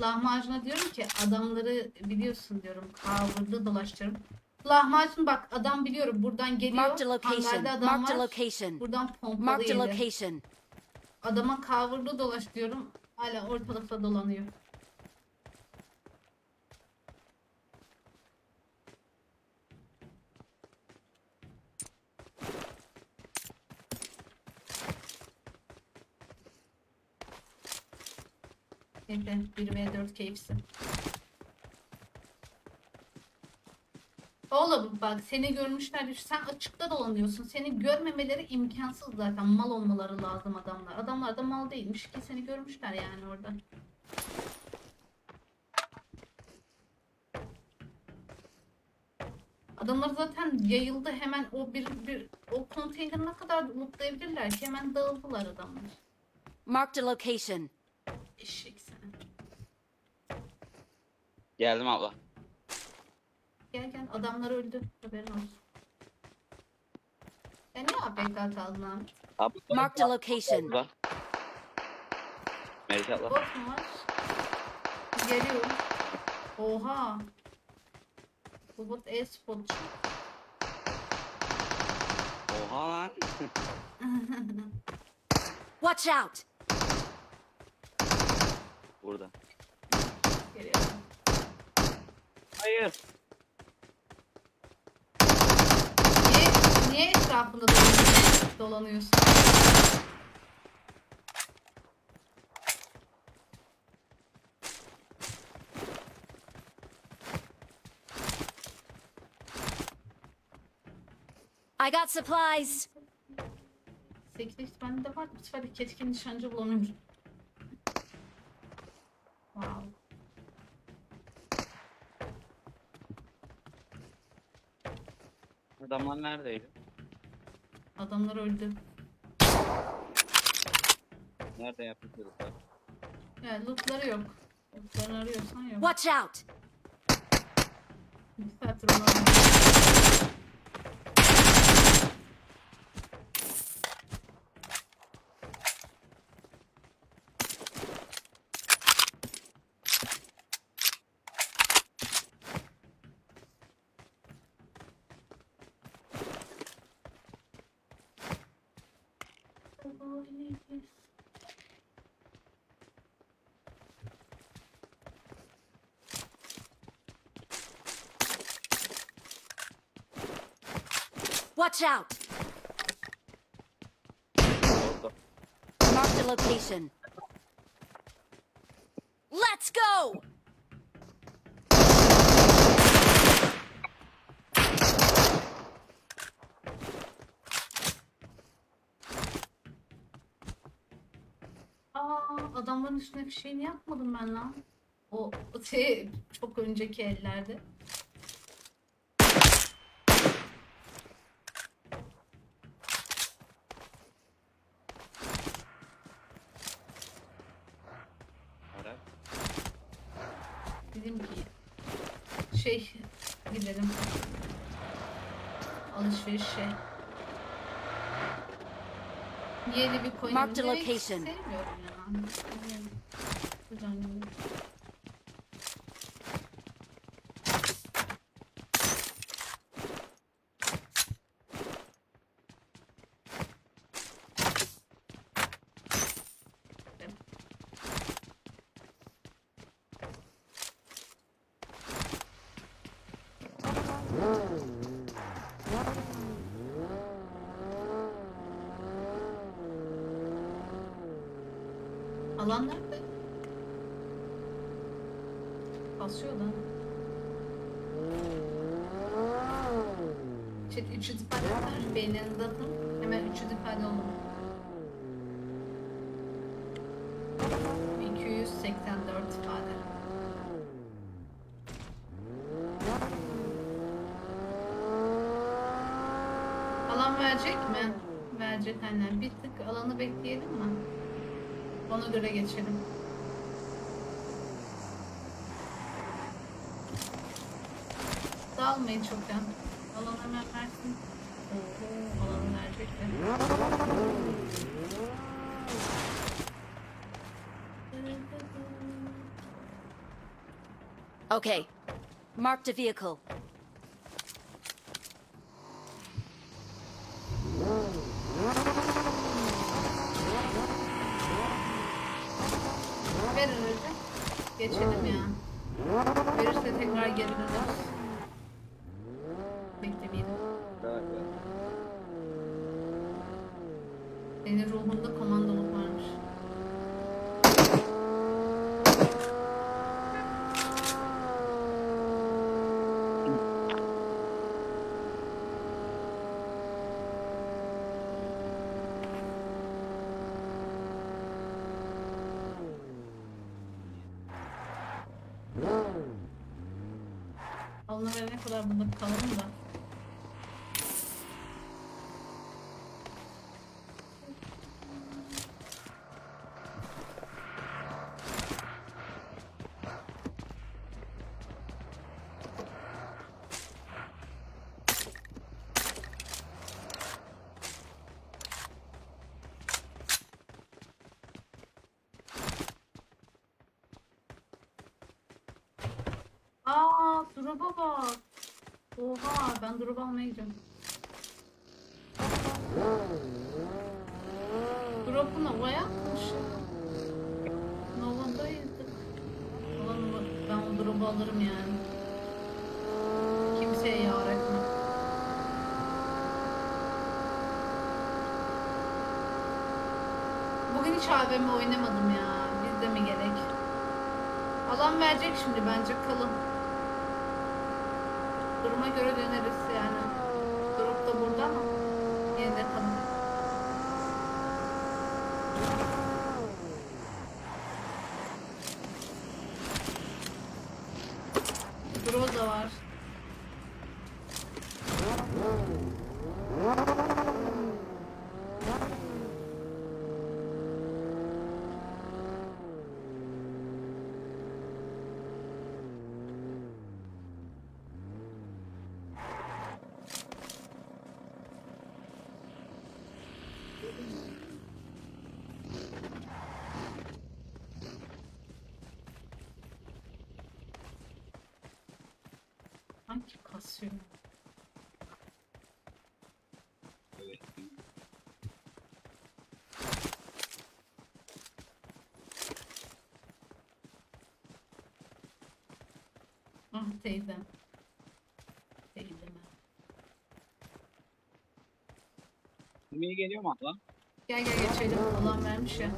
lahmacuna diyorum ki adamları biliyorsun diyorum. Cover'da dolaştırıyorum. Lahmacun bak adam biliyorum buradan geliyor. Marked a location. Hangarte adam Marked a var. location. Buradan pompalı Marked a yedi. location. Adama cover'da dolaş diyorum. Hala ortalıkta dolanıyor. Neyse 1v4 keyifsi. Oğlum bak seni görmüşler. Sen açıkta dolanıyorsun. Seni görmemeleri imkansız zaten. Mal olmaları lazım adamlar. Adamlar da mal değilmiş ki seni görmüşler yani orada. Adamlar zaten yayıldı hemen o konteyneri ne kadar lootlayabilirler ki hemen dağıldılar adamlar. Marked a location. Eşek sen. Geldim abla. Gel gel adamlar öldü. Haberin olsun. Sen niye AFK kaldın Ahmet? Abla. Marked a location. Abla. Melike abla. Bot mu var? Geliyorum. Oha. Bu bot e-sportçu. Oha lan. Watch out. Burada. Geliyorum. Hayır. Niye etrafında dolanıyorsun? I got supplies. 8 bende de var. Bu sefer de keskin nişancı bulamıyorum. Wow. Adamlar neredeydi? Adamlar öldü. Nerede yapıyorlar? Yani lootları yok. Lootlarını arıyorsan yok. Watch out. Bir saattir onu arıyorum. Watch out. Orada. Marked a location. Let's go. Adamların üstüne bir şeyini yapmadım ben lan. O şey çok önceki ellerde. Ara. Dedim ki gidelim. Alışverişe. Yeni bir coin Marked a indirmeyi location. sevmiyorum ya. Güzel. Alan nerede? Basıyor da. Chat 3 ifade var. Beğenilerinizi atın. Hemen 3 ifade olun. 284 ifade. Alan verecek mi? Verecek aynen. Bir tık alanı bekleyelim mi? Ona göre geçelim. Dağılmayın çok ya. Alan hemen versin. Oho, alanı verecek de. Okay. Marked a vehicle. Ver aracı. Geçelim ya. Verirse tekrar geri döneriz. Beklemeyelim. Senin ruhunda komandoluk varmış. Alına verene kadar burada kalalım da. Aa, drop'a bak. Oha, ben drop almaya gidiyorum. Drop'u Nova'ya atmış. Nova'daydı. Ulan ben o drop'u alırım yani. Kimseye yar etmem. Bugün hiç AVM oynamadım ya. Bizde mi gerek? Alan verecek şimdi, bence kalın. Duruma göre döneriz yani. Drop da burada ama yine de kalın. Drop da var. Hangi kasıyor? Ah teyzem. Teyzem. Niye geliyor mu abla? Gel geçelim. Alan vermiş ya.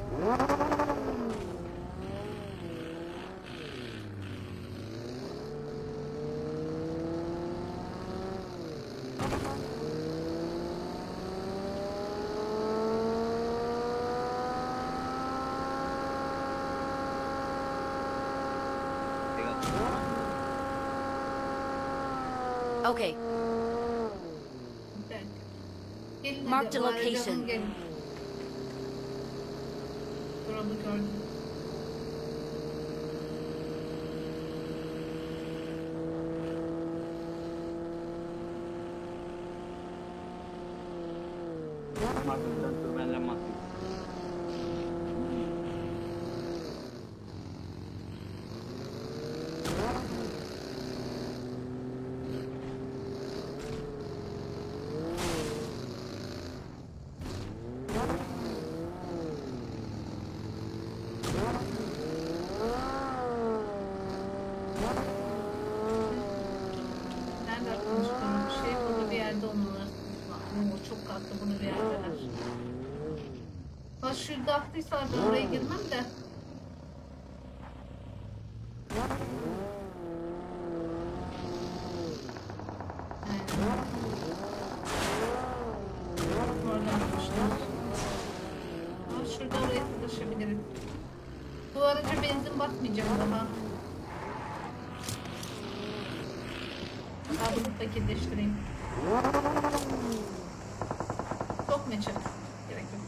Okay. Gel. Gelin Mark the hadi, o araca location. alın, gelin. Drop'u gördüm. Market'ten tırbenle masayı. Nerede atmış bana? Bir şey burada bir yerde olmalı. Oo, çok kalktı, bunu bir yerdeler. Bak şurada attıysa ben oraya girmem de. Aynen. Orada atmışlar. Ama şurada oraya ulaşabilirim. Bu araca benzin batmayacak daha. Daha bunu paketleştireyim. Çok mu içelim? Gerek yok.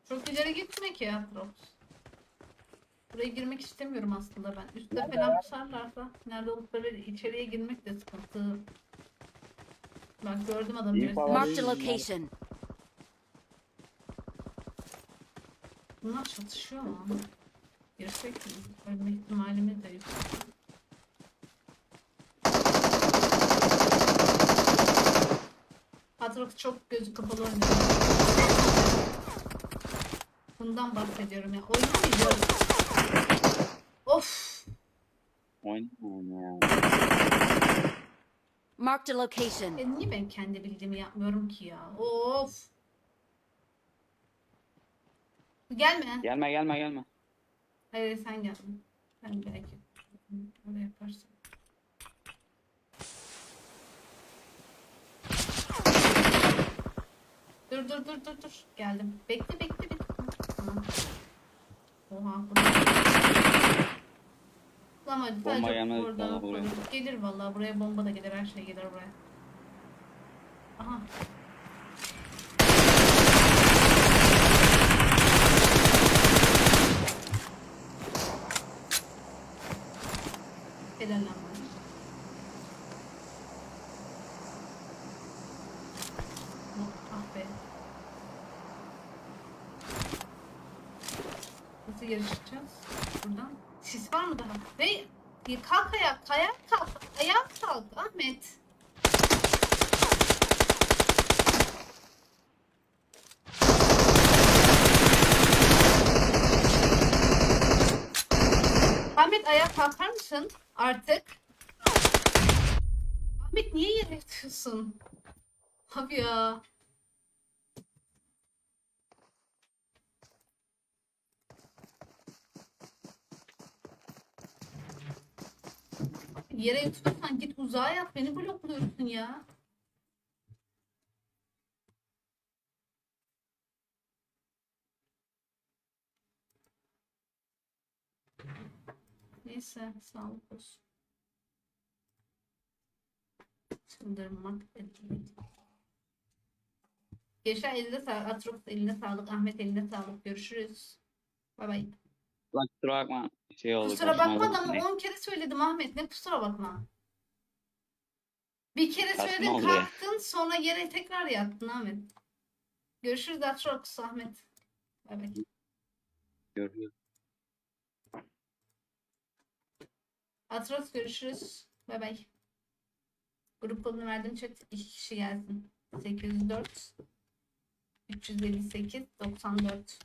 Çok ileri gitme ki ya Prox. Buraya girmek istemiyorum aslında ben. Üstte falan pusarlarsa nerede oldukları içeriye girmek de sıkıntı. Bak gördüm adamı. İyi birisi. falan. Marked a location. Bunlar çatışıyor mu? Girsek mi? Ölme ihtimalimiz de yüksek. Atrox çok gözü kapalı oynuyor. Bundan bahsediyorum ya. Oynamayacağız. Of. Oynama ya. Marked a location. Niye ben kendi bildiğimi yapmıyorum ki ya? Of. Gelme. Gelme gelme gelme. Hayır sen gel. Ben belki öyle yaparsın. Dur. Geldim. Bekle. Tamam. Oha. Tamam hadi Bomba sadece gelmedi oradan sana buraya. gelir vallahi buraya bomba da gelir her şey gelir buraya. Aha. Helal lan bana. Ah be. Nasıl yarışacağız? Buradan. Sis var mı daha? Ve kalk ayağa kalk. Ayağa kalk Ahmet. Ahmet ayağa kalkar mısın artık? Ahmet niye yere yatıyorsun? Abi ya. Yere yatıyorsan git uzağa yat. Beni blokluyorsun ya. Neyse sağlık olsun. Çıldırmak. Gençler eline sağlık. Atrox eline sağlık. Ahmet eline sağlık. Görüşürüz. Bay bay. Lan kusura bakma. Şey oldu. Kusura bakma kaçma oldu. ama 10 kere söyledim Ahmet. Ne kusura bakma. Bir kere Saçma söyledin oldu ya. kalktın sonra yere tekrar yattın Ahmet. Görüşürüz Atrox Ahmet. Bay bay. Görüyorum. Atrox görüşürüz. Bay bay. Grup kodunu verdim chat. 2 kişi gelsin. 804 358 94.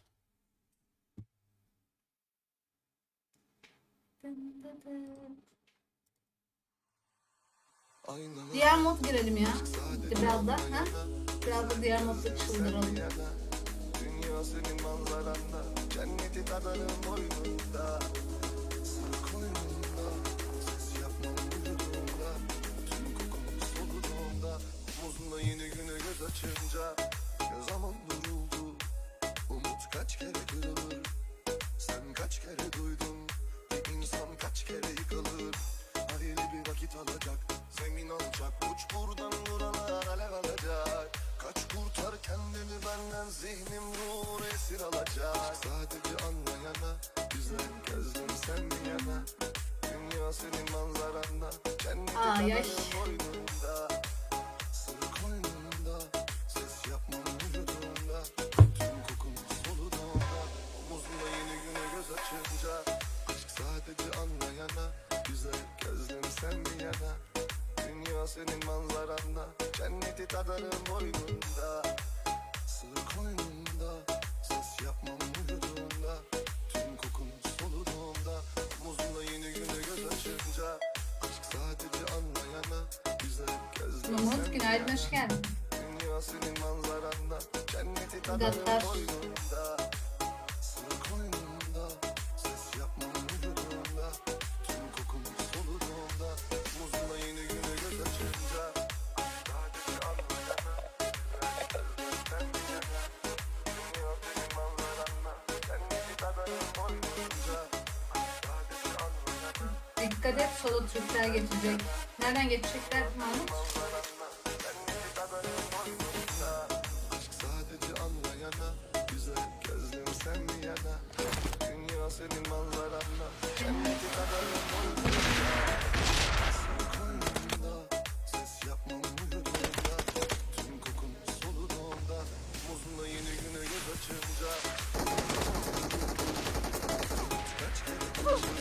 Diğer mod girelim ya. Biraz da. Ha? Biraz da diğer modda çıldıralım. Dünya senin manzaranda, cenneti tadarım boynunda. Sır koynunda, ses yapmam vücudumda. Tüm kokun soluduğunda, omuzunda yeni güne göz açınca. Zaman duruldu, umut kaç kere kırılır. Sen kaç kere duydun, bir insan kaç kere yıkılır. Hayli bir vakit alacak, zemin alacak. Uç buradan buralar alev alacak. Kaç kurtar kendini benden, zihnim ruhunu esir alacak. Sadece anlayana, güzel gözlüm sen bir yana. Dünya senin manzaranda, cenneti Ay, ay. tadarım boynunda. Sır koynunda, ses yapmam vücudunda. Tüm kokun soluduğunda, omuzunda yeni güne göz açınca. Aşk sadece anlayana, güzel gözlüm sen bir yana. Dünya senin manzaranda, cenneti tadarım boynunda. Sır koynunda, ses yapmam vücudunda. Tüm kokun soluduğunda, omuzunda yeni güne göz açınca. Aşk sadece anlayana, güzel gözlüm Umut sen bir günaydın yana. hoş geldin. Dünya senin manzaranda, cenneti Gaddar. tadarım boynunda. Sır koynunda, ses yapmam vücudunda. Tüm kokun soluduğunda, omuzunda yeni güne göz açınca. Sadece anlayana, güzel gözlüm sen bir yana. Dünya senin manzaranda, cenneti tadarım boynunda. Sadece anlayana, Dikkat et solo Türkler geçecek. Nereden geçecekler Mahmut? cenneti tadarım boynunda. Aşk sadece anlayana, güzel gözlüm senin manzaranda. Kendiki kadarım olduğunda. Koynumda ses yapmam uyuduğumda. Tüm kokun soluduğunda. Muzla yeni güne göz açınca. Kaç kere duydum,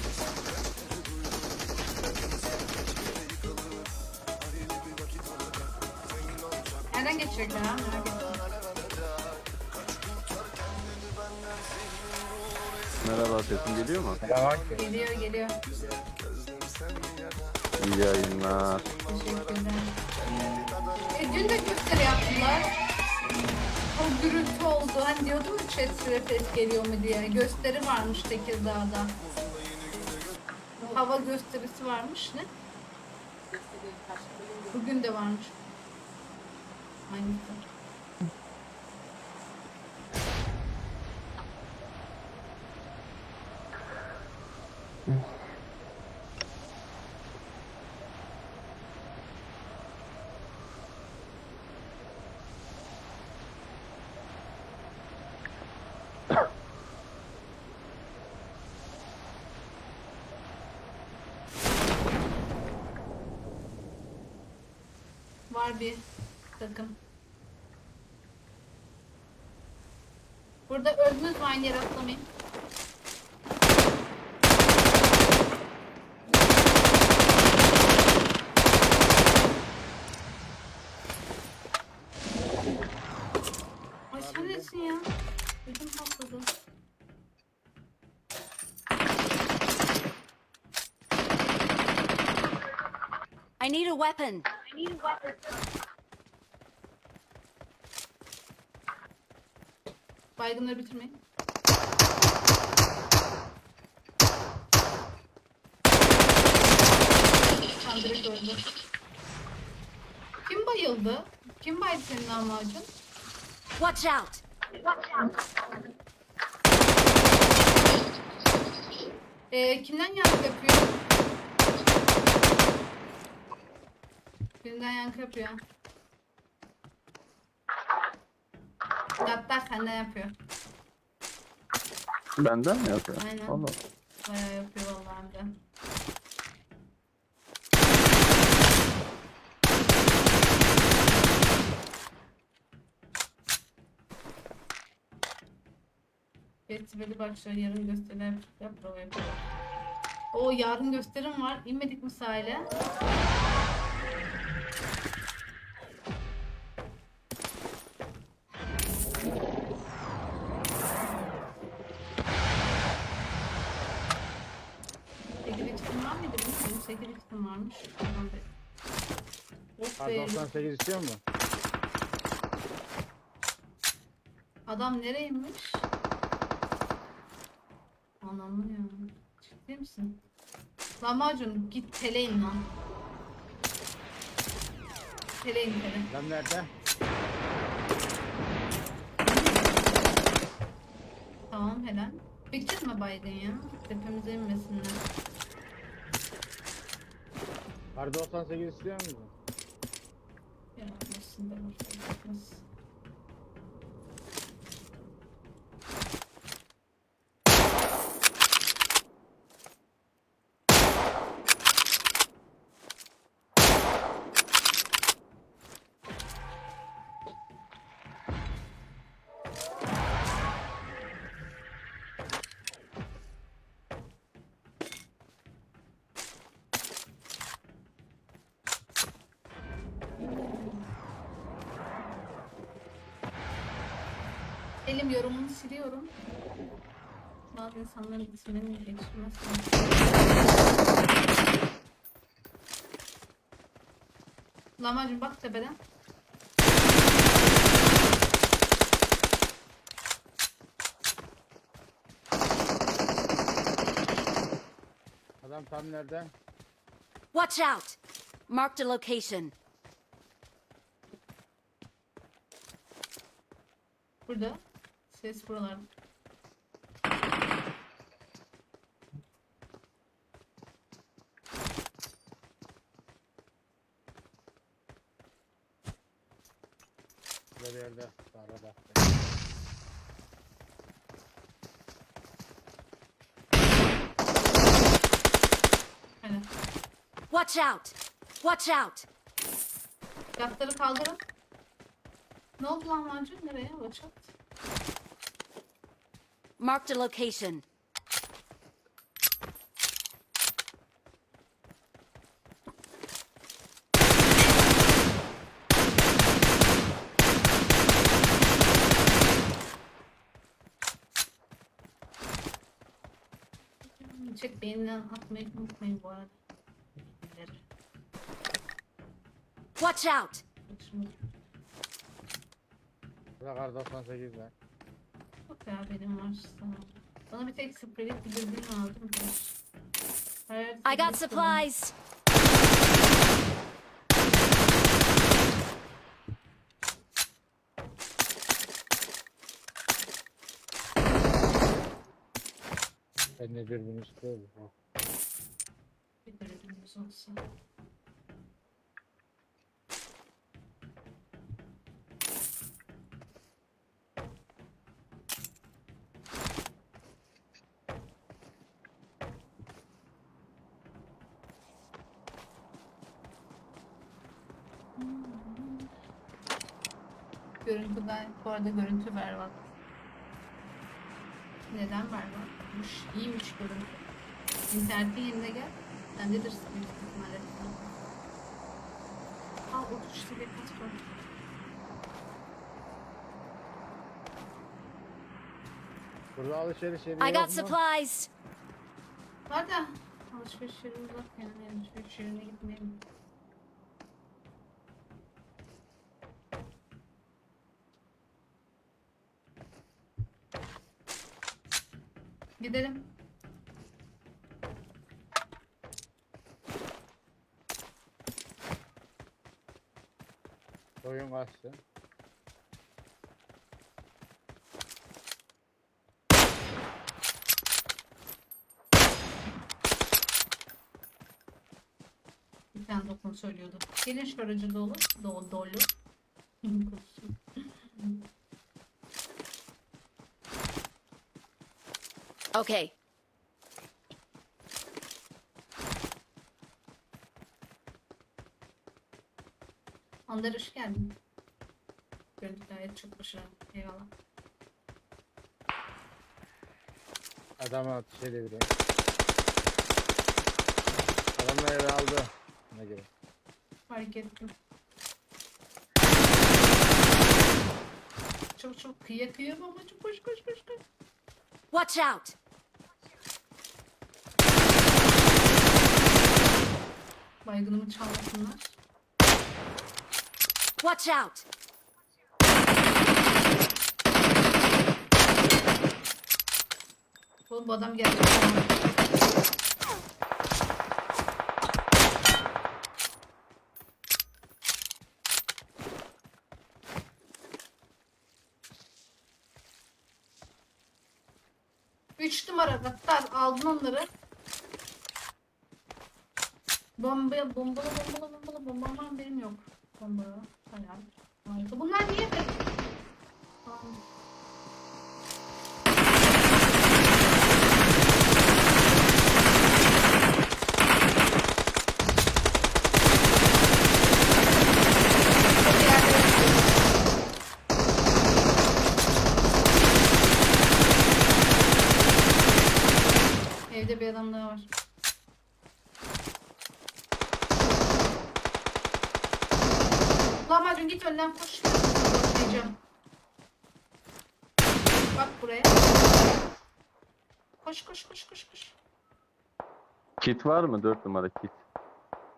insan kaç kere duydum. İnsan kaç kere yıkılır. Arayla bir vakit olacak. Zengin olacak. Nereden geçecekler ha? Merak ettim. Merhaba, sesim geliyor mu? Geliyor geliyor. İyi yayınlar. Teşekkürler. Dün de gösteri yaptılar. O gürültü oldu. Hani diyordum ya chat size ses geliyor mu diye. Gösteri varmış Tekirdağ'da. Hava gösterisi varmış ne? Bugün de varmış. Aynısı. Var bir takım. Burada öldünüz mü aynı yere atlamayın. Ay sen nesin ya? Ödüm patladı. I need a weapon. Baygınları bitirmeyin. Tam direkt öldü. Kim bayıldı? Kim baydı senin lahmacun? Watch out. Kimden yankı yapıyor? Birinden yankı yapıyor. Gattar senden yapıyor. Benden mi yapıyor? Aynen. Allah. Bayağı yapıyor vallahi hem de. Festivali başlıyor. Yarın gösteriler yap prova yapıyor. O yarın gösterim var. İnmedik mi sahile? Sekiz isim var mıydı? Bilmiyorum. 8 isim varmış. Tamam be. Of Kar be. 98 istiyor mu? Adam nereymiş? Anamı ya. Ciddi misin? Lahmacun git teleyin lan. Teleyin tele. Lan nerede? Tamam helal. Bekleme baygın ya. Tepemize inmesinler. Kar 98 istiyor musun? Ya nasıl da nasıl? Elim yorumunu siliyorum. Bazı insanların isimlerini geçirmezsen. Lahmacun bak tepeden. Adam tam nerede? Watch out. Marked a location. Burada. Ses buralarda. Burada bir yerde. Arada. Watch out! Watch out! Yatları kaldırın. Ne oldu lan Mancı? Nereye? Uçak. Marked a location. Çek beğenilen atmayı unutmayın bu arada. Bilgileri. Watch out! Şimdi Burada kar 98 var. yok ya benim var sana. Bana bir tek spreylik bir dürbün lazım. Hayır, I got supplies. Ben ne dürbün istiyorum. Bir dürbünümüz olsa. Görüntüden, bu arada görüntü berbat. Neden berbatmış? İyiymiş görüntü. İnternetin yerine gel. Sendedir büyük ihtimalle. Al uçuştu bir kat var. Burada alışveriş yeri I yok got mu? supplies. Var da alışveriş yeri uzak yani. Alışveriş yerine gitmeyelim. Gidelim. Oyun kaçtı. Bir tane dokun söylüyordu. Gelin şu aracı dolu. Dolu. Kurusun. Okay. Ander hoş geldin. Görüntü gayet çok başarılı. Eyvallah. Adamı ateş edebilirim. Adamla eve aldı. Ne göre? Fark ettim. Çok kıyıya babacığım. Koş. Watch out! Baygınımı çalmasınlar. Watch out! Oğlum bu adam gelecek. Üç numara Gattar aldın onları. Bomba benim yok. Bomba. Hayal. Harika. Bunlar niye be? Tamam. Evde bir adam daha var. Lahmacun git önden koş. Diyeceğim. Bak buraya. Koş. Kit var mı? 4 numara kit.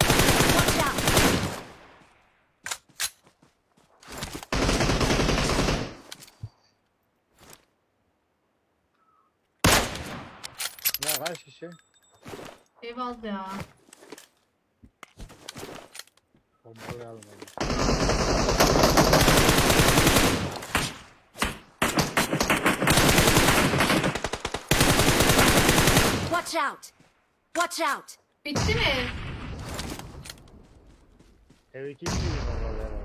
Watch out! Ya kaç kişi? Ev aldı ya. Bombalayalım onu. Watch out! Watch out! Bitti mi ev? Ev 2 kişi bombalayalım.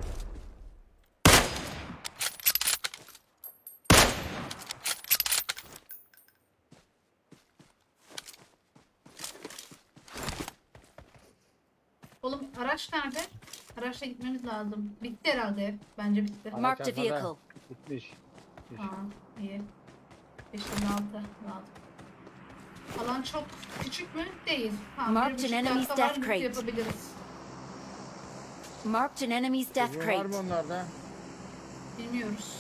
Araç nerede? Araçla gitmemiz lazım. Bitti herhalde. Bence bitti. Araç Marked a arkada. vehicle. Gitmiş. Aa, iyi. 556 lazım. Alan çok küçük mü? Değil. Tamam, Marked 1,5 an enemy's dakika var, death biz crate. yapabiliriz. Marked an enemy's death Dürbün var crate. mı onlarda? Bilmiyoruz.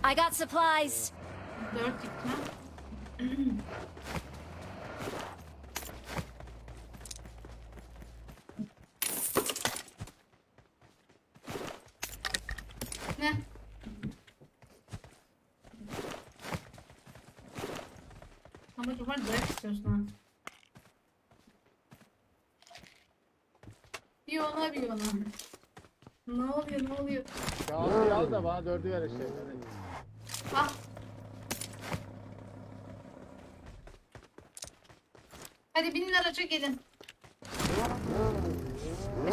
I got supplies. 4 gitme. Ne? Ama çok var dayak istiyorsun ha. Bir ona bir ona. Ne oluyor ne oluyor? Ya altıyı al da bana 4'ü ver işte. Ah. Hadi binin araca gelin.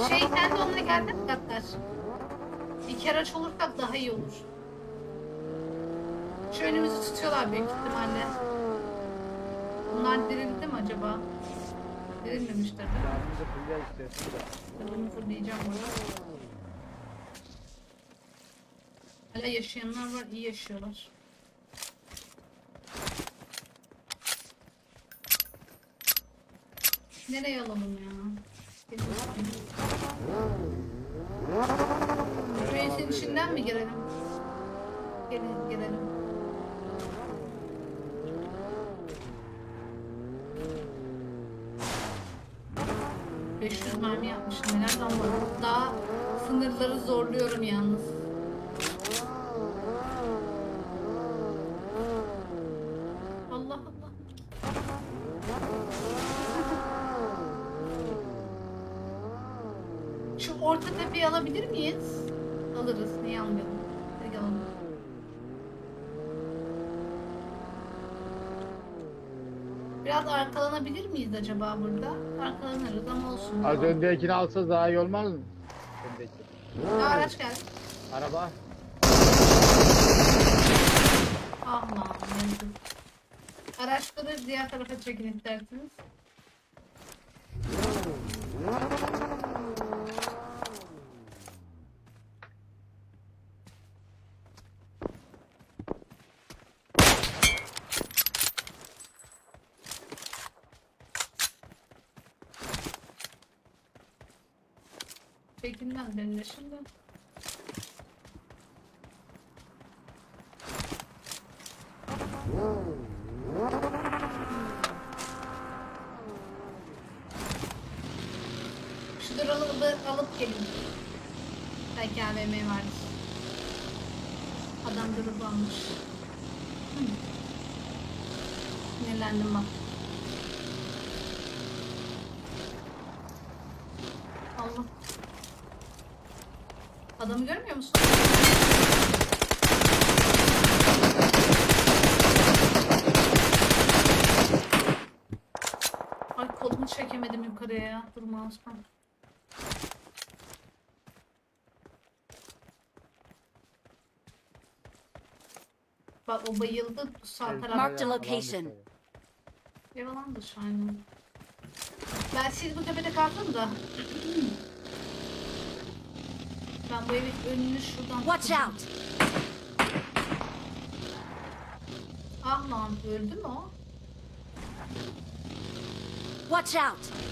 Sen de onunla geldin mi Gattar? İki araç olursak daha iyi olur. Şu önümüzü tutuyorlar büyük ihtimalle. Bunlar dirildi mi acaba? Dirilmemiştir değil mi? Yardımcı fulya istesin de. Ben bunu fırlayacağım burada. Hala yaşayanlar var, iyi yaşıyorlar. Nereye alalım ya? Reis'in içinden mi girelim? Gelin girelim. mermi yapmışım. Neler zaman daha sınırları zorluyorum yalnız. Allah Allah. Şu orta tepeyi alabilir miyiz? Alırız. Niye almayalım? Hadi alalım. Biraz arkalanabilir miyiz acaba burada? Arkalanırız ama olsun. Az öndekini alsanız daha iyi olmaz mı? Öndeki. Ya araç geldi. Araba. Ah lan. Yazık. Araçları diğer tarafa çekin isterseniz. Çekinden benimle şimdi. Şu duralı alıp gelin. Belki AVM vardır. Adam durup almış. Sinirlendim bak. Allah. Adamı görmüyor musun? Ay kolumu çekemedim yukarıya ya. Dur mouse'dan. Bak o bayıldı sağ tarafta. Marked a location. Yalandır aynen. Ben siz bu tepede kaldım da. Ben bu evin önünü şuradan Watch tutacağım. out! Ah lan öldü mü o? Watch out!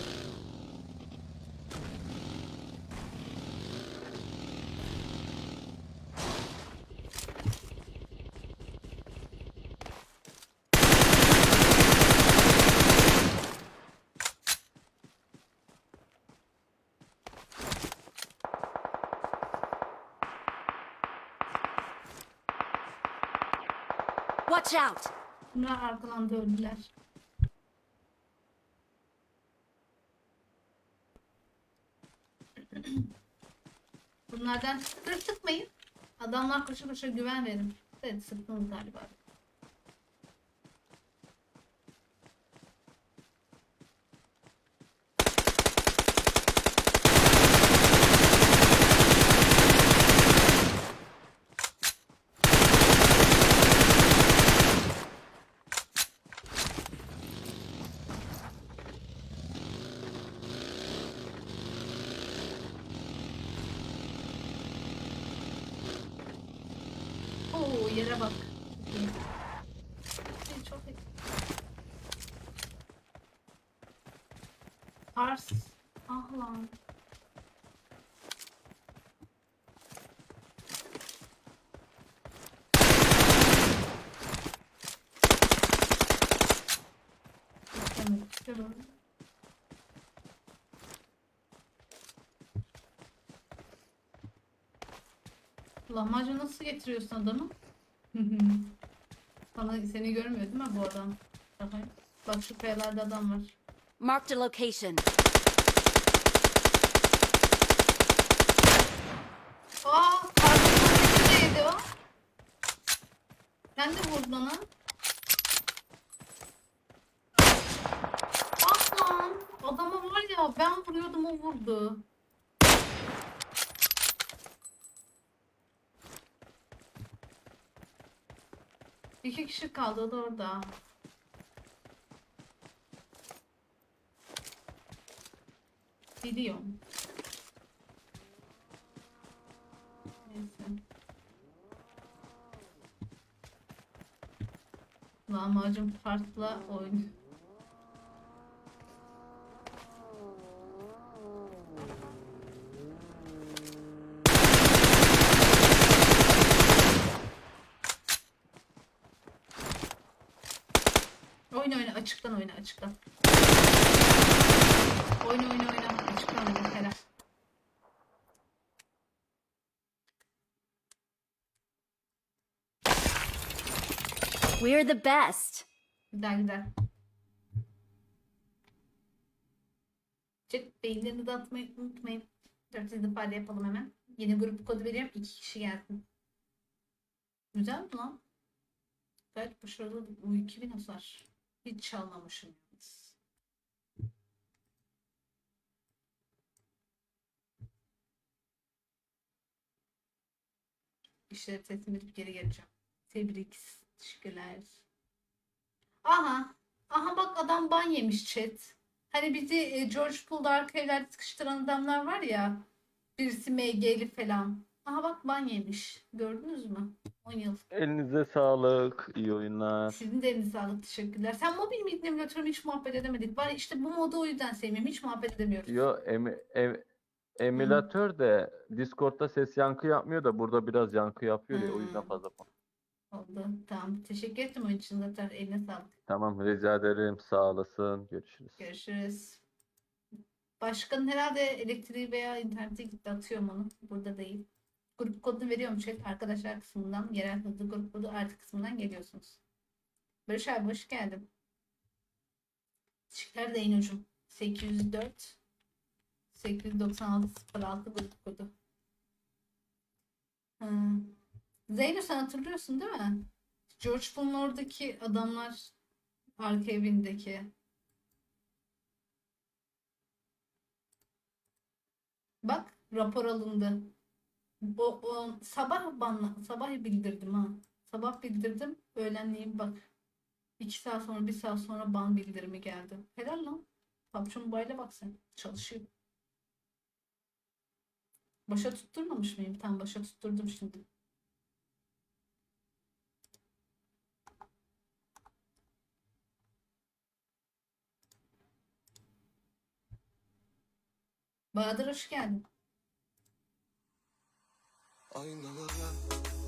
Watch out! Bunlar arkadan öldüler. Bunlardan sıkmayın. Adamlar koşa koşa güven verin. Evet sıktınız galiba. Yere bak. Çok iyi. Pars. Ah lan. Lahmacun nasıl getiriyorsun adamı? Seni görmüyor değil mi bu adam? Bak şu kayalarda adam var. Marked a location. Aa, kardeşim neydi o? Sen de vurdun ona. Ah lan, adama var ya, ben vuruyordum, o vurdu. İki kişi kaldı, o da orada. Biliyorum. Neyse. Lahmacun farklı oyun. Oyna açıktan oyna açıktan. Oyna açıktan oyna helal. We're the best. Güzel. Chat beyinlerini de atmayı unutmayın. 400 ifade yapalım hemen. Yeni grup kodu veriyorum. 2 kişi gelsin. Güzel mi lan? Gayet başarılı. Bu 2000 hasar. Hiç çalmamışım yalnız. İşleri teslim edip geri geleceğim. Tebrik. Teşekkürler. Aha bak adam ban yemiş chat. Hani bizi George Pool'da arka evlerde sıkıştıran adamlar var ya. Birisi MG'li falan. Aha bak ban yemiş. Gördünüz mü? 10 yıl. Elinize sağlık. İyi oyunlar. Sizin de elinize sağlık. Teşekkürler. Sen mobil miydin emülatörüm, hiç muhabbet edemedik. Var işte bu modu o yüzden sevmiyorum. Hiç muhabbet edemiyoruz. Yo emülatör de Discord'da ses yankı yapmıyor da burada biraz yankı yapıyor ya o yüzden fazla. Oldu. Tamam. Teşekkür ettim oyun için zaten. Eline sağlık. Tamam rica ederim. Sağ olasın. Görüşürüz. Görüşürüz. Başkanın herhalde elektriği veya interneti gitti. Atıyorum onu. Burada değil. Grup kodunu veriyorum chat. Arkadaşlar kısmından, yerel hızlı grup kodu artı kısmından geliyorsunuz. Barış abi hoş geldin. Teşekkürler de hocam. 804 896 06 grup kodu. Zeyno sen hatırlıyorsun değil mi? George Pool'un oradaki adamlar, arka evindeki. Bak rapor alındı. O sabah bildirdim ha. Sabah bildirdim. Öğlenleyin bak. 2 saat sonra 1 saat sonra ban bildirimi geldi. Helal lan. PUBG Mobile'e bak sen. Çalışıyor. Başa tutturmamış mıyım? Tam başa tutturdum şimdi. Bahadır hoş geldin. Aynalara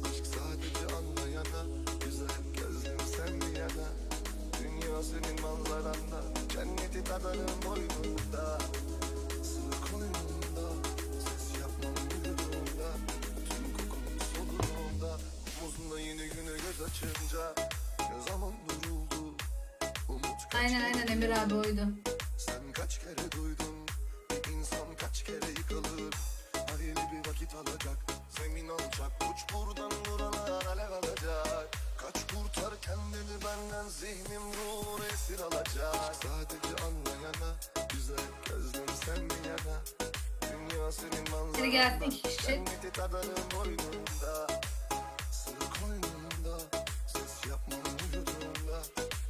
aşk sadece anlayana, güzel gözlüm sen mi yana? Dünya senin manzaranda, cenneti tadarım boynunda. Sır koynunda, ses yapmam uyuduğumda. Tüm kokun solunumda, omuzunda yeni güne göz açınca. Ne zaman duruldu, umut kaç Aynen kere Emir abi oydu. sen kaç kere duydun, bir insan kaç kere yıkılır. Hayli bir vakit alacak, zemin alacak, uç buradan buralar alev alacak. Kaç kurtar kendini benden, zihnim ruhunu esir alacak. Sadece anlayana, güzel gözlüm sen mi yana? Dünya senin Biri gelsin manzaranda, iki kişi. cenneti tadarım boynunda. Sır koynunda, ses yapmam vücudunda.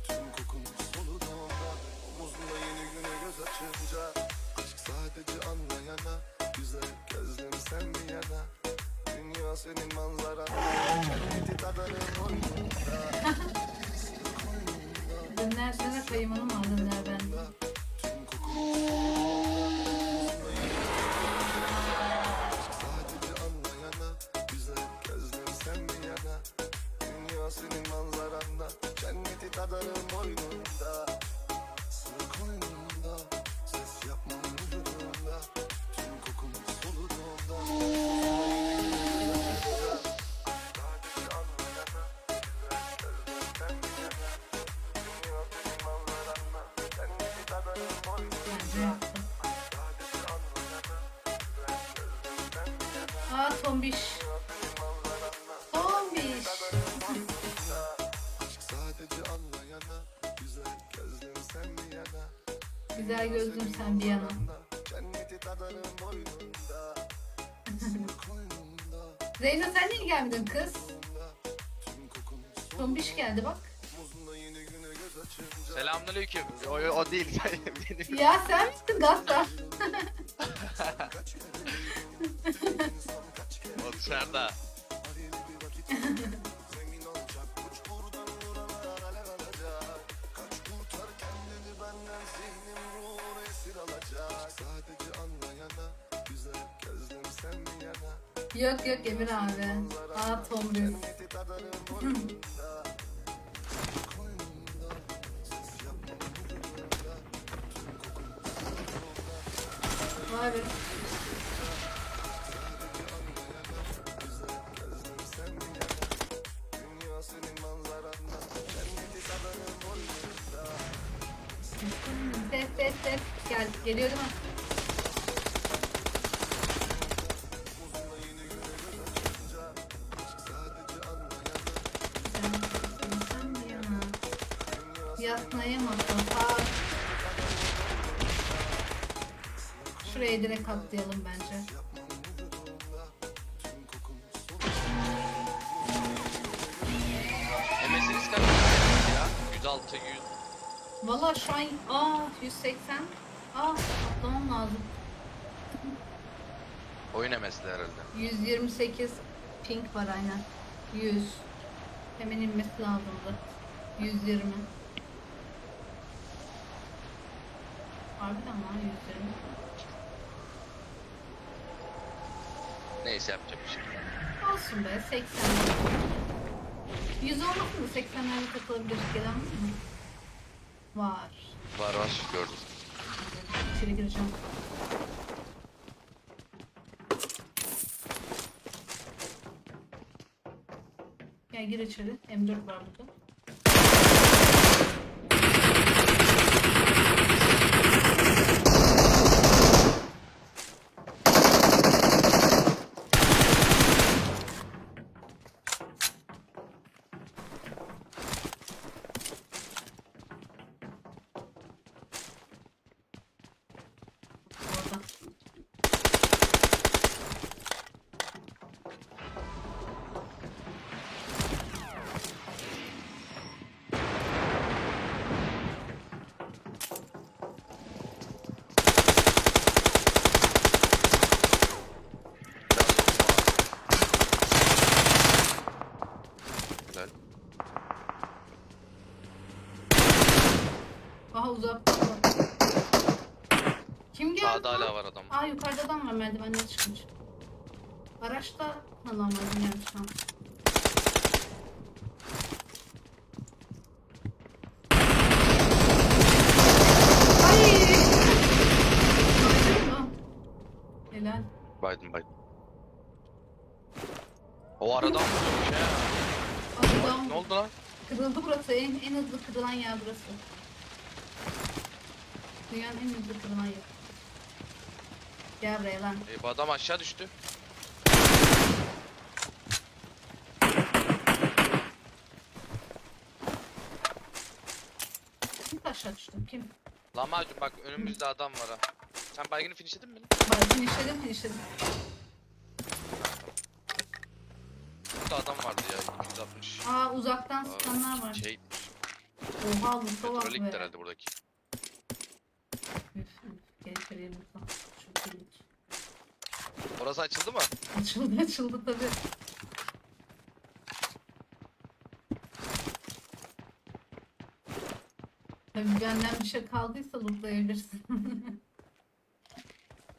Tüm kokun soluduğunda, omuzunda yeni güne göz açınca. Aşk sadece anlayana, güzel gözlüm sen mi yana? Dünya senin manzaranda, cenneti tadarım Nereye koyayım onu malzemeler ben? Sadece anlayana güzel gözlüm sen bir yana. Dünya senin manzaranda, cenneti tadarım boynunda. Sır koynunda, ses yapmam vücudunda. Tüm kokun soluduğunda. Sadece anlayana güzel gözlüm sen bir yana. Dünya senin manzaranda, cenneti tadarım boynunda. Bence yaptım. Sadece anlayana güzel gözlüm sen bir yana. Aa tombiş. Tombiş. Sadece anlayana güzel gözlüm sen bir yana. Güzel gözlüm sen bir yana. Cenneti tadarım boynunda. Sır koynunda. Zeyno sen niye gelmedin kız? Tüm kokun Tombiş geldi bak. solumuzda yeni güne göz açınca. Selamünaleyküm. O değil. Benim. Ya sen misin Gassar? Kaç kere insan kaç kere O dışarıda. alevli bir vakit zengin olacak. Uç buradan buralar alev alacak. Kaç kurtar kendini benden, zihnim ruhunu esir alacak. Sadece anlayana güzel gözlüm sen bir yana. Yok yok Emir abi. Aa tombiş. Cenneti tadarım boynunda. Sır koynunda, ses yapmam vücudunda. Tüm kokun soluduğunda. Vay be. Güzel gözlüm sen bir yana. Dünya senin manzaranda, cenneti tadarım boynunda. Ses. Gel. Geliyor değil mi? Uzunla yeni güne göz açınca. Sadece anlayana Sen bir yana. Yaslayamazsın. Aa. Şuraya direkt atlayalım bence. yapmam vücudunda. Tüm kokun MS'iniz kaç ya? 106, 100. Valla şu an 180. Atlamam lazım. Oyun MS'li herhalde. 128 ping var aynen. 100. Hemen inmesi lazımdı. 120. Harbiden lan 120. Neyse yapacak bir şey. Olsun be 80. 100 olmasın da 80'lerle takılabilir. Gelen var mı? Var. Var gördüm. İçeri gireceğim. Gel gir içeri. M4 var burada. Orada. Güzel. Aha uzak. Kim geldi? Sağda lan? hala var adam. Aa yukarıda adam var merdivenden çıkmış. Araçta adam var bilmiyorum şu an. Ay! Gördün mü? Helal. Biden. O aradan vurmuş ya. Adam Ne oldu lan? kırıldı burası. En hızlı kırılan yer burası. Dünyanın en hızlı kırılan yer. Gel buraya lan. Bu adam aşağı düştü. Kim aşağı düştüm? Kim? Lahmacun bak önümüzde adam var ha. Sen baygını finishledin mi? Bak finishledim. Burada adam vardı ya. 260. Aa uzaktan sıkanlar var. Şey, Oha Mustafa bak petrolik be. herhalde buradaki. Üf. Gel içeriye Mustafa. Çok iyi. Orası açıldı mı? Açıldı tabii. Tabii benden bir şey kaldıysa lootlayabilirsin.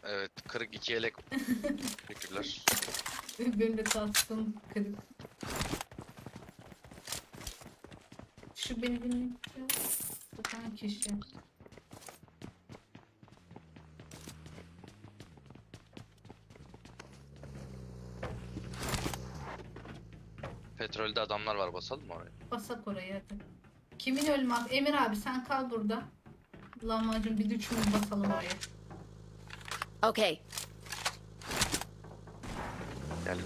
Evet, kırık 2 yelek. Teşekkürler. Benim de kastım kırık. Şu beni dinliyor. Satan kişi. Petrolde adamlar var, basalım mı oraya? Basak oraya hadi. Kimin ölmez? Emir abi sen kal burada. Lahmacun bir üçümüz basalım oraya. Okay. Geldim.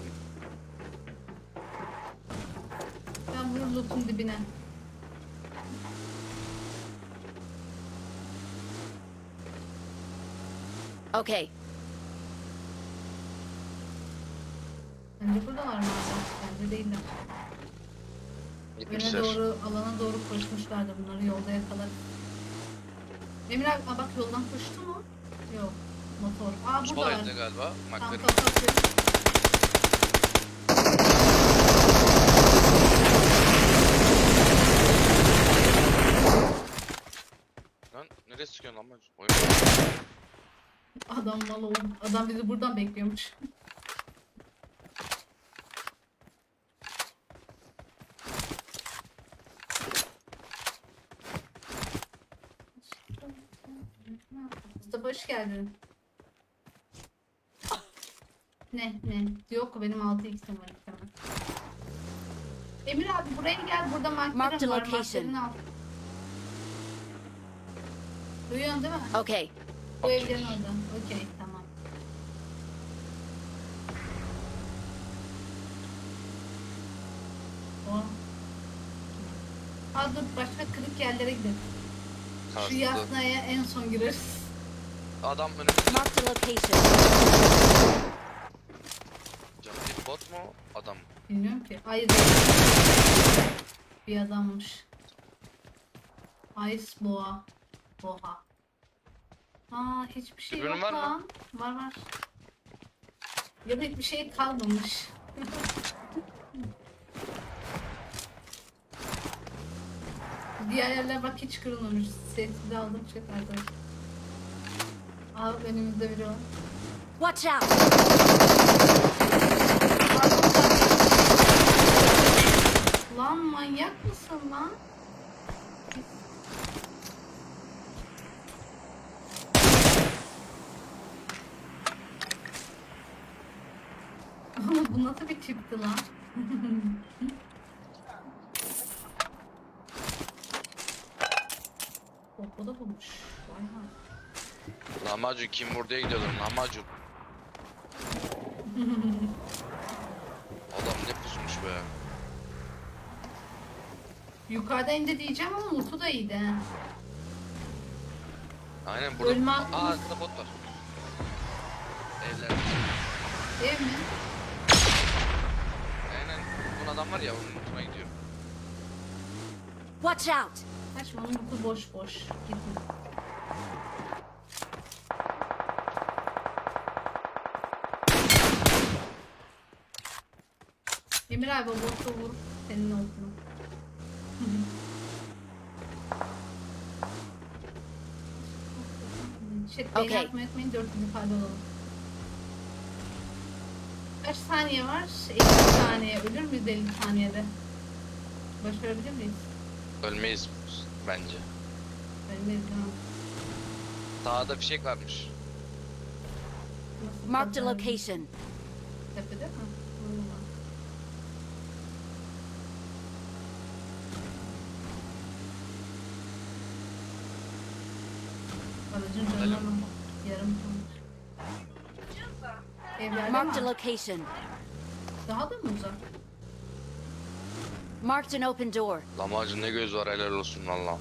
Ben vurur loot'un dibine. Okay. Bence buradalar mı hala? Bence değiller. Öne Gitmişler. doğru, alana doğru koşmuşlardı. Bunları yolda yakalar. Emir abi aa, bak yoldan koştu mu? Yok. Motor. Aa Sol buradalar. elde galiba. Tam McLaren. kapatıyor. Lan nereye sıkıyorsun lan? Oyun. Adam mal oldu. Adam bizi buradan bekliyormuş. Mustafa hoş geldin. Ne? Yok benim 6x'im var istemem. Emir abi buraya gel. Burada Mark the marklerim var. location. Marklerini al. Duyuyorsun değil mi? Okay. Bu evlerin orada. Okey tamam. O. Aa dur başka kırık yerlere gidelim. Şu Kastı. yasnaya en son gireriz. Adam önümüzde. Mark the location. Canım bir bot mu? Adam mı? Bilmiyorum ki. Hayır. Bir adammış. Ice boğa. Boğa. Aa hiçbir şey Dürbünün yok var mı? lan. Var. Ya da hiçbir şey kalmamış. Diğer yerler bak hiç kırılmamış. Sessiz aldım çok arkadaşlar. Aa önümüzde biri var. Watch out. Lan manyak mısın lan? Bu nasıl bir tipti lan? O da bulmuş. Vay vay. Lahmacun kim buraya gidiyorlar? Lahmacun. Adam ne pusmuş be. Yukarıda indi diyeceğim ama Mutlu da iyiydi he. Aynen burada. Ölme Aa hakkımız- arkada bot var. Evler. Ev mi? Aynen. Bunun adam var ya onun mutuna gidiyor. Watch out. Kaçma onun Mutlu boş. Gitme. Emir abi o botu vur. Senin olsun. Chat Okey. beğeni atmayı unutmayın. 400 ifade olalım. Kaç saniye var? 50 saniye. Ölür müyüz 50 saniyede? Başarabilir miyiz? Ölmeyiz bence. Ölmeyiz değil mi? Sağda fişek varmış. Nasıl Mark the kadar- location. Tepede mi? Vurma. Aracın canına mı? Yarım ton. Evlerde Mark the mi? location. Daha da mı uzak? Marked an open door. Lahmacun ne göz var helal olsun valla.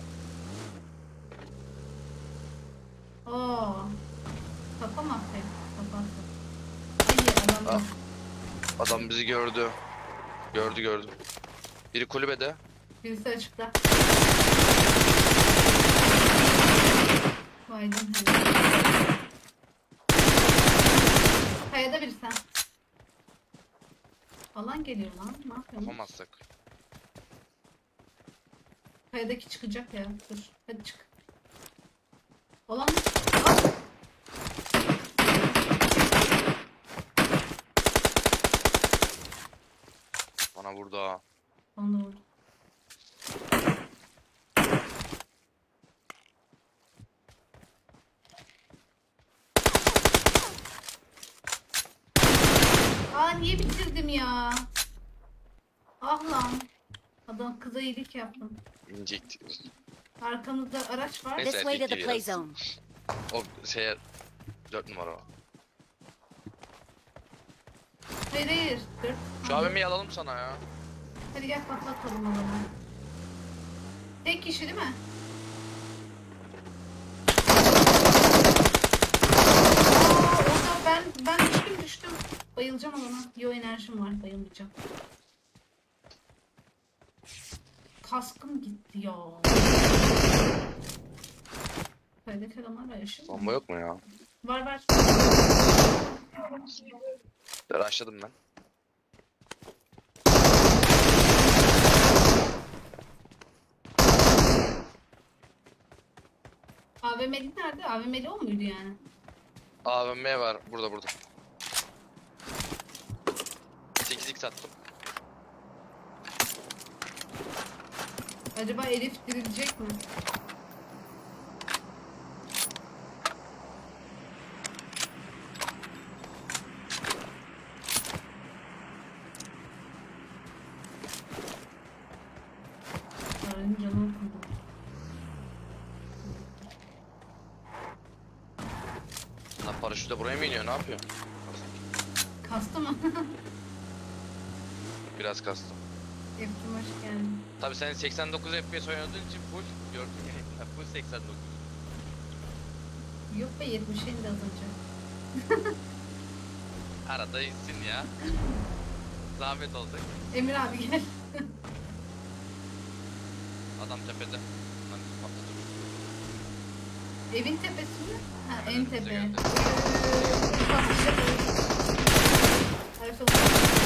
Oo. Kafa mı atayım? Kafası. İyi adam. Ah. Adam bizi gördü. Gördü. Biri kulübede. Birisi açıkta. Baydın hani. Kayada biri sen. Alan geliyor lan. Ne yapıyorsun? Yapamazsak. kayadaki çıkacak ya. Dur. Hadi çık. Olan Bana vurdu ha. Onu vurdu. Aa niye bitirdim ya? Ah lan. Adam kıza iyilik yaptım. İnecektik. Arkamızda araç var. Neyse, This way to the erkek play giriyoruz. zone. O şeye 4 numara o. Hayır hayır. Dur. Şu AVM'yi alalım sana ya. Hadi gel patlatalım adamı. Tek kişi değil mi? Aa, orada ben düştüm. Bayılacağım adama. Yo enerjim var. Bayılmayacağım. Kaskım gitti ya. Böyle adamlar yaşıyor. Bomba yok mu ya? Var var. Rushladım ben. AVM'li nerede? AVM'li o muydu yani? AVM var burada. 8x attım. Acaba Elif dirilecek mi? Sarı'nın canı okundu. Lan paraşütle buraya mı iniyor? Ne yapıyor? Kastı mı? Biraz kastım. Efkim hoş geldin. Tabii sen 89 FPS oynadığın için full gördüm ya. Full 89. Yok be 70 indi az önce. Arada insin ya. Zahmet olacak. Emir abi gel. Adam tepede. Lan patladı. Evin tepesi mi? Ha en Evet, tepe. bize geldi. Patlayacak. Her şey olacak.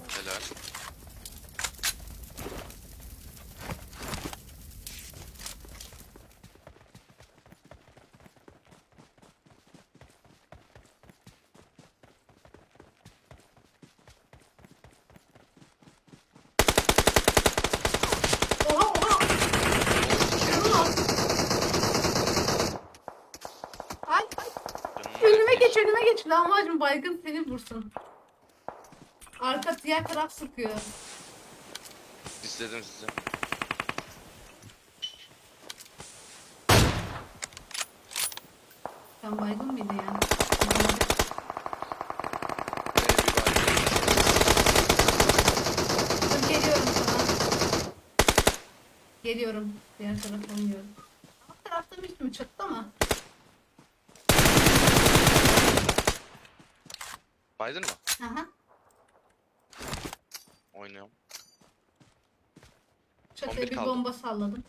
Helal. Oha oha. Canım az. Ay ay. Canım Önüme var. geç önüme geç. Lahmacun baygın seni vursun. Arka diğer taraf sıkıyor. İstedim sizi. Sen baygın mıydı ya? Dur geliyorum sana. Geliyorum. Diğer tarafa oynuyorum. Alt tarafta mı üst mü? Çatıda mı? Baydın mı? Aha. Oynuyorum. Çatıya 11 bir kaldı. bomba salladım.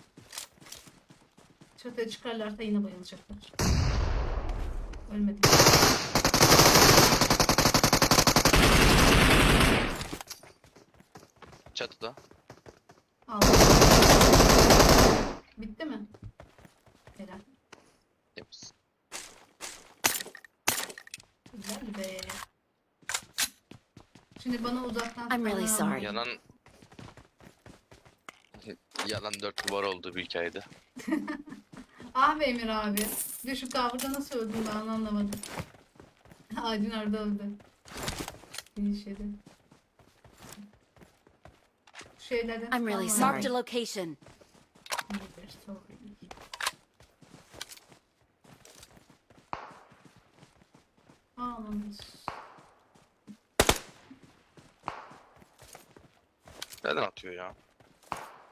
Çatıya çıkarlarsa yine bayılacaklar. Ölmedim. Çatıda. Aldım. Bitti mi? Helal. Yapız. Güzel be. Şimdi bana uzaktan I'm really sıkanlar sorry. almayın. Yalan 4 duvar oldu bir hikayede. Ah be Emir abi. Bir de şu kavga nasıl öldüm ben onu anlamadım. Ağacın orada öldü. İyi şeydi. Şeylerden I'm really falan var. sorry. Marked a location. Never sorry. Ağlamış. Nereden atıyor ya?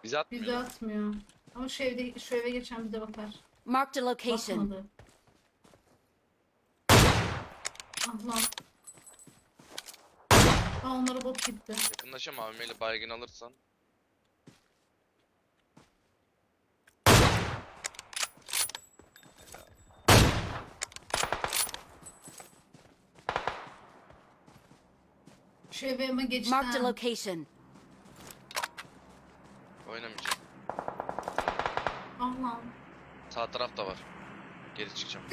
Bizi atmıyor. Bizi atmıyor. Ama şu eve geçen bize bakar. Marked a location. Bakmadı. Ah lan. Aa onlara bot gitti. Yakınlaşam AVM'yle baygın alırsan. Şu eve mi geçti? Marked a location. Oynamayacağım. Allah'ım. Sağ taraf da var. Geri çıkacağım.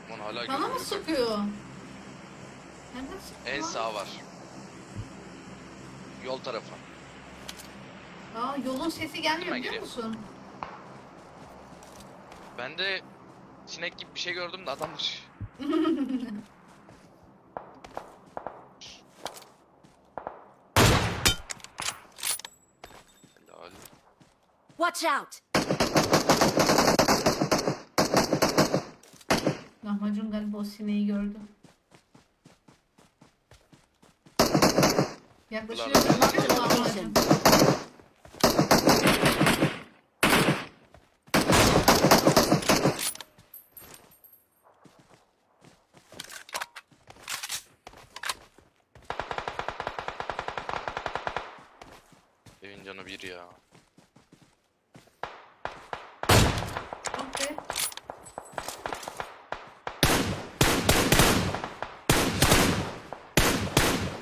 Aman hala Bana mı gözüm yok. sıkıyor? Nereden sıkıyor? En lan? sağ var. Yol tarafı. Aa, yolun sesi gelmiyor Hemen biliyor geliyor. musun? Ben de sinek gibi bir şey gördüm de adammış. Helal. Watch out! Lahmacun galiba o sineği gördü. Yaklaşıyor. Ulan, Yaklaşıyor ulan. lahmacun. Evin canı bir ya. Okey.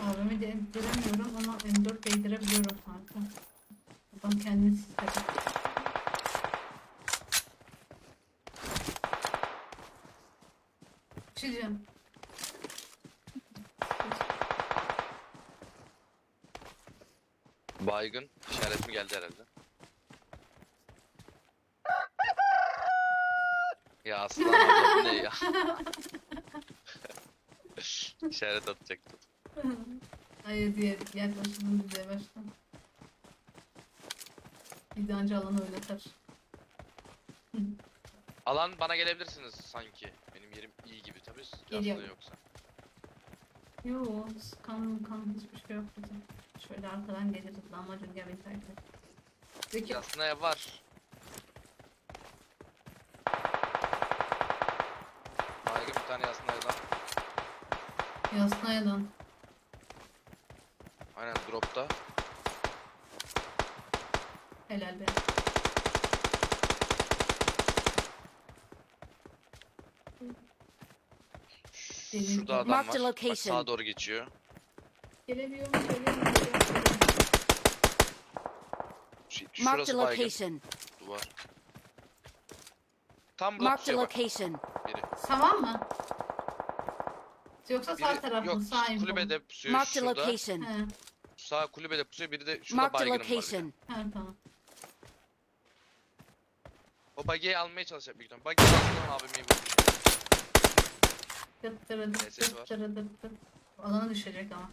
Abimi de değdiremiyorum ama M4 değdirebiliyorum harika. Adam kendini istedi. Çizeceğim. Baygın işaret mi geldi herhalde? Ya aslan abla bu ne ya? İşaret atacaktım. Hayır diye yaklaşımın bize baştan. İdancı alanı oynatar. Alan bana gelebilirsiniz sanki. Benim yerim iyi gibi tabii. Geliyor. Aslında yoksa. Yoo, kan hiçbir şey yok bizim. Şöyle arkadan geliriz. Lahmacun gel beni takip et. Peki Aslında ev var. Baygın bir tane aslında evden. Yasnayadan. Aynen dropta. Helal be. Şurada adam Marked var. a Bak location. sağa doğru geçiyor. Gelebiliyor. Marked a Şurası baygın. location. Duvar. Tam burada Marked a pusuyor bak location. biri. Saman mı? Yoksa sağ Biri taraf yok mı? Sağ info mu? kulübede pusuyor Marked a şurada. location. He, Sağ kulübede pusuyor. Biri de şurada Marked a baygınım var. bir de. location. he tamam. O bagiyi almaya çalışacak büyük ihtimalle. Bagiyi alsın abim iyi vurmuş. Dıt dırı dıt Sesi var. dıt dırı dıt dıt. Alana düşecek ama.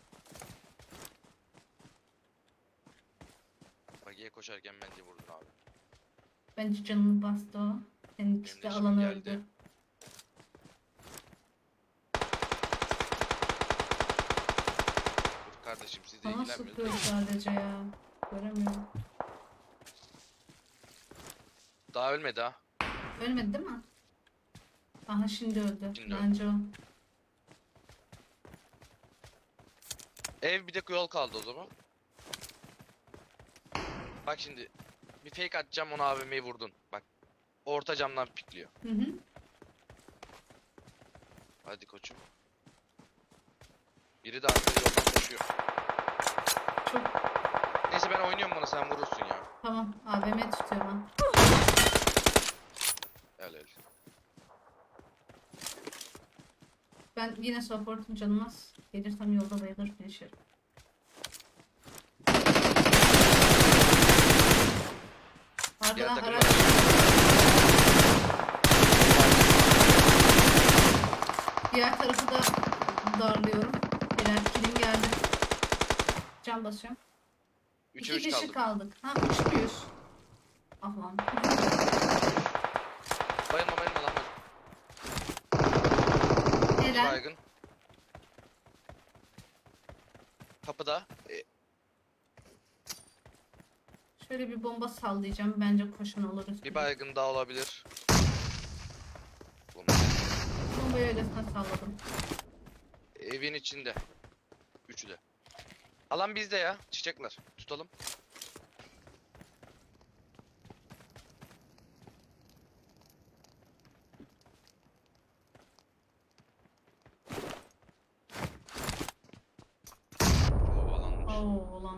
Bagiye koşarken bence vurdun abi. Bence canını bastı o. Senin Benim işte de alanı şimdi geldi. öldü. Dur kardeşim siz de Bana ilgilenmiyorsunuz. sıkıyor sadece ya. Göremiyorum. Daha ölmedi ha. Ölmedi değil mi? Aha şimdi öldü. Şimdi öldü. Bence o. Ev bir de yol kaldı o zaman. Bak şimdi. Bir fake atacağım onu AVM'yi vurdun. Bak. Orta camdan pikliyor. Hı hı. Hadi koçum. Biri de arkada yoldan koşuyor. Çok Neyse ben oynuyorum bunu sen vurursun ya. tamam. AVM tutuyor ben. Öyle. Ben yine supportum canım az. Gelirsem yolda bayılır finisherim. Diğer Arkadan takım araç. var. Diğer tarafı da darlıyorum. Helal kilim geldi. Can basıyorum. 3'e 3 İki kişi kaldık. kaldık. Ha 3 müyüz? Ah lan. Bayılma bayılma lan. Helal. Baygın. Kapıda. Şöyle bir bomba sallayacağım. Bence koşan oluruz. Bir baygın daha olabilir. Bombayı öylesine salladım. Evin içinde. Üçü de. Alan bizde ya. Çiçekler. Tutalım.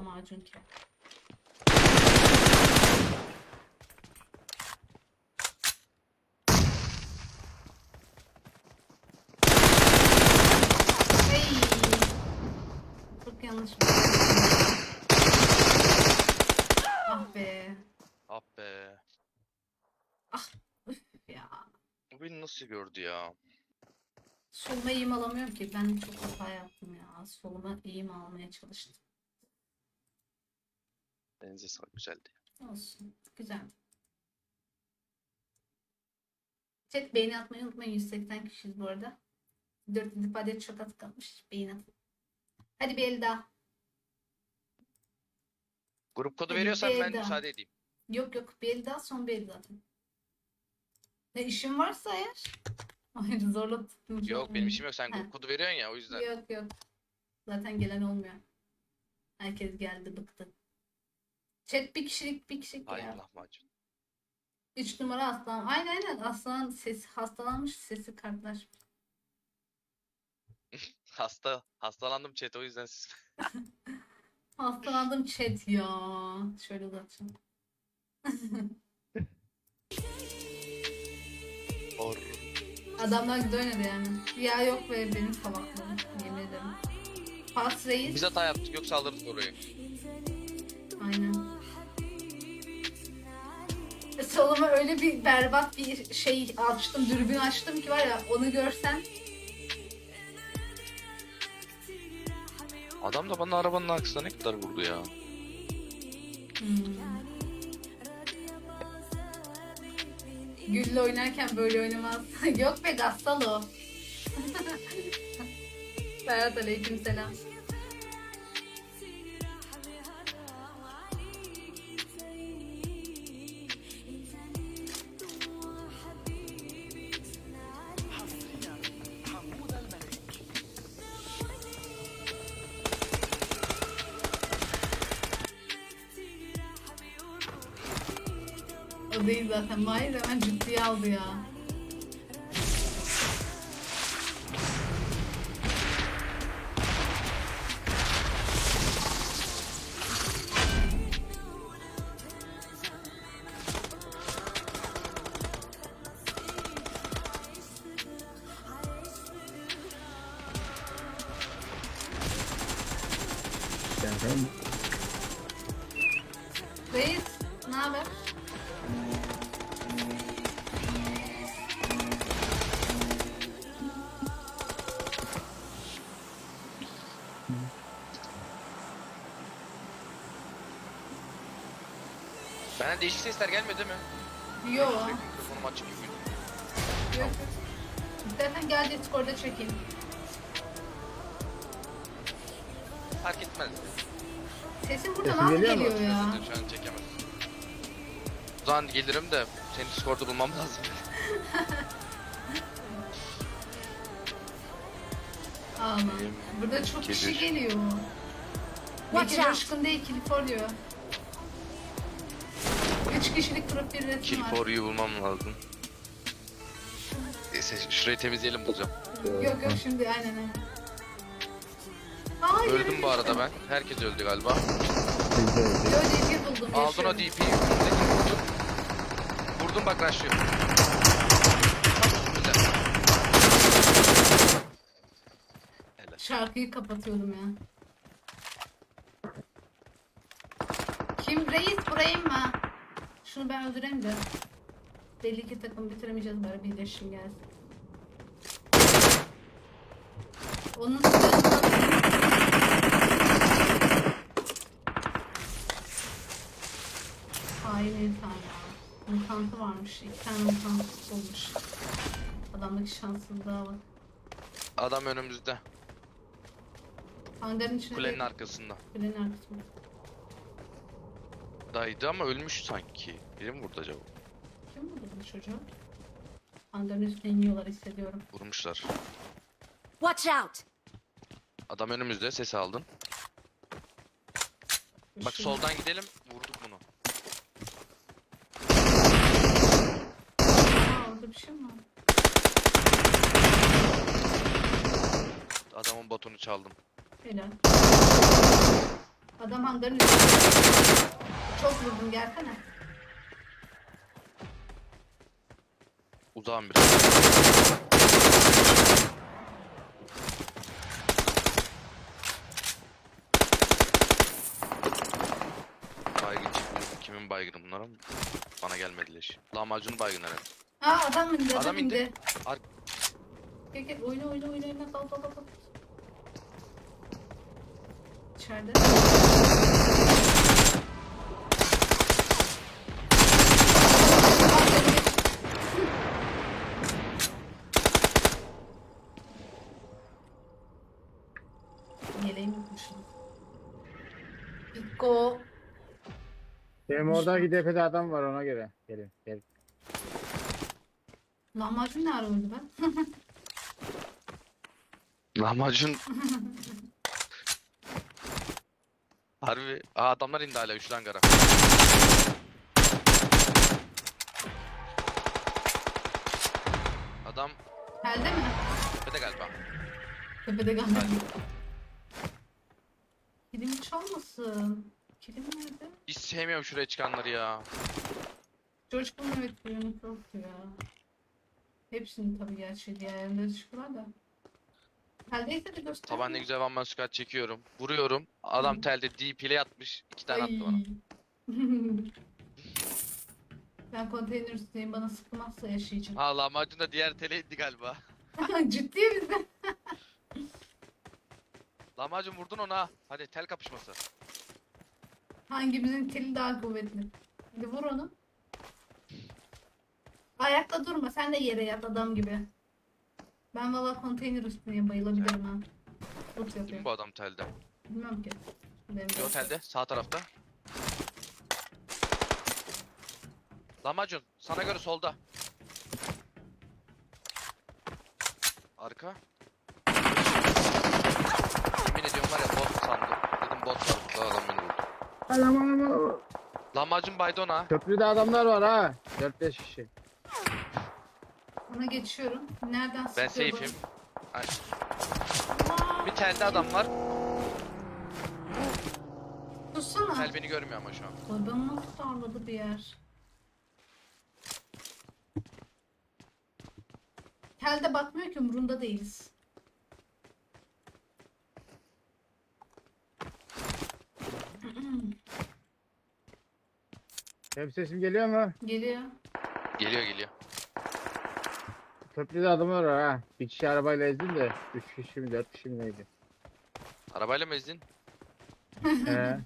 lahmacun ki. Hey. Çok yanlış. Ah be. Ah be. Üf ya. O beni nasıl gördü ya? Soluma eğim alamıyorum ki. Ben çok hata yaptım ya. Soluma eğim almaya çalıştım. Elinize sağlık, güzeldi. Olsun. Güzel. Chat beğeni atmayı unutmayın. 180 kişiyiz bu arada. 4 adet çok az kalmış. Beğeni atın. Hadi bir el daha. Grup kodu Hadi veriyorsan ben B'den. müsaade edeyim. Yok yok, bir el daha, son bir el zaten. Ne işin varsa eğer. Hayır, zorla tuttum. Yok benim işim yok, sen Ha. grup kodu veriyorsun ya o yüzden. Yok yok. Zaten gelen olmuyor. Herkes geldi, bıktı. Chat bir kişilik Hayır ya. lahmacun. 3 numara aslan. Aynen aslan sesi hastalanmış, sesi kartlaşmış. Hastalandım chat o yüzden siz. Hastalandım chat ya. Şöyle uzatacağım. Adamlar güzel oynadı yani. Ya yok be, benim salaklığım. Yemin ederim. Pas reis. Biz hata yaptık yoksa alırdık orayı. Aynen. Soluma öyle bir berbat bir şey açtım, dürbün açtım ki var ya, onu görsen. Adam da bana arabanın arkasına ne kadar vurdu ya. Gül'le oynarken böyle oynamaz. Yok be, gassal o. Berat aleykümselam. O değil zaten. Mahir hemen ciddiye aldı ya. Reis, ne haber? Bana değişik sesler gelmedi değil mi? Yo. Sürekli mikrofonum açık gibi. Yok. İstersen gel Discord'a çekeyim. Fark etmez. Sesin buradan Sesin az geliyor mu? geliyor ya. Şu an çekemez. O zaman gelirim de senin Discord'u bulmam lazım. Aman. Burada çok kişi Gelir. geliyor. Watch Bekir out. Coşkun değil, Kiliforniya. 3 kişilik grup bir resim Kill var. for you bulmam lazım. Neyse şurayı temizleyelim bulacağım. Yok yok, şimdi aynen. Aa, Öldüm bu arada ben. Herkes öldü galiba. Yo, DP buldum. Aldın o yaşıyorum. DP'yi. Vurdum bak rushlıyor. Güzel. Helal. Şarkıyı kapatıyordum ya. Kim reis, burayı mı? Şunu ben öldüreyim de. Belli ki takım bitiremeyeceğiz, bari birleşim gelsin. Onun silahını... Hain insan ya. Mutantı varmış. 2 tane mutant olmuş. Adamdaki şanssızlığa bak. Adam önümüzde. Hangarın içine Kulenin de... arkasında. Kulenin arkasında. Daydı ama ölmüş sanki. Biri mi vurdu acaba? Kim vurdu bu çocuğu? Hangarın üstüne iniyorlar, hissediyorum. Vurmuşlar. Watch out! Adam önümüzde, ses aldın. Bak Şu- soldan gidelim, vurduk bunu. Aa, orada bir şey mi var? Adamın botunu çaldım. Helal. Adam hangarın üstünde. Çok vurdum, gelsene. Uzağım biraz. Baygın çıktı. Kimin baygını bunlar ama? Bana gelmedi leş. Lahmacun baygın herhalde. Aa, adam indi, adam Adam indi. indi. Ar- Gel gel, oyna oyna oyna oyna, dal dal dal dal. İçeride. Yeleğimi unutmuşum. Pikko. Benim oradaki cephede adam var ona göre. Gelin gel. Lahmacun ne ara öldü ben? Lahmacun. Harbi. Aa, adamlar indi hala üçlü hangara. Adam Elde mi? tepede galiba. Tepede galiba. Kilimi çalmasın. Kilim nerede? Hiç sevmiyorum şuraya çıkanları ya. Coşkun evet, bölümü yoktu ya. Hepsini tabii gerçi diğerlerinde çıkıyorlar da. Teldeyse de göster. Taban ne güzel one man squat çekiyorum. Vuruyorum. Adam telde DP'le yatmış. 2 tane attı bana. Ben konteyner üstündeyim, bana sıkmazsa yaşayacağım. Ha, lahmacun da diğer tele indi galiba. Ciddi misin? Lahmacun vurdun ona. Hadi tel kapışması. Hangimizin teli daha kuvvetli? Hadi vur onu. Ayakta durma, sen de yere yat adam gibi. Ben valla konteyner üstündeyim, bayılabilirim ha. Tut Kim yapıyor. bu adam telde? Bilmiyorum ki. Benim Yo, telde sağ tarafta. Lahmacun sana göre solda. Arka. Yemin ediyorum var ya, bot sandım. Dedim bot sandım. Bu adam beni vurdu. Aman. Lahmacun baydı ona. Köprüde adamlar var ha. 4-5 kişi. Ona geçiyorum. Nereden Ben sıkıyor safe'im. Ay, bana? bir telde adam var. Tutsana. Tel beni görmüyor ama şu an. Adam nasıl darladı bir yer. Telde bakmıyor ki, umurunda değiliz. Benim sesim geliyor mu? Geliyor. Geliyor geliyor. Köprüde adamlar var ha. Bir kişi arabayla ezdin de 3 kişi mi 4 kişi mi neydi? Arabayla mı ezdin? He.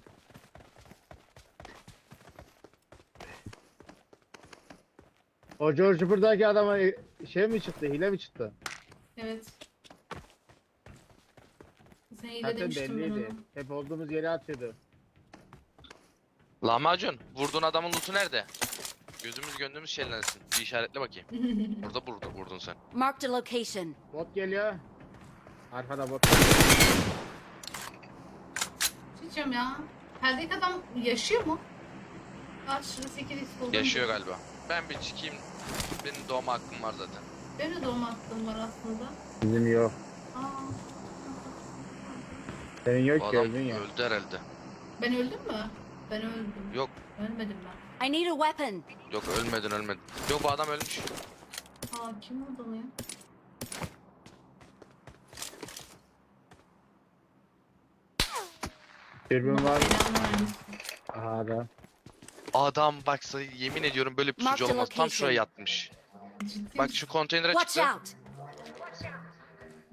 O George buradaki adama şey mi çıktı? Hile mi çıktı? Evet. Sen hile Zaten demiştim ben belliydi. ona. Hep olduğumuz yere atıyordu. Lahmacun vurduğun adamın lootu nerede? Gözümüz gönlümüz şenlensin. Bir işaretle bakayım. Burada vurdun sen. Marked a location. Bot geliyor. Arkada bot. Diyeceğim ya. Teldeki adam yaşıyor mu? Aa, şurada 8 buldum. Yaşıyor galiba. Ben bir çıkayım. Benim doğma hakkım var zaten. Benim de doğma hakkım var aslında. Bizim yok. Aa. Senin Bu yok ki adam öldün ya. öldü herhalde. Ben öldüm mü? Ben öldüm. Yok Ölmedim ben. I need a weapon. yok, ölmedin. Yok, bu adam ölmüş. Aa, kim oldu onu ya? Dürbün var. Belanı vermesin. Aha da. Adam baksa yemin ediyorum böyle pusucu Mark the olmaz. Tam location. şuraya yatmış. Ciddi Bak misin? şu konteynere Watch çıktı. out.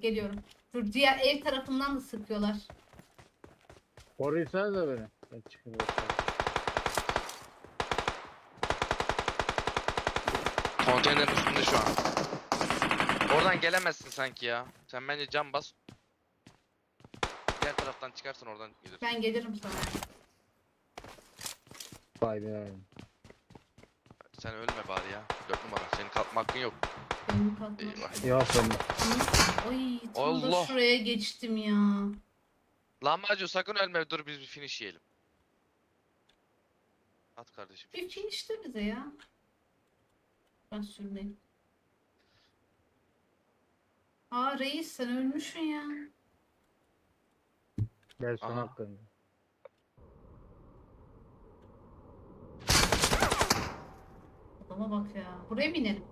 Geliyorum. Dur, diğer ev tarafından da sıkıyorlar. Koruysanız da beni. Ben çıkayım. Konteynerin üstünde şu an. Oradan gelemezsin sanki ya. Sen bence cam bas. Diğer taraftan çıkarsan oradan gelir. Ben gelirim sana. Vay be. Sen ölme bari ya. 4 numara. Senin kalkma hakkın yok. Benim kalkmaz. Eyvah. Yok ben. Ay, tam da Allah. şuraya geçtim ya. Lahmacun sakın ölme. Dur biz bir finish yiyelim. At kardeşim. Bir finişte bize ya. Ben sürüneyim. Aa reis, sen ölmüşsün ya. Ben son Aha. hakkım. Adama bak ya. Buraya mı inelim?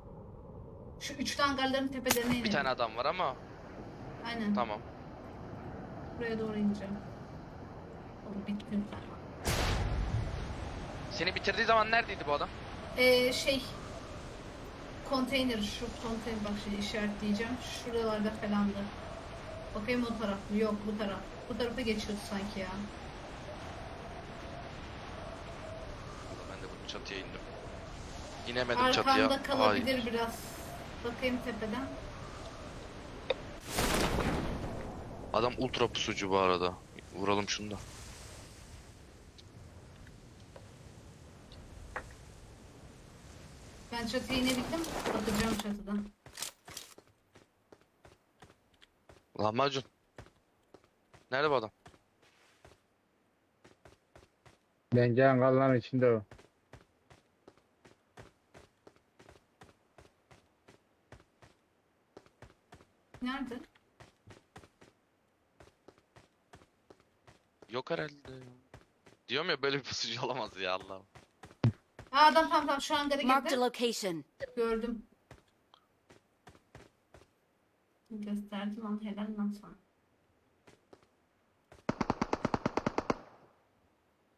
Şu üçlü hangarların tepelerine inelim. Bir tane adam var ama Aynen. tamam. Buraya doğru ineceğim. Oğlum bittin sen. Seni bitirdiği zaman neredeydi bu adam? Şey... Konteyner, şu konteyner bak şey işaretleyeceğim. Şuralarda falandı. Bakayım o taraf mı? Yok bu taraf. Bu tarafa geçiyordu sanki ya. Ben de bu çatıya indim. İnemedim çatıya. Arkamda kalabilir Hayır. biraz. Bakayım tepeden. Adam ultra pusucu bu arada. Vuralım şunu da. Ben çatıya inebildim. Bakacağım çatıdan. Lahmacun. Nerede bu adam? Bence hangarların içinde o. Nerede? Yok herhalde. Diyorum ya böyle bir pusucu olamaz ya Allah'ım. Aa, adam tam şu hangara Marked a girdi. location. Gördüm. Gösterdim lan, helal lan sana.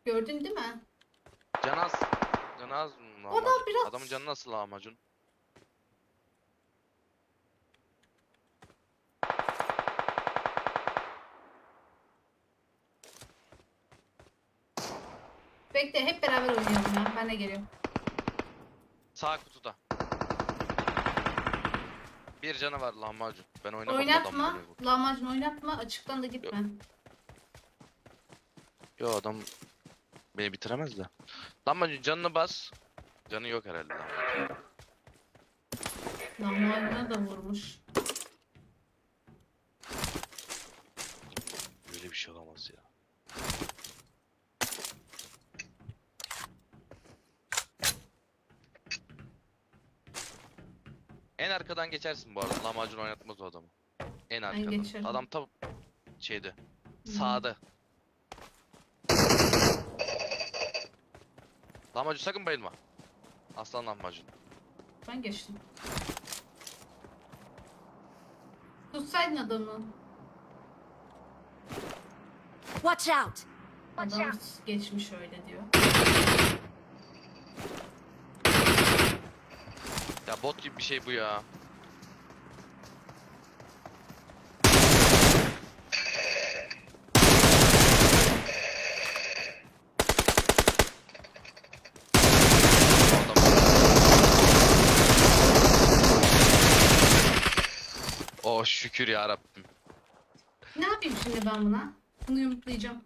Gördün değil mi? Canaz. Canaz mı O da lahmacun? biraz- Adamın canı nasıl lahmacun? Bekle hep beraber oynayalım ya. Ben de geliyorum. Sağ kutuda. Bir canı var lahmacun. Ben oynamadım Oynatma. adamı. Lahmacun oynatma. Açıktan da gitme. Yo adam beni bitiremez de. Lahmacun canını bas. Canı yok herhalde lahmacun. Lahmacuna da vurmuş. Böyle bir şey olamaz ya. En arkadan geçersin bu arada. Lahmacun oynatmaz o adamı. En arkadan. geçerim. Adam tam şeyde. Hı. Sağda. Lahmacun sakın bayılma. Aslan lahmacun. Ben geçtim. Tutsaydın adamı. Watch out! Adam geçmiş öyle diyor. Ya bot gibi bir şey bu ya. Oh şükür ya Rabbim. Ne yapayım şimdi ben buna? Bunu yumruklayacağım.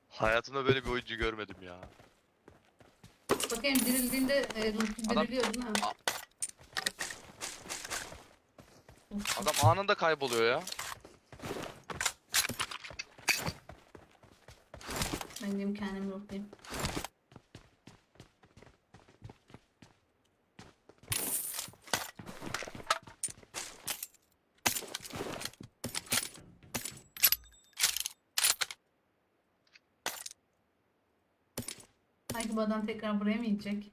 Hayatımda böyle bir oyuncu görmedim ya. Bakayım dirildiğinde Adam- diriliyor değil mi? A- Of, Adam anında kayboluyor ya. ben gideyim kendimi yumruklayayım. Sanki bu adam tekrar buraya mı inecek?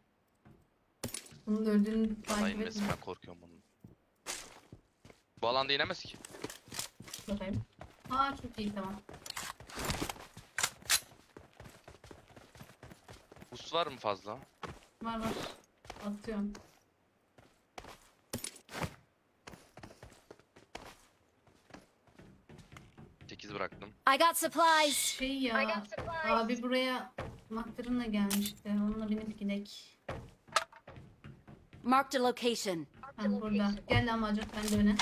Bunun öldüğünü Bana takip inmesin, etme. ben korkuyorum bunun. Bu alanda inemez ki. Bakayım. Aa çok iyi, tamam. Boost var mı fazla? Var var. Atıyorum. Sekiz bıraktım. I got supplies. Şey ya. Abi buraya Maktar'ınla gelmişti. Onunla binip gidek. Marked a location. Ha burada. Gel lahmacun ben de öne.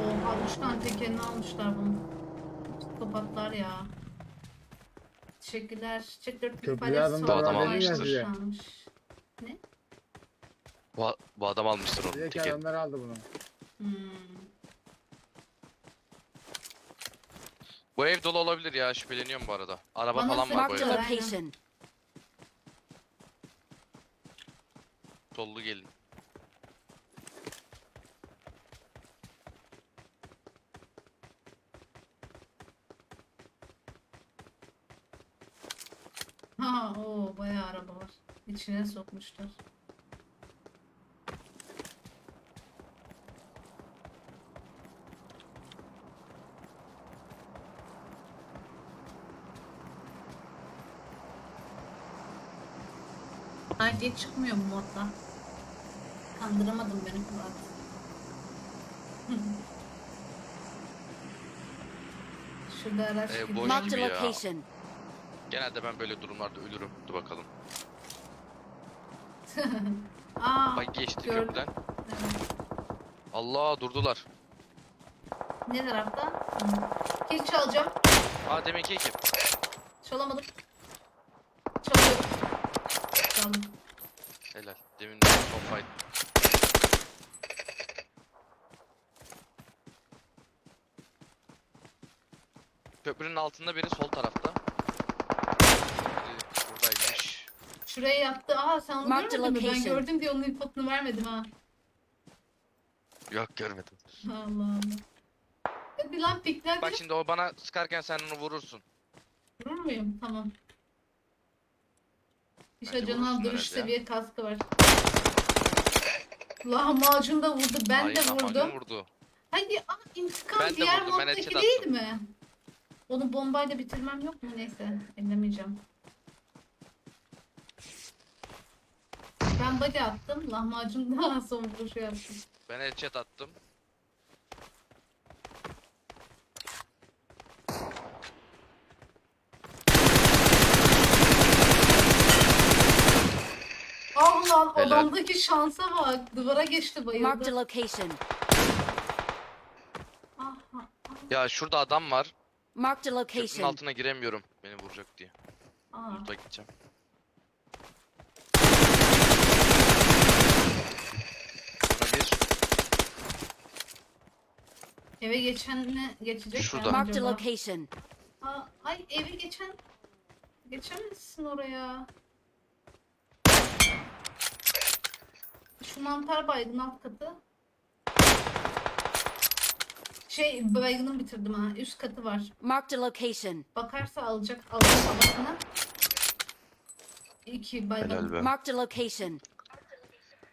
Oha 3 tane tekerini almışlar bunu. Psikopatlar ya. Teşekkürler. Çek 4 Köprü palet yardım soğan adam almıştır. almıştır. Almış. Bu adam almıştır onu. Direkt Teki. adamlar aldı bunu. Hmm. Bu ev dolu olabilir ya, şüpheleniyorum bu arada. Araba Bana falan var bu Marked a evde. Aynen. location. Sollu gelin. Ha o bayağı araba var. İçine sokmuşlar. Ay diye çıkmıyor bu modda. Kandıramadım beni Fuat. Şurada araç Boş gidiyor. Marked a gibi ya. location. Genelde ben böyle durumlarda ölürüm. Dur bakalım. Aa, Bak geçti gördüm. köprüden. Evet. Allah durdular. Ne tarafta? Hı. Kill çalacağım. Aa deminki ekip. Çalamadım. Çalıyorum. Çaldım. Helal. Demin de son fight. Köprünün altında biri sol tarafta. Biri buradaymış. Şuraya yattı. Aa sen onu Marked görmedin mi? Ben location. gördüm diye onun infosunu vermedim ha. Yok görmedim. Allah Allah. Hadi lan pikler Bak şimdi o bana sıkarken sen onu vurursun. durur muyum? Tamam. İş Bence acanı vurursun duruş herhalde ya. seviye kaskı var. Lahmacun da vurdu. Ben Hayır, de lahmacun vurdum. vurdu. Hadi intikam Ben de diğer vurdum, ben moddaki headshot değil attım. mi? Onu bombayla bitirmem yok mu? Neyse. Ellemeyeceğim. Ben body attım. Lahmacun daha son vuruşu yaptım. Ben headshot attım. Ah lan Helal. adamdaki şansa bak. Duvara geçti Marked a bayıldı. location. Ah, ah, Ya şurada adam var. Marked a Köprünün location. altına giremiyorum. Beni vuracak diye. ah. Burada gideceğim. Buna bir. Eve geçenle geçecek Şurada. mi Marked a acaba? location. Aa, ay evi geçemezsin oraya. Şu mantar baygın alt katı. Baygını bitirdim ha. Üst katı var. Marked a location. Bakarsa alır havasını. İki baygın. Helal be. Marked a location.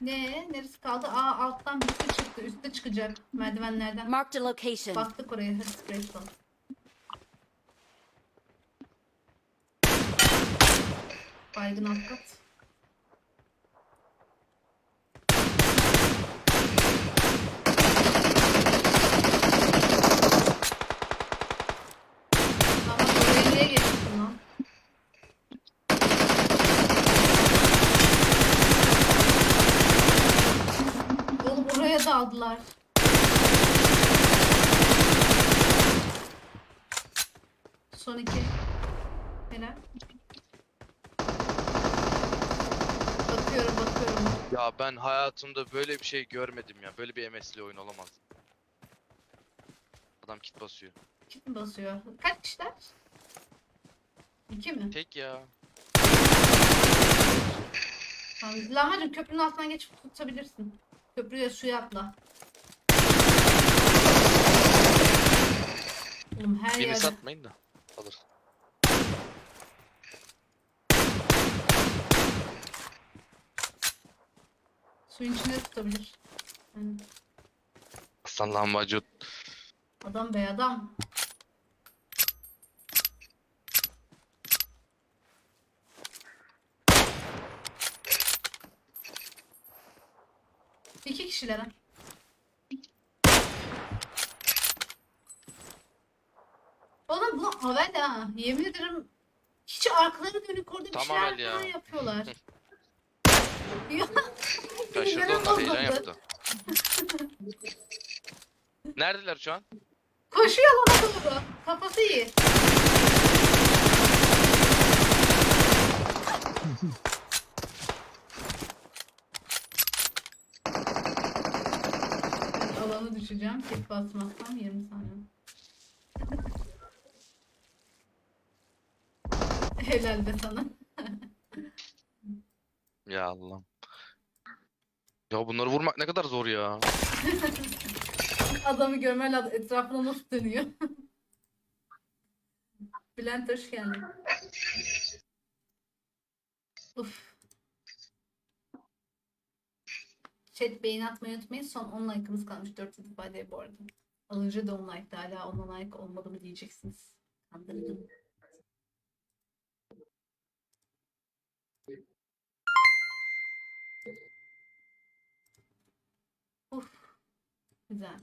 Neresi kaldı? Aa alttan bir su çıktı. Üste çıkacak merdivenlerden. Marked a location. Baktık oraya. Hadi sprey tutalım. Baygın alt kat. Ama oraya niye geçtin lan? Oğlum oraya daldılar. Son iki. Helal. Bakıyorum. Ya ben hayatımda böyle bir şey görmedim ya. Böyle bir MS'li oyun olamaz. Adam kit basıyor. Kit mi basıyor? Kaç kişiler? İki mi? Tek ya. Tamam. Lahmacun köprünün altından geçip tutabilirsin. Köprüye suya atla. Oğlum her Birini yerde. satmayın da. Alır. Suyun içinde tutabilir. Yani Aslan lahmacun. adam be adam. İki kişiler ha. Oğlum bu Avel ha. Yemin ederim hiç arkaları dönük orada bir Tam şeyler Avel ya. falan yapıyorlar. Ya, Şaşırdı sinirlerim onlar heyecan bozuldu. yaptı. Neredeler şu an? Koşuyor bana doğru. Kafası iyi. Ben alanı düşeceğim. Tek basmazsam 20 saniye. Helal be sana. Ya Allah'ım. Ya bunları vurmak ne kadar zor ya. Adamı görmen lazım. Etrafına nasıl dönüyor? Bülent hoş geldin. Uf. Chat beğeni atmayı unutmayın. Son 10 like'ımız kalmış. 4 ifade bu arada. Alınca da 10 like'da hala 10 like olmadı mı diyeceksiniz. Kandırdım. Uf. Güzel.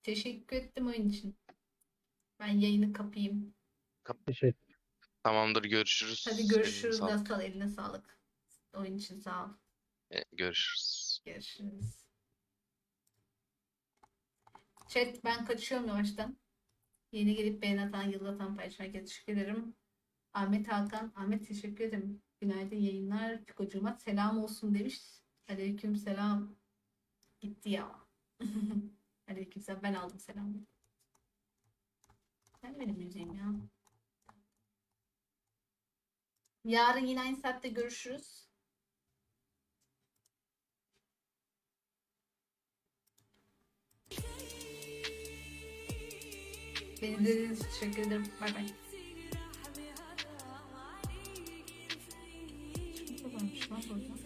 Teşekkür ettim oyun için. Ben yayını kapayım. Teşekkür. Tamamdır, görüşürüz. Hadi Eline görüşürüz. sağlık. Gastal eline sağlık. Oyun için sağ ol. Görüşürüz. Görüşürüz. Chat ben kaçıyorum yavaştan. Yeni gelip beğeni atan, yıllatan, paylaşan herkese teşekkür ederim. Ahmet Hakan. Ahmet teşekkür ederim. Günaydın yayınlar. Pikocuğuma selam olsun demiş. Aleyküm selam. Gitti ya. Aleyküm selam. Ben aldım selamı. Ben benim müziğim ya. Yarın yine aynı saatte görüşürüz. Beni izlediğiniz için teşekkür ederim. Bay bay. Çok varmış lan burada.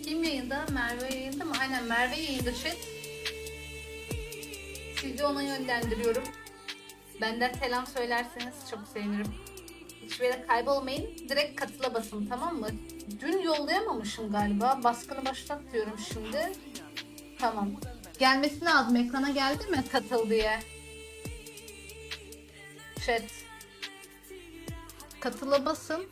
Kim yayında? Merve yayında mı? Aynen Merve yayında chat. Sizi ona yönlendiriyorum. Benden selam söylerseniz çok sevinirim. Hiçbir yere kaybolmayın. Direkt katıla basın, tamam mı? Dün yollayamamışım galiba. Baskını başlat diyorum şimdi. Tamam. Gelmesi lazım. Ekrana geldi mi katıl diye? Chat. Katıla basın.